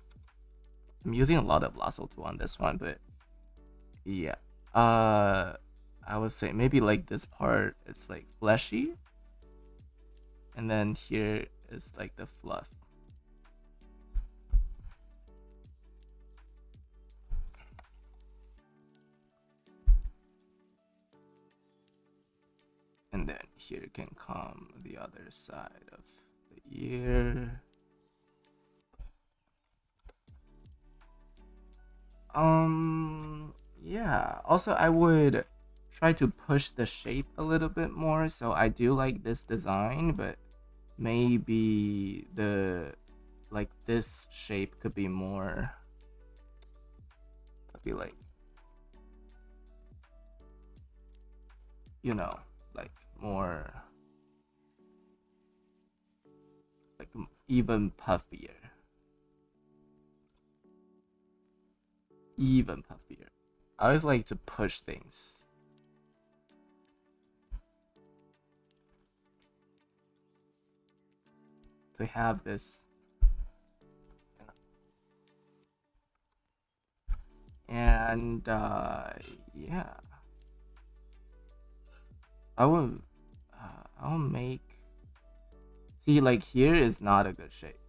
I'm using a lot of lasso tool on this one, but yeah. I would say maybe like this part it's like fleshy, and then here is like the fluff. And then here can come the other side of the ear. Yeah. Also, I would try to push the shape a little bit more. So I do like this design, but maybe the like this shape could be more. Could be like, you know, like more like even puffier. Even puffier. I always like to push things. To have this. And yeah. I will I'll make see like here is not a good shape.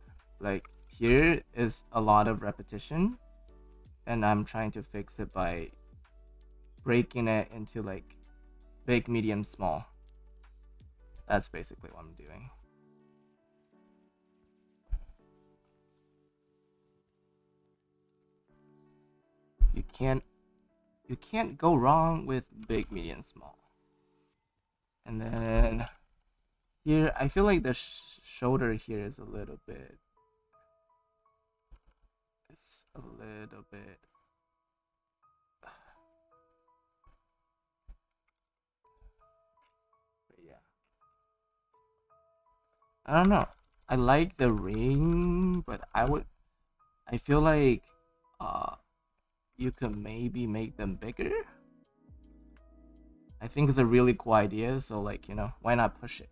Like here is a lot of repetition and I'm trying to fix it by breaking it into like big, medium, small. That's basically what I'm doing. You can't go wrong with big, medium, small. And then here, I feel like the shoulder here is a little bit. It's a little bit. But yeah. I don't know. I like the ring, but I feel like uh you could maybe make them bigger. I think it's a really cool idea, so like, why not push it?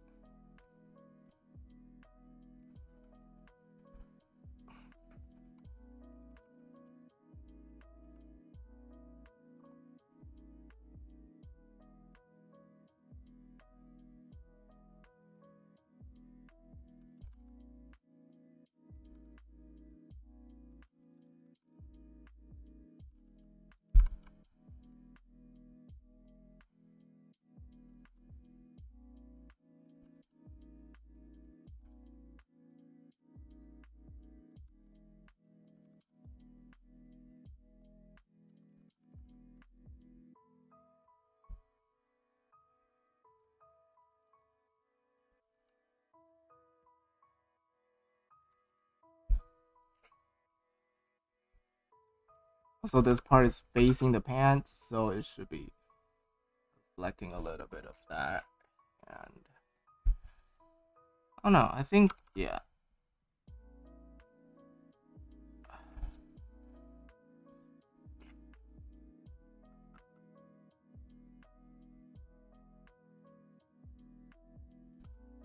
Also, this part is facing the pants, so it should be reflecting a little bit of that. And oh no, I think yeah.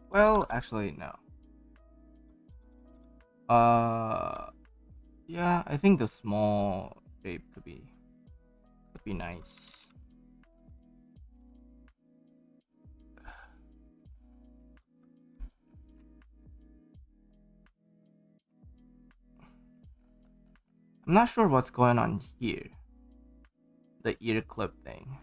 Well, actually no. Yeah, I think the small shape could be nice. I'm not sure what's going on here. The ear clip thing.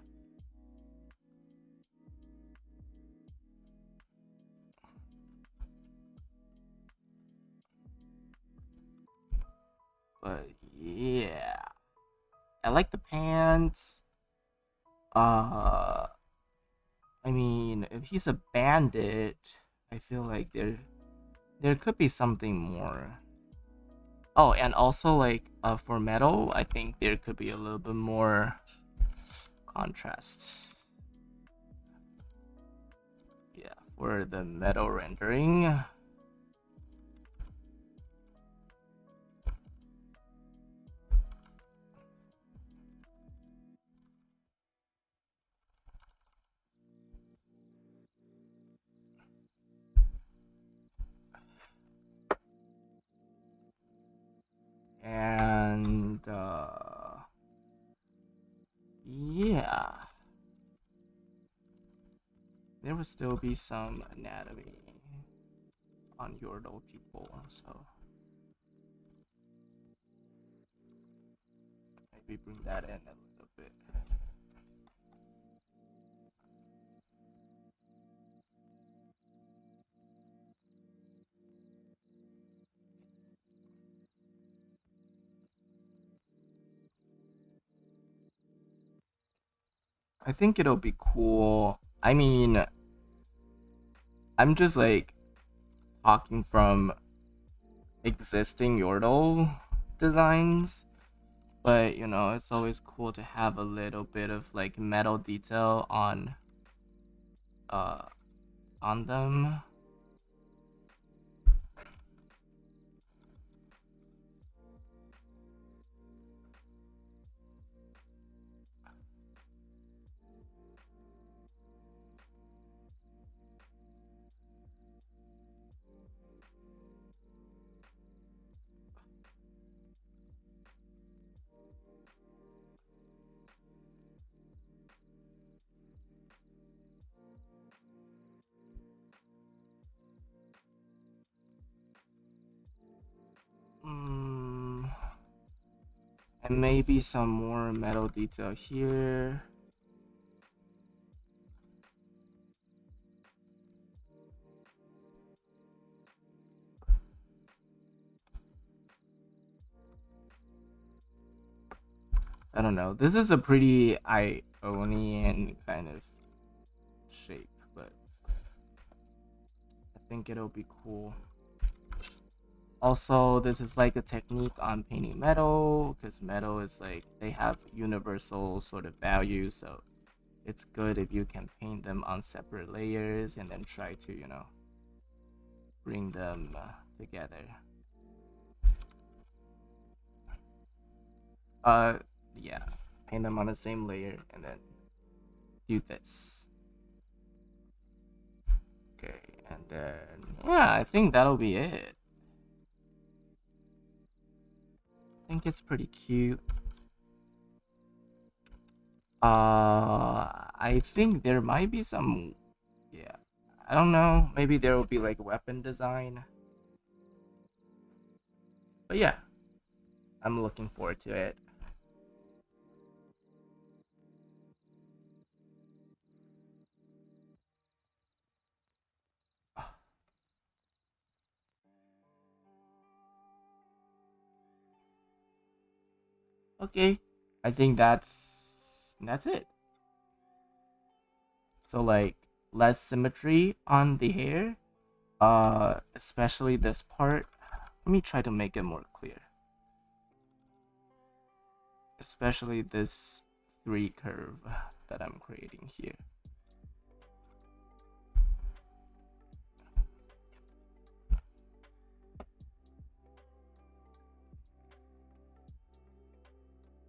But yeah. I like the pants. Uh I mean, if he's a bandit, I feel like there could be something more. Oh, and also like for metal, I think there could be a little bit more contrast. Yeah, for the metal rendering. And yeah, there will still be some anatomy on Yordle people, so maybe bring that in a little bit. I think it'll be cool. I mean, I'm just like talking from existing Yordle designs, but you know, it's always cool to have a little bit of like metal detail uh on them. Mm, and maybe some more metal detail here. I don't know. This is a pretty Ionian kind of shape, but I think it'll be cool. Also, this is like a technique on painting metal, because metal is like, they have universal sort of value, so it's good if you can paint them on separate layers and then try to, you know, bring them together. Uh, yeah, paint them on the same layer and then do this. Okay, and then yeah, I think that'll be it. I think it's pretty cute. I think there might be some, yeah, I don't know. Maybe there will be like weapon design. But yeah, I'm looking forward to it. Okay, I think that's it. So like less symmetry on the hair, especially this part. Let me try to make it more clear. especially this 3 curve that I'm creating here.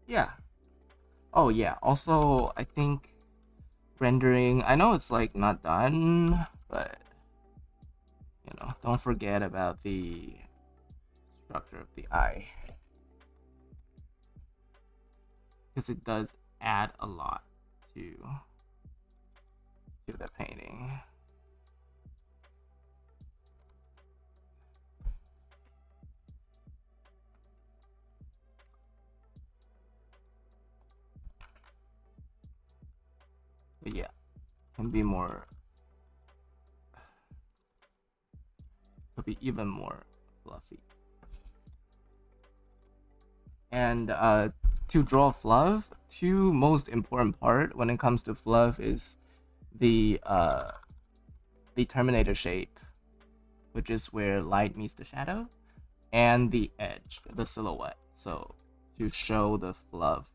Yeah. Oh yeah, also I think rendering, I know it's like not done, but you know, don't forget about the structure of the eye, because it does add a lot to the painting. But yeah, can be more, could be even more fluffy. And to draw fluff, two most important part when it comes to fluff is the Terminator shape, which is where light meets the shadow, and the edge, the silhouette. So to show the fluff,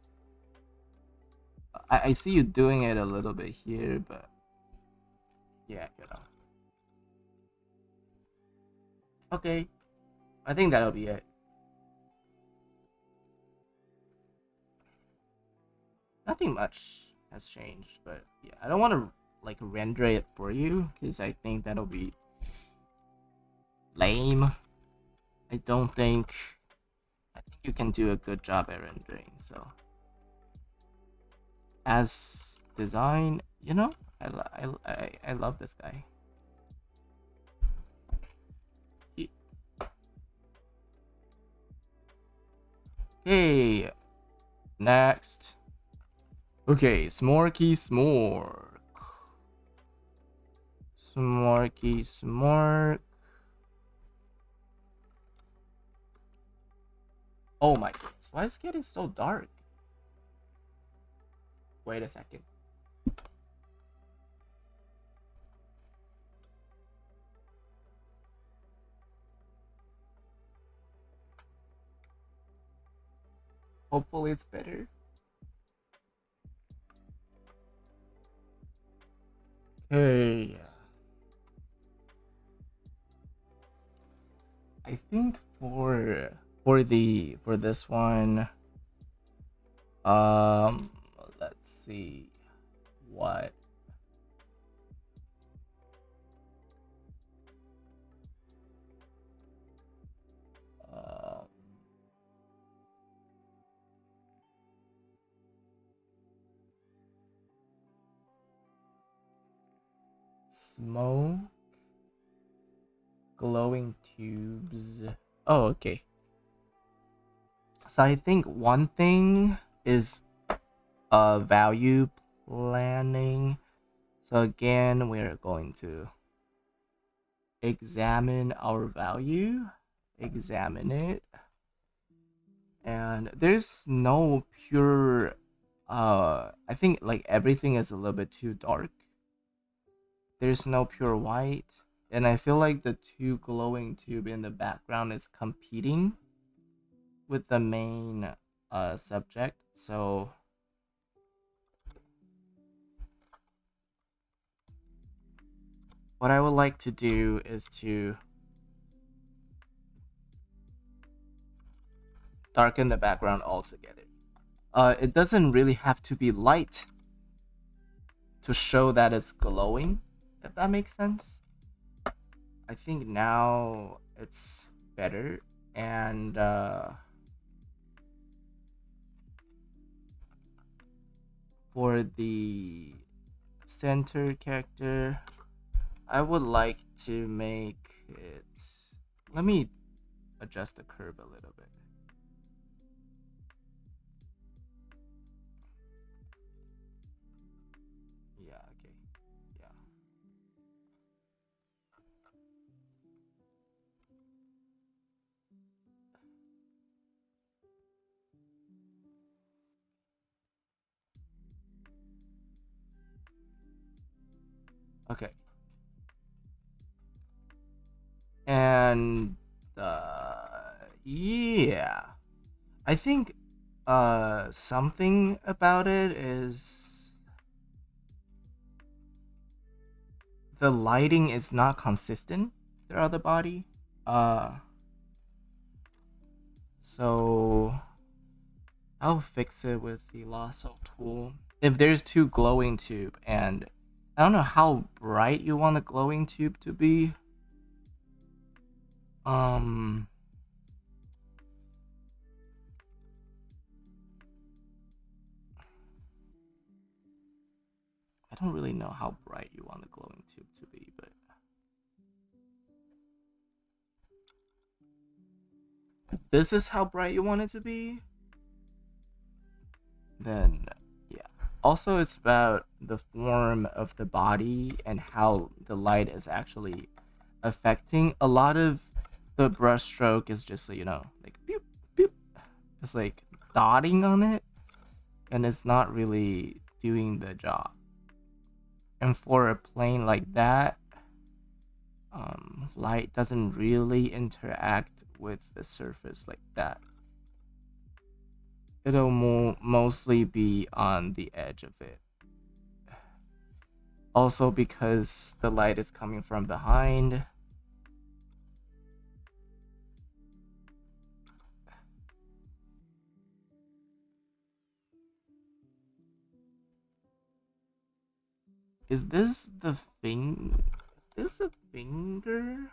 I see you doing it a little bit here, but yeah, you know. Okay, I think that'll be it. Nothing much has changed, but yeah, I don't want to like render it for you because I think that'll be lame. I don't think. I think you can do a good job at rendering. So, as design, you know, I love this guy. Okay, next. Okay, Smorky Smork. Smorky Smork. Oh my goodness, why is it getting so dark? Wait a second. Hopefully it's better. Okay. I think for this one, um, let's see what. Um, Smoke, glowing tubes. Oh, okay. So I think one thing is value planning. So again, we're going to examine our value, examine it, and there's no pure. I think like everything is a little bit too dark. There's no pure white, and I feel like the two glowing tube in the background is competing with the main subject. So what I would like to do is to darken the background altogether. It doesn't really have to be light to show that it's glowing, if that makes sense. I think now it's better, and for the center character, I would like to make it. Let me adjust the curve a little bit. Yeah, okay. Yeah. Okay. And yeah. I think Something about it is the lighting is not consistent throughout the body. Uh, so I'll fix it with the lasso tool. If there's two glowing tube, and I don't know how bright you want the glowing tube to be. Um, I don't really know how bright you want the glowing tube to be, but if this is how bright you want it to be, then yeah. Also, it's about the form of the body and how the light is actually affecting. A lot of the brush stroke is just, like boop, boop. It's like dotting on it, and it's not really doing the job. And for a plane like that, light doesn't really interact with the surface like that. It'll mostly be on the edge of it. Also, because the light is coming from behind. Is this the thing? Is this a finger?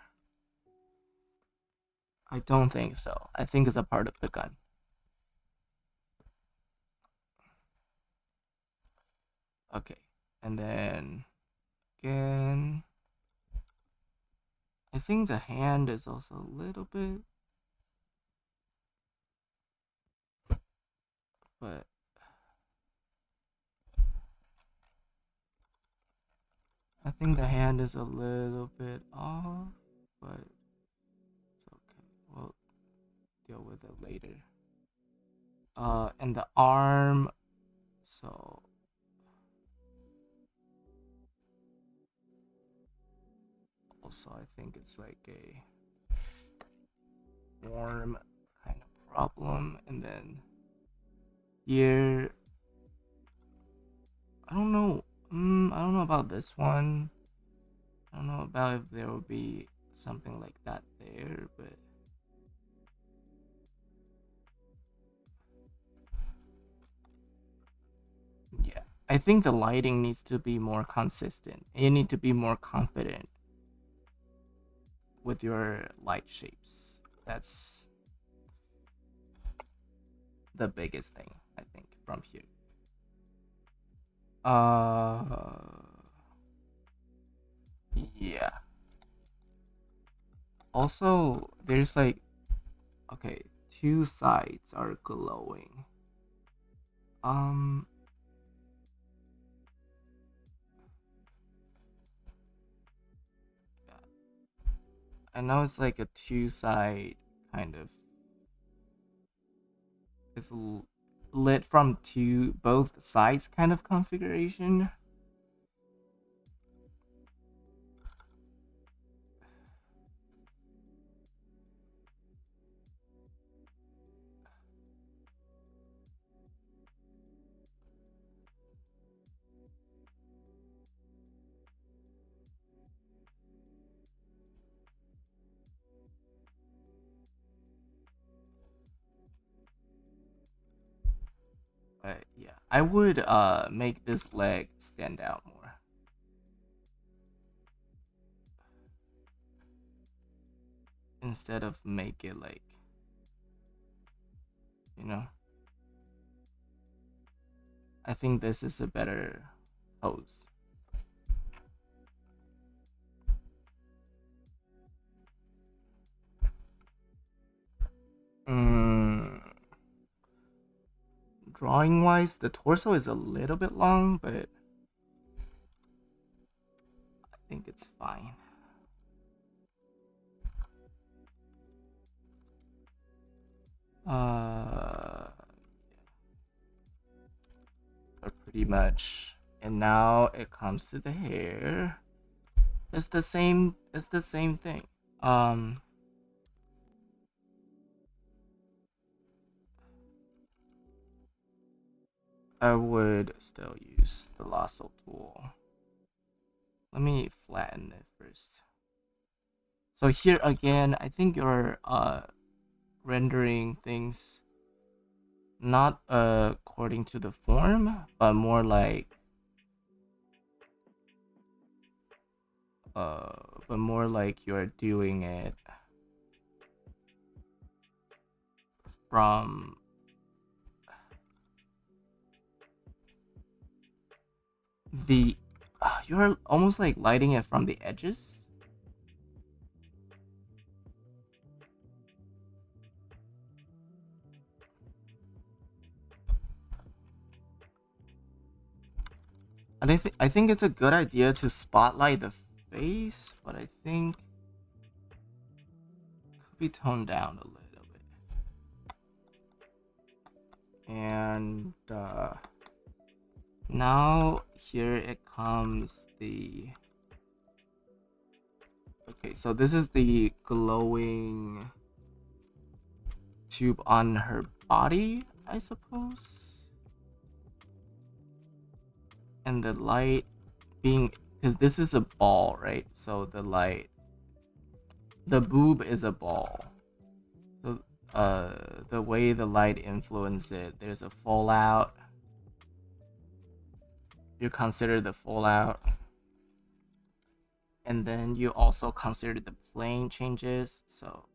I don't think so. I think it's a part of the gun. Okay. And then again, I think the hand is also a little bit, but I think the hand is a little bit off, but it's okay. We'll deal with it later. And the arm, so also I think it's like a form kind of problem. And then here, I don't know. I don't know about this one. I don't know about if there will be something like that there, but yeah. I think the lighting needs to be more consistent. You need to be more confident with your light shapes. That's the biggest thing, I think, from here. Yeah. Also, there's like, okay, two sides are glowing. Um, I know it's like a two side kind of. It's lit from two both sides kind of configuration. But yeah, I would make this leg stand out more instead of make it like, you know. I think this is a better pose. Mm, drawing wise, the torso is a little bit long, but I think it's fine. Uh, pretty much. And now it comes to the hair. It's the same. It's the same thing. Um, I would still use the lasso tool. Let me flatten it first. So here again, I think you're rendering things not according to the form, but more like you're doing it from the you're almost like lighting it from the edges. And I think it's a good idea to spotlight the face, but I think it could be toned down a little bit. And now here it comes the okay, so this is the glowing tube on her body, I suppose. And the light being, because this is a ball, right? So the boob is a ball. So the way the light influences it, there's a fallout. You consider the fallout. And then you also consider the plane changes. So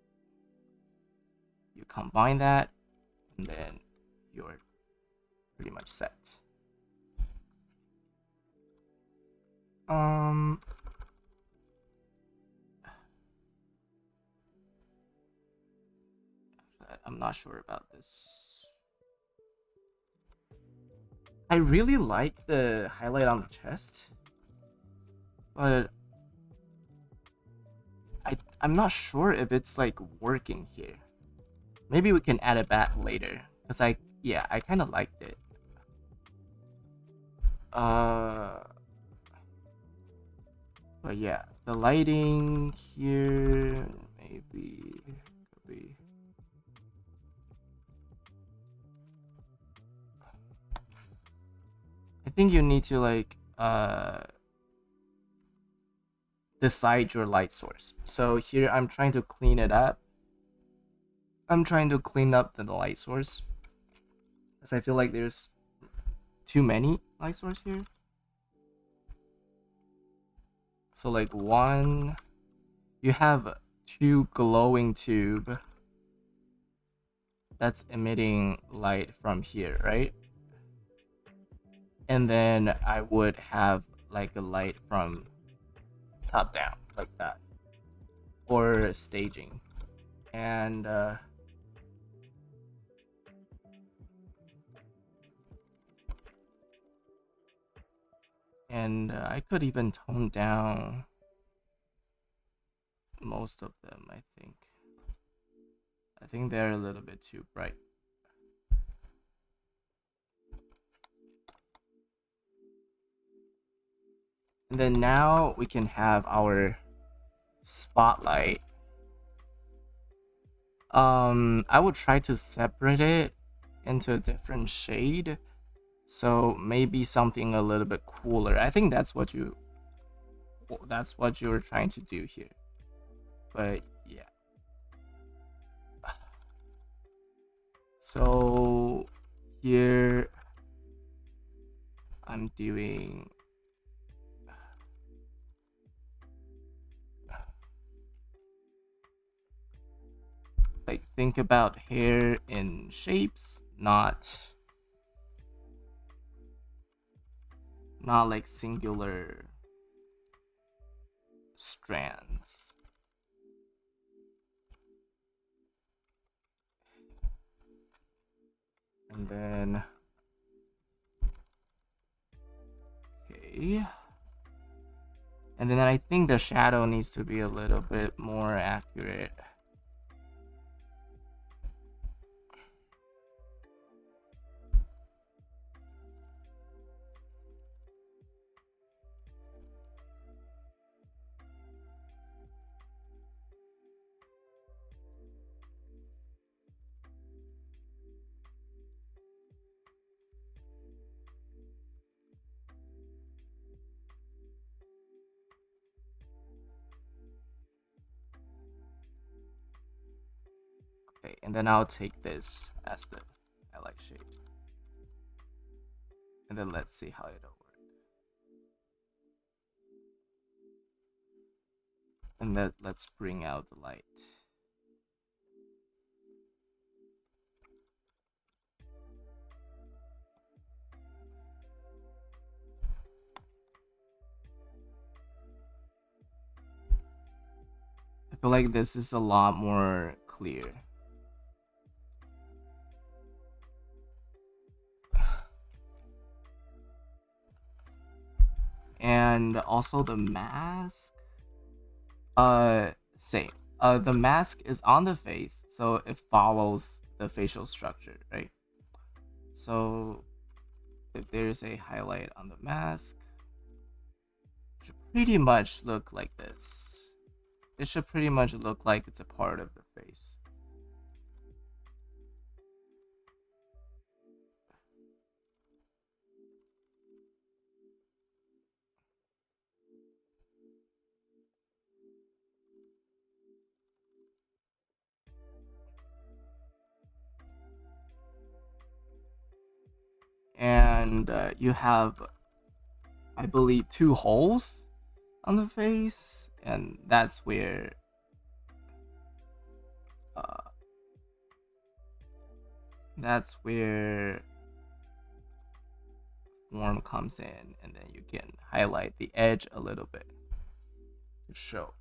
you combine that, and then you're pretty much set. I'm not sure about this. I really like the highlight on the chest, but I'm not sure if it's like working here. Maybe we can add it back later, because I kind of liked it. But yeah, the lighting here maybe could be. I think you need to like decide your light source. So here I'm trying to clean it up. I'm trying to clean up the light source, because I feel like there's too many light source here. So like one, you have two glowing tube that's emitting light from here, right? And then I would have like a light from top down, like that, or staging. And I could even tone down most of them. I think they're a little bit too bright. And then now we can have our spotlight. I would try to separate it into a different shade, so maybe something a little bit cooler. I think that's what you were trying to do here. But yeah. So here I'm doing like, think about hair in shapes, not like singular strands. And then okay. And then I think the shadow needs to be a little bit more accurate. and then I'll take this as the highlight shape. And then let's see how it'll work. And then let's bring out the light. I feel like this is a lot more clear. And also the mask, same. The mask is on the face, so it follows the facial structure, right? So if there's a highlight on the mask, it should pretty much look like this. It should pretty much look like it's a part of the face. And you have, I believe, 2 holes on the face, and that's where form comes in, and then you can highlight the edge a little bit to show.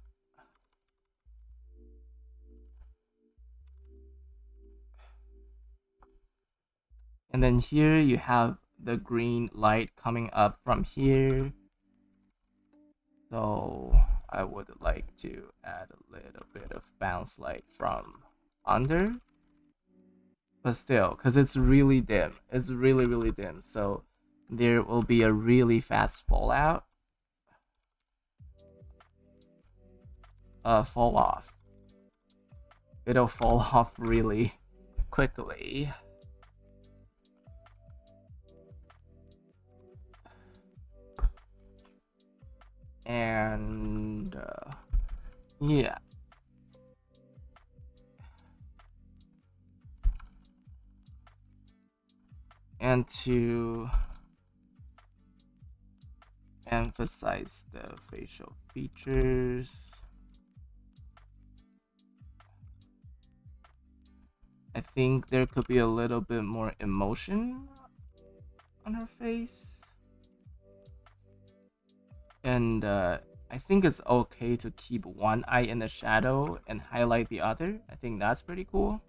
And then here you have the green light coming up from here. So I would like to add a little bit of bounce light from under. But still, because it's really dim. It's really, really dim. So there will be a really fast fallout. Fall off. It'll fall off really quickly. And yeah. And to emphasize the facial features, I think there could be a little bit more emotion on her face. And I think it's okay to keep one eye in the shadow and highlight the other. I think that's pretty cool.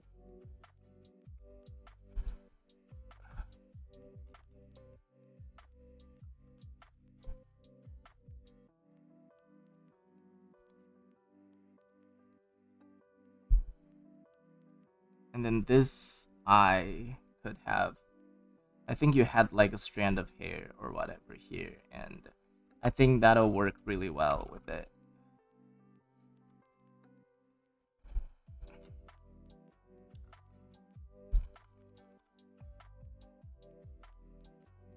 And then this eye could have, I think you had like a strand of hair or whatever here, and I think that'll work really well with it.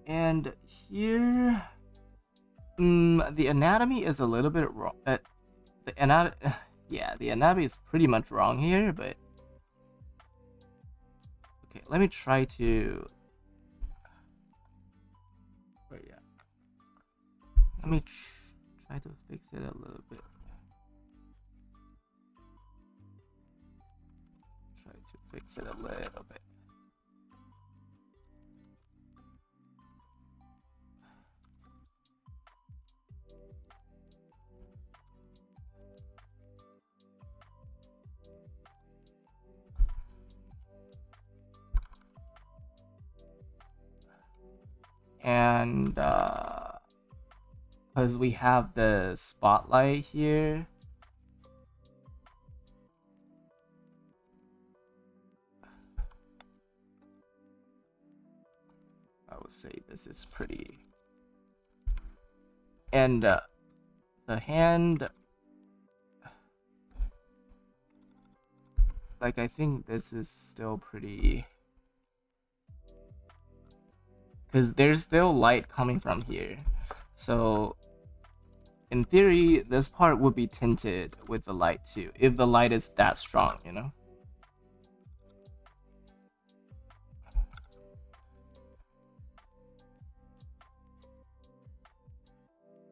And here, the anatomy is a little bit wrong. The anatomy is pretty much wrong here, but okay, let me try to. But yeah, let me try to fix it a little bit. Try to fix it a little bit. And because we have the spotlight here, I would say this is pretty. And the hand, like, I think this is still pretty, because there's still light coming from here. So in theory, this part would be tinted with the light too, if the light is that strong, you know?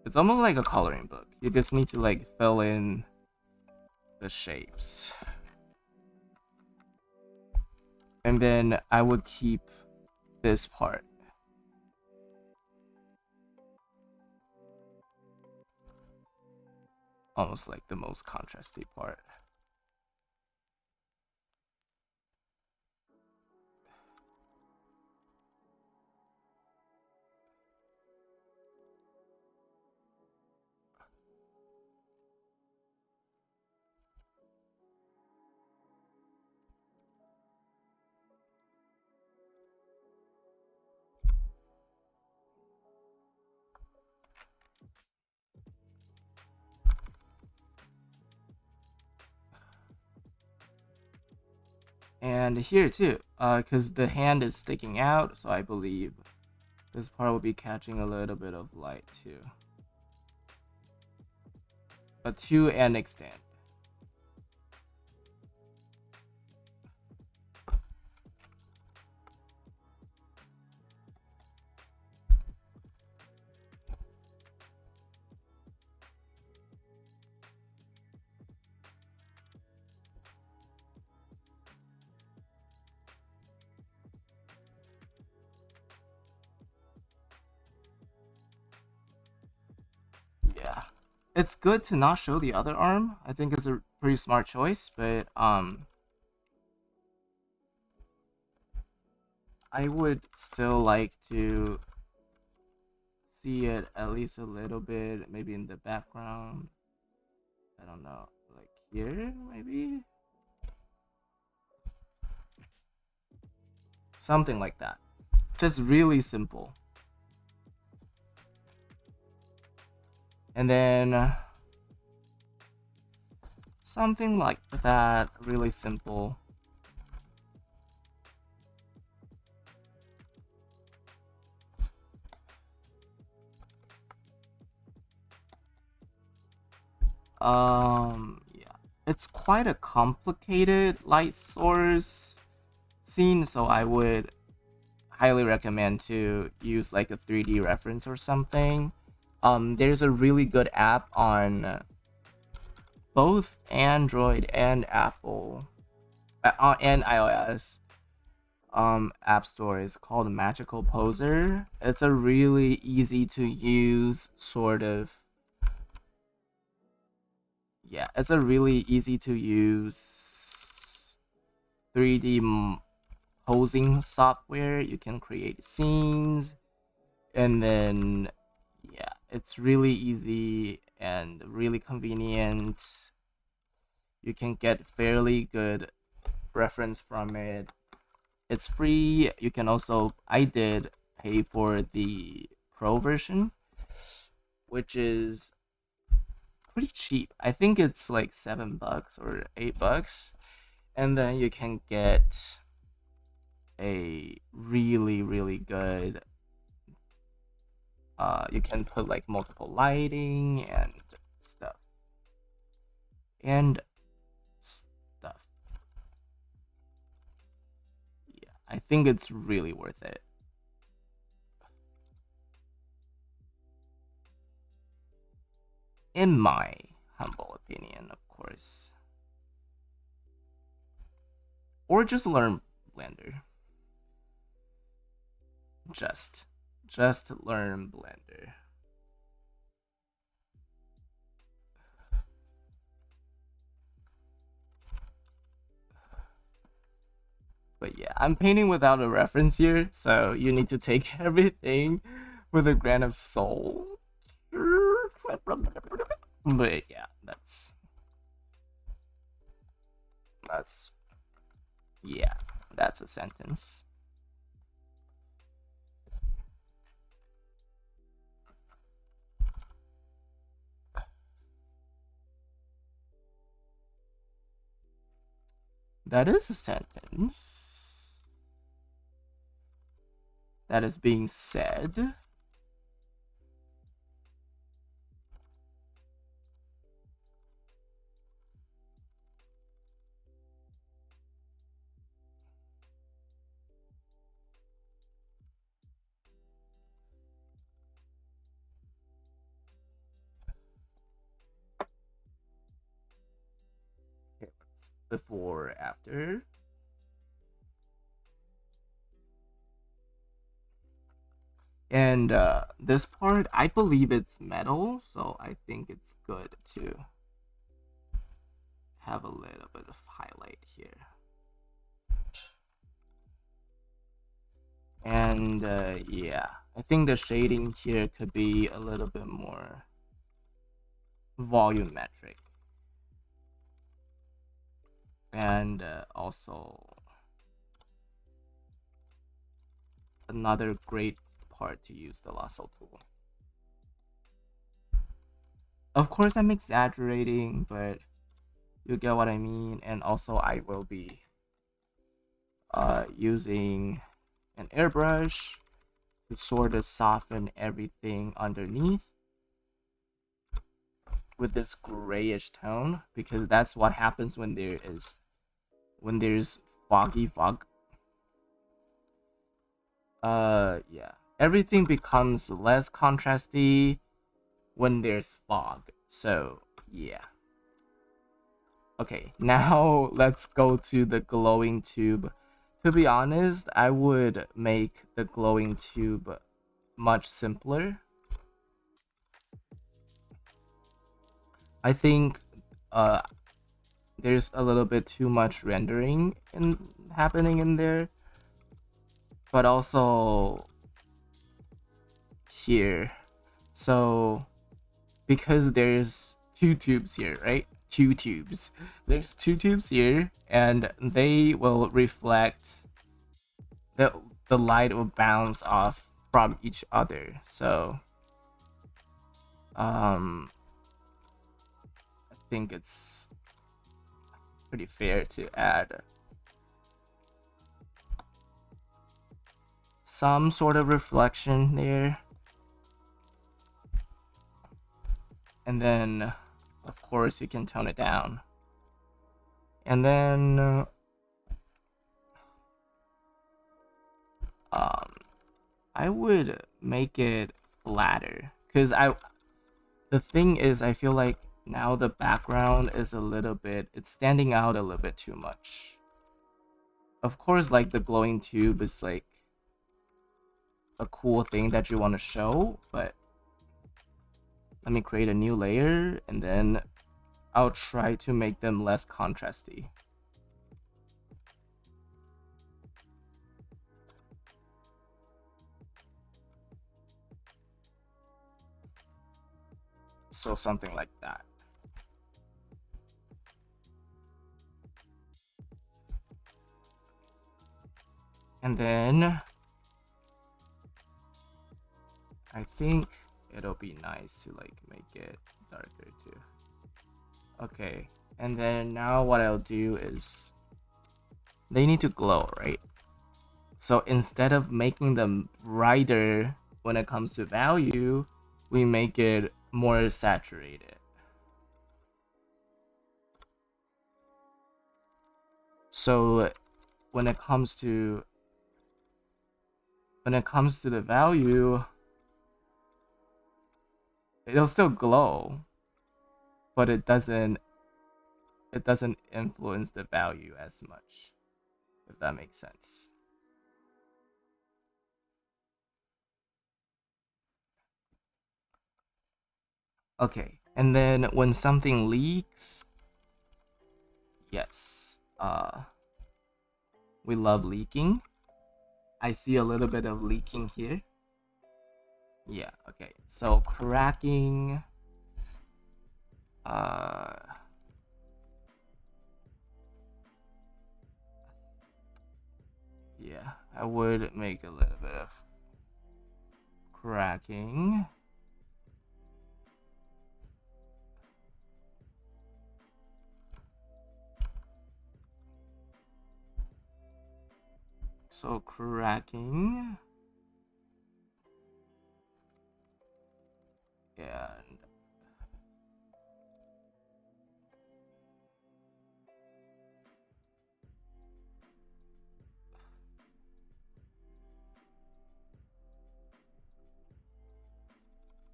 It's almost like a coloring book. You just need to like fill in the shapes. And then I would keep this part. Almost like the most contrasty part. And here too, because the hand is sticking out, so I believe this part will be catching a little bit of light too. But to an extent. Yeah. It's good to not show the other arm. I think it's a pretty smart choice, but I would still like to see it at least a little bit, maybe in the background. I don't know, like here, maybe? Something like that. Just really simple. And then something like that, really simple. Yeah. It's quite a complicated light source scene, so I would highly recommend to use like a 3D reference or something. There's a really good app on both Android and Apple and iOS app store. Is called Magical Poser. It's a really easy to use sort of, yeah, it's a really easy to use 3D posing software. You can create scenes, and then yeah, it's really easy and really convenient. You can get fairly good reference from it. It's free. You can also, I did pay for the pro version, which is pretty cheap. I think it's like $7 or $8, and then you can get a really good. You can put like multiple lighting and stuff and stuff. Yeah, I think it's really worth it. In my humble opinion, of course. Or just learn Blender. Just learn Blender. But yeah, I'm painting without a reference here, so you need to take everything with a grain of salt. But yeah, that's yeah, that's a sentence. That is a sentence. That is being said. before after. And this part, I believe it's metal, so I think it's good to have a little bit of highlight here. And yeah, I think the shading here could be a little bit more volumetric. And also another great part to use the lasso tool. Of course, I'm exaggerating, but you get what I mean. And also, I will be using an airbrush to sort of soften everything underneath with this grayish tone, because that's what happens when there's foggy fog. Yeah, everything becomes less contrasty when there's fog. So yeah. Okay, now let's go to the glowing tube. To be honest, I would make the glowing tube much simpler. I think there's a little bit too much rendering happening in there, but also here. So because there's two tubes here, right? Two tubes. There's two tubes here, and they will reflect the light will bounce off from each other. So I think it's pretty fair to add some sort of reflection there. And then of course you can tone it down. And then I would make it flatter, because the thing is, I feel like now the background is it's standing out a little bit too much. Of course, like the glowing tube is like a cool thing that you want to show, but let me create a new layer and then I'll try to make them less contrasty. So something like that. And then I think it'll be nice to like make it darker too. Okay, and then now what I'll do is they need to glow, right? So instead of making them brighter when it comes to value, we make it more saturated. So when it comes to the value, it'll still glow, but it doesn't influence the value as much, if that makes sense. Okay, and then when something leaks, yes, we love leaking. I see a little bit of leaking here. Yeah, okay. So cracking, yeah, I would make a little bit of cracking. So cracking. And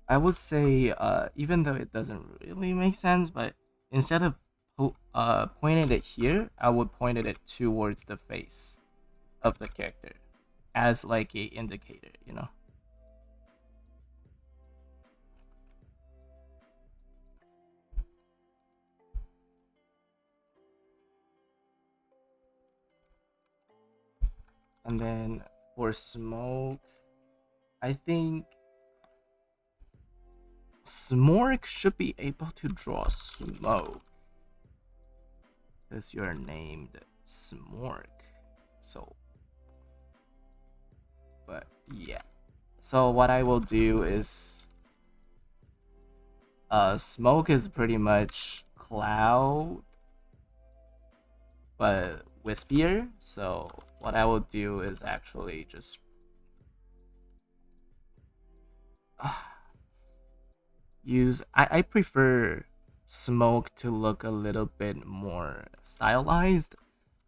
I would say, even though it doesn't really make sense, but instead of pointed it here, I would point it towards the face of the character as like a indicator, you know. And then for smoke, I think Smork should be able to draw smoke because you're named Smork. So, but yeah. So what I will do is, smoke is pretty much cloud, but wispier. So what I will do is actually just use. I prefer smoke to look a little bit more stylized.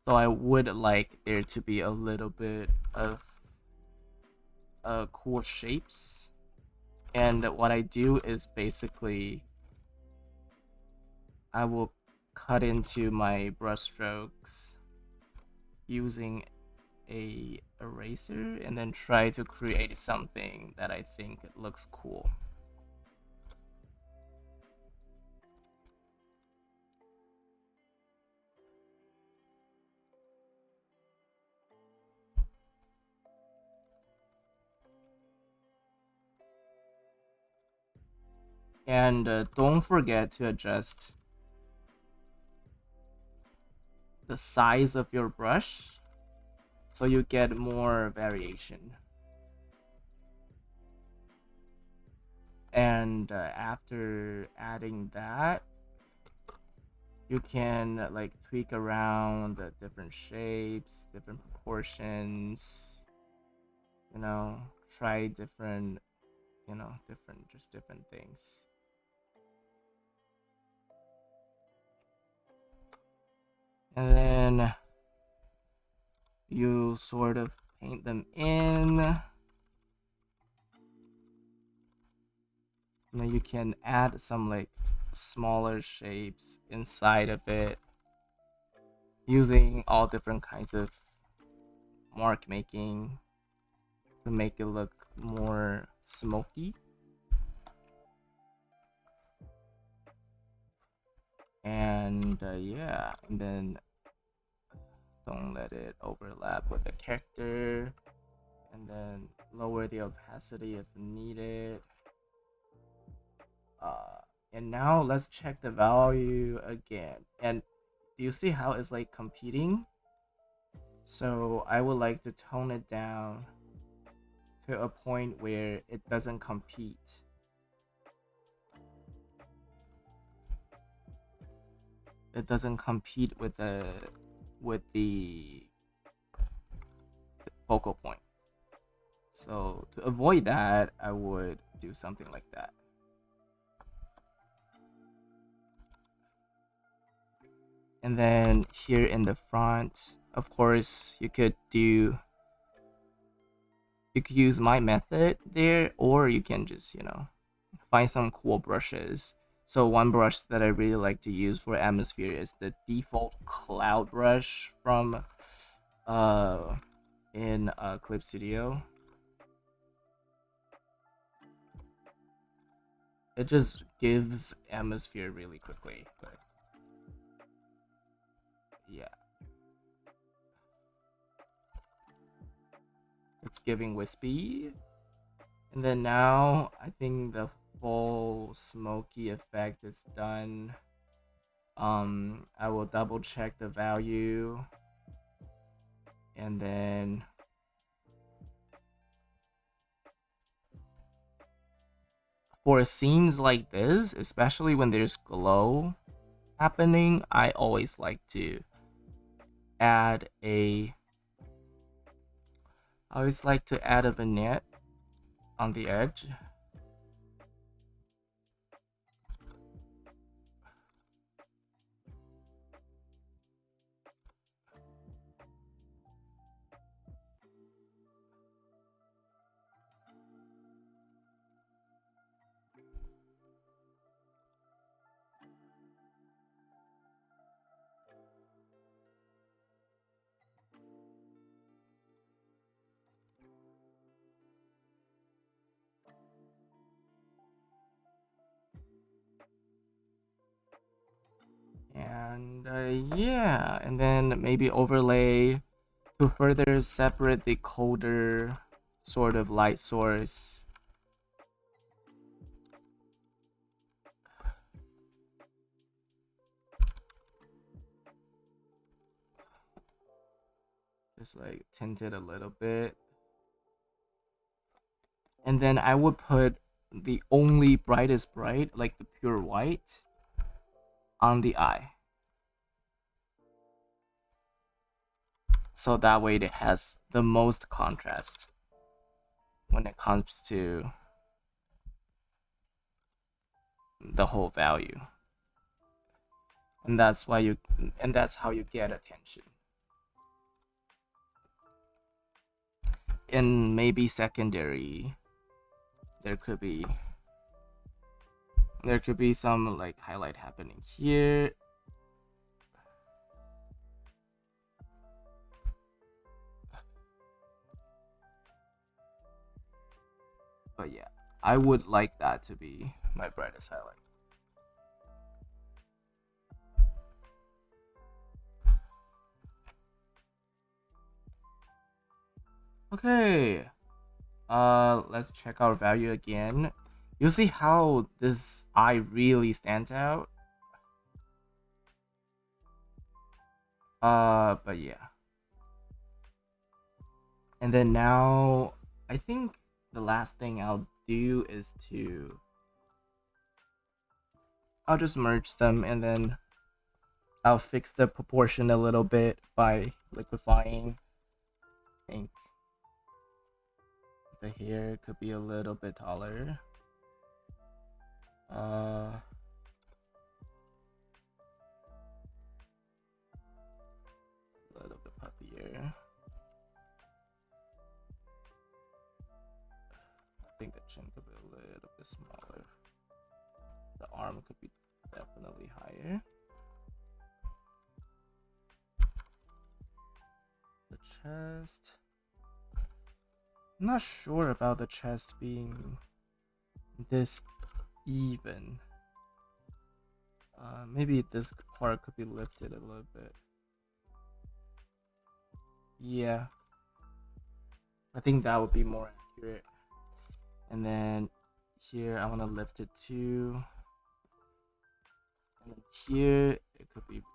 So I would like there to be a little bit of cool shapes. And what I do is basically I will cut into my brush strokes using a eraser and then try to create something that I think looks cool. And don't forget to adjust the size of your brush so you get more variation. And after adding that, you can like tweak around the different shapes, different proportions, you know, try different, you know, different things. And then you sort of paint them in. And then you can add some like smaller shapes inside of it using all different kinds of mark making to make it look more smoky. And yeah, and then don't let it overlap with the character, and then lower the opacity if needed. And now let's check the value again. And do you see how it's like competing? So I would like to tone it down to a point where it doesn't compete. It doesn't compete with the focal point. So to avoid that, I would do something like that. And then here in the front, of course, you could use my method there, or you can just, you know, find some cool brushes. So one brush that I really like to use for atmosphere is the default cloud brush from in Clip Studio. It just gives atmosphere really quickly, but yeah. It's giving wispy. And then now I think the full smoky effect is done. I will double check the value, and then for scenes like this, especially when there's glow happening, I always like to add a vignette on the edge. And yeah, and then maybe overlay to further separate the colder sort of light source. Just like tint it a little bit. And then I would put the only brightest bright, like the pure white, on the eye. So that way it has the most contrast when it comes to the whole value. And that's how you get attention. In maybe secondary, there could be some like highlight happening here. But yeah, I would like that to be my brightest highlight. Okay. Let's check our value again. You see how this eye really stands out? But yeah. And then now, I think the last thing I'll do is I'll just merge them, and then I'll fix the proportion a little bit by liquefying. I think the hair could be a little bit taller. A little bit puffier. I think the chin could be a little bit smaller. The arm could be definitely higher. The chest. I'm not sure about the chest being this even. Maybe this part could be lifted a little bit. Yeah. I think that would be more accurate. And then here I want to lift it too. And then here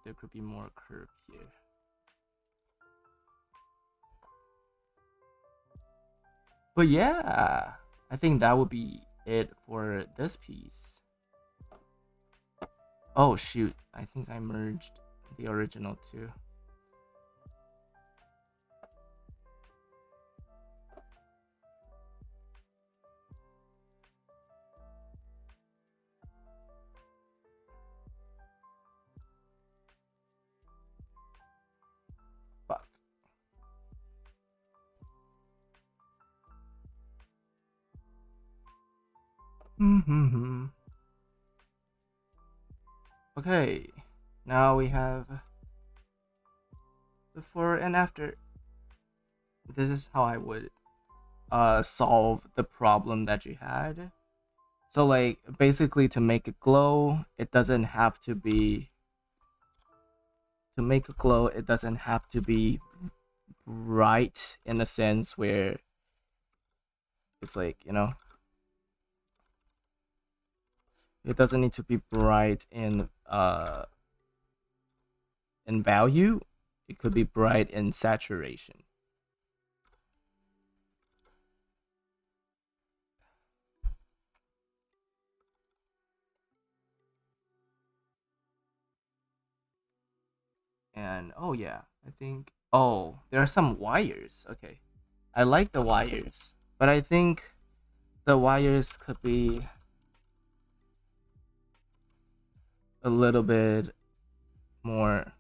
there could be more curve here. But yeah, I think that would be it for this piece. Oh shoot, I think I merged the original too. Fuck. Okay, now we have before and after. This is how I would solve the problem that you had. So like basically to make it glow, it doesn't have to be bright in a sense where it's like, you know, it doesn't need to be bright in value. It could be bright in saturation. And oh yeah, I think there are some wires. Okay. I like the wires, but I think the wires could be a little bit more.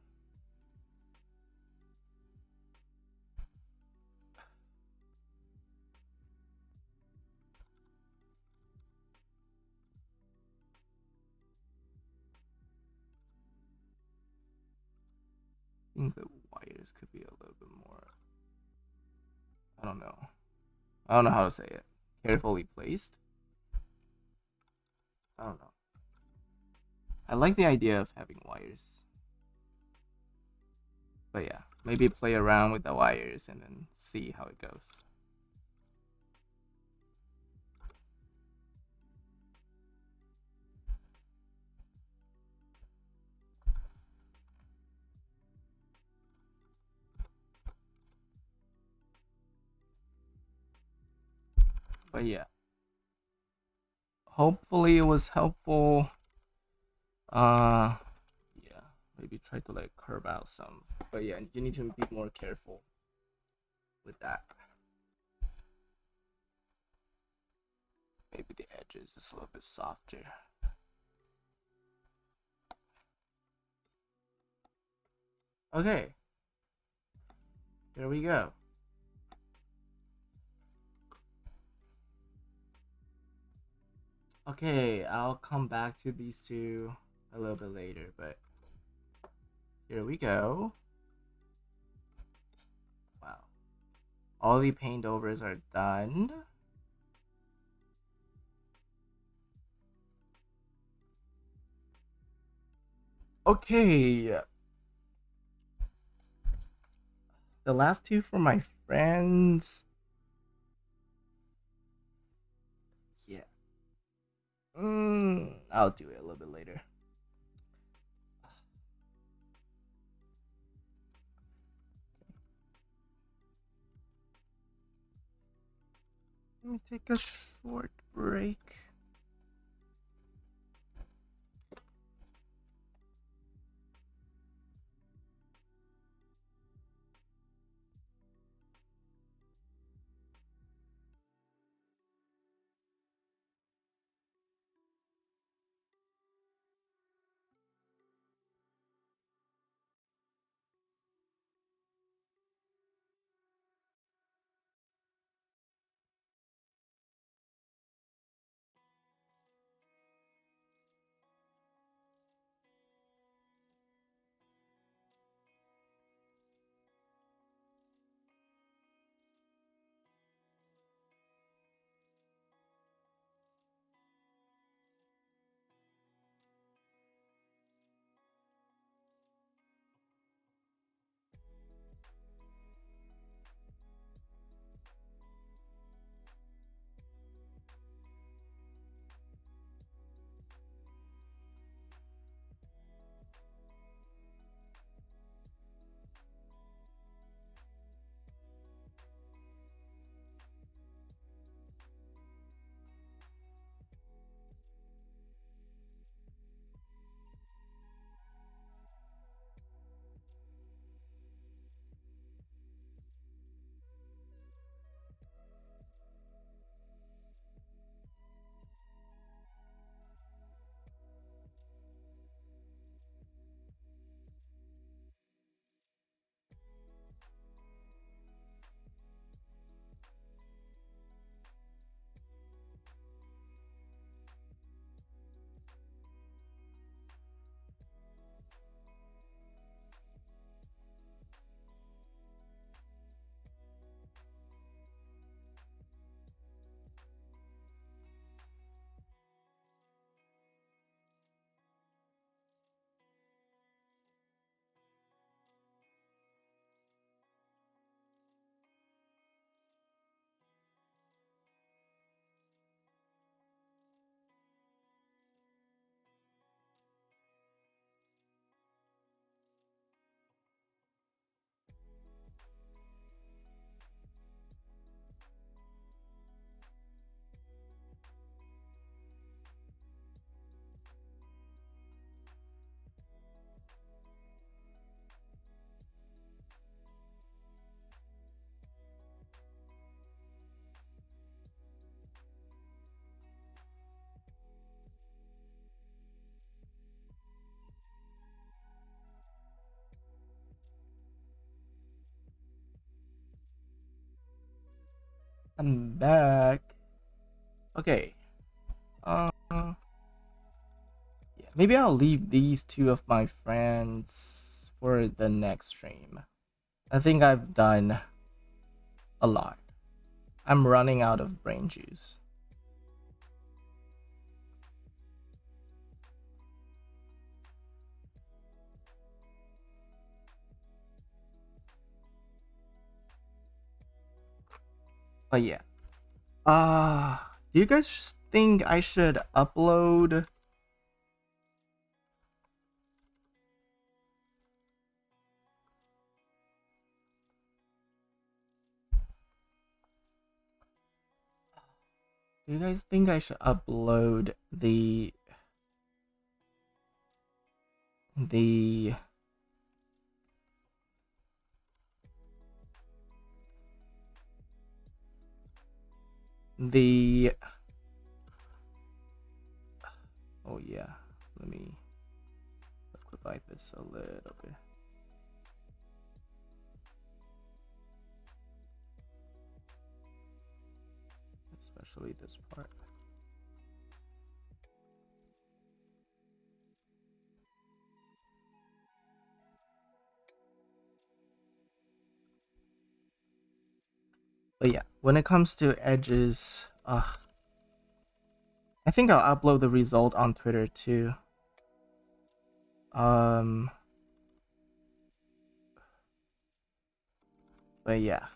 I think the wires could be a little bit more. I don't know. I don't know how to say it. Carefully placed. I don't know. I like the idea of having wires. But yeah, maybe play around with the wires and then see how it goes. But yeah, hopefully it was helpful. Yeah, maybe try to like curve out some. But yeah, you need to be more careful with that. Maybe the edges is a little bit softer. Okay, here we go. Okay, I'll come back to these two a little bit later, but here we go. Wow. All the paintovers are done. Okay. The last two for my friends. Yeah. I'll do it a little bit later. Let me take a short break. I'm back. Okay. Yeah, maybe I'll leave these two of my friends for the next stream. I think I've done a lot. I'm running out of brain juice. But yeah. Do you guys just think I should upload? Do you guys think I should upload the the oh yeah, let me liquefy this a little bit. Especially this part. But yeah, when it comes to edges, I think I'll upload the result on Twitter too. But yeah.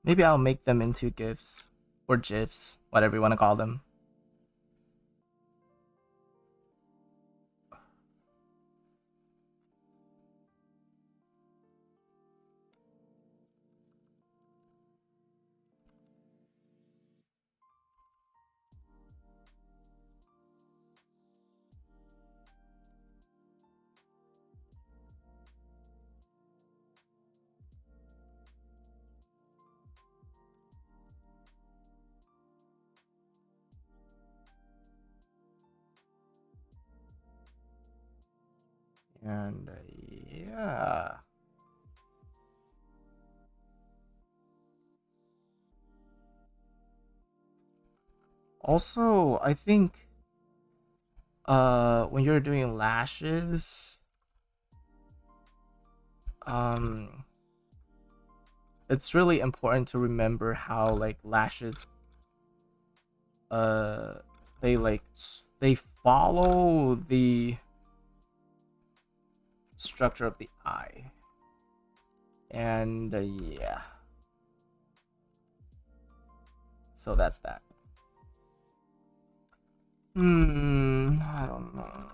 Maybe I'll make them into GIFs or GIFs, whatever you want to call them. And yeah. Also, I think when you're doing lashes, it's really important to remember how like lashes they like they follow the structure of the eye. And yeah. So that's that. I don't know.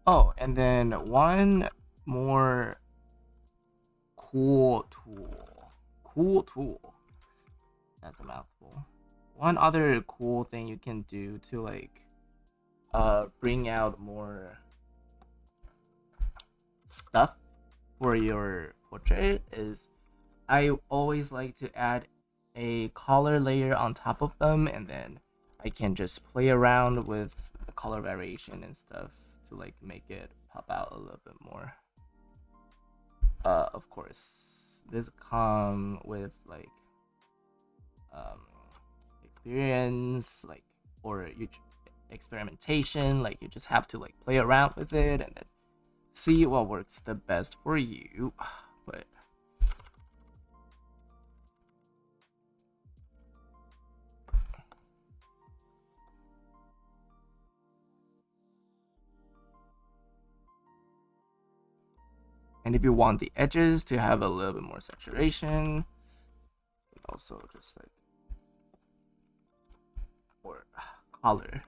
Oh, and then one more cool tool. Cool tool. That's a mouthful. One other cool thing you can do to like bring out more stuff for your portrait is I always like to add a color layer on top of them, and then I can just play around with the color variation and stuff to like make it pop out a little bit more. Of course, this come with like experience, like or you experimentation. Like you just have to like play around with it and then see what works the best for you. But and if you want the edges to have a little bit more saturation, also just like or color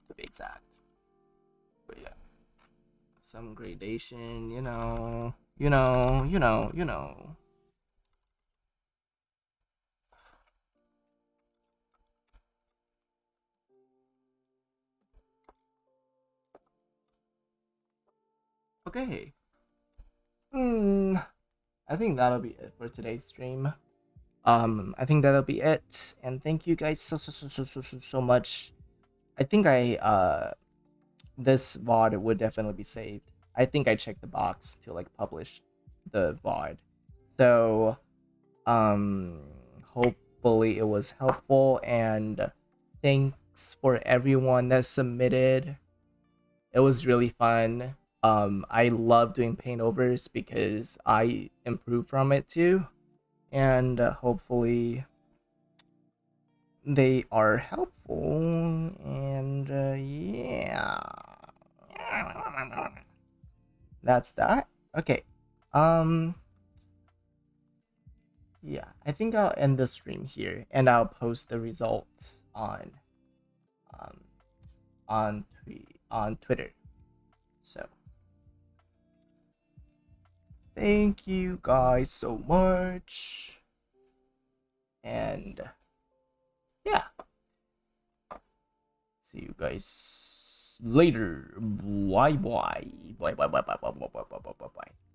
to be exact. But yeah, some gradation, you know. Okay. I think that'll be it for today's stream. I think that'll be it, and thank you guys so much. I think this VOD would definitely be saved. I think I checked the box to like publish the VOD. So hopefully it was helpful, and thanks for everyone that submitted. It was really fun. I love doing Paintovers because I improve from it too, and hopefully they are helpful, and yeah, that's that. Okay, um, yeah, I think I'll end the stream here, and I'll post the results um on Twitter. So thank you guys so much, and yeah, see you guys later. Bye bye. Bye bye bye bye bye bye bye bye bye bye.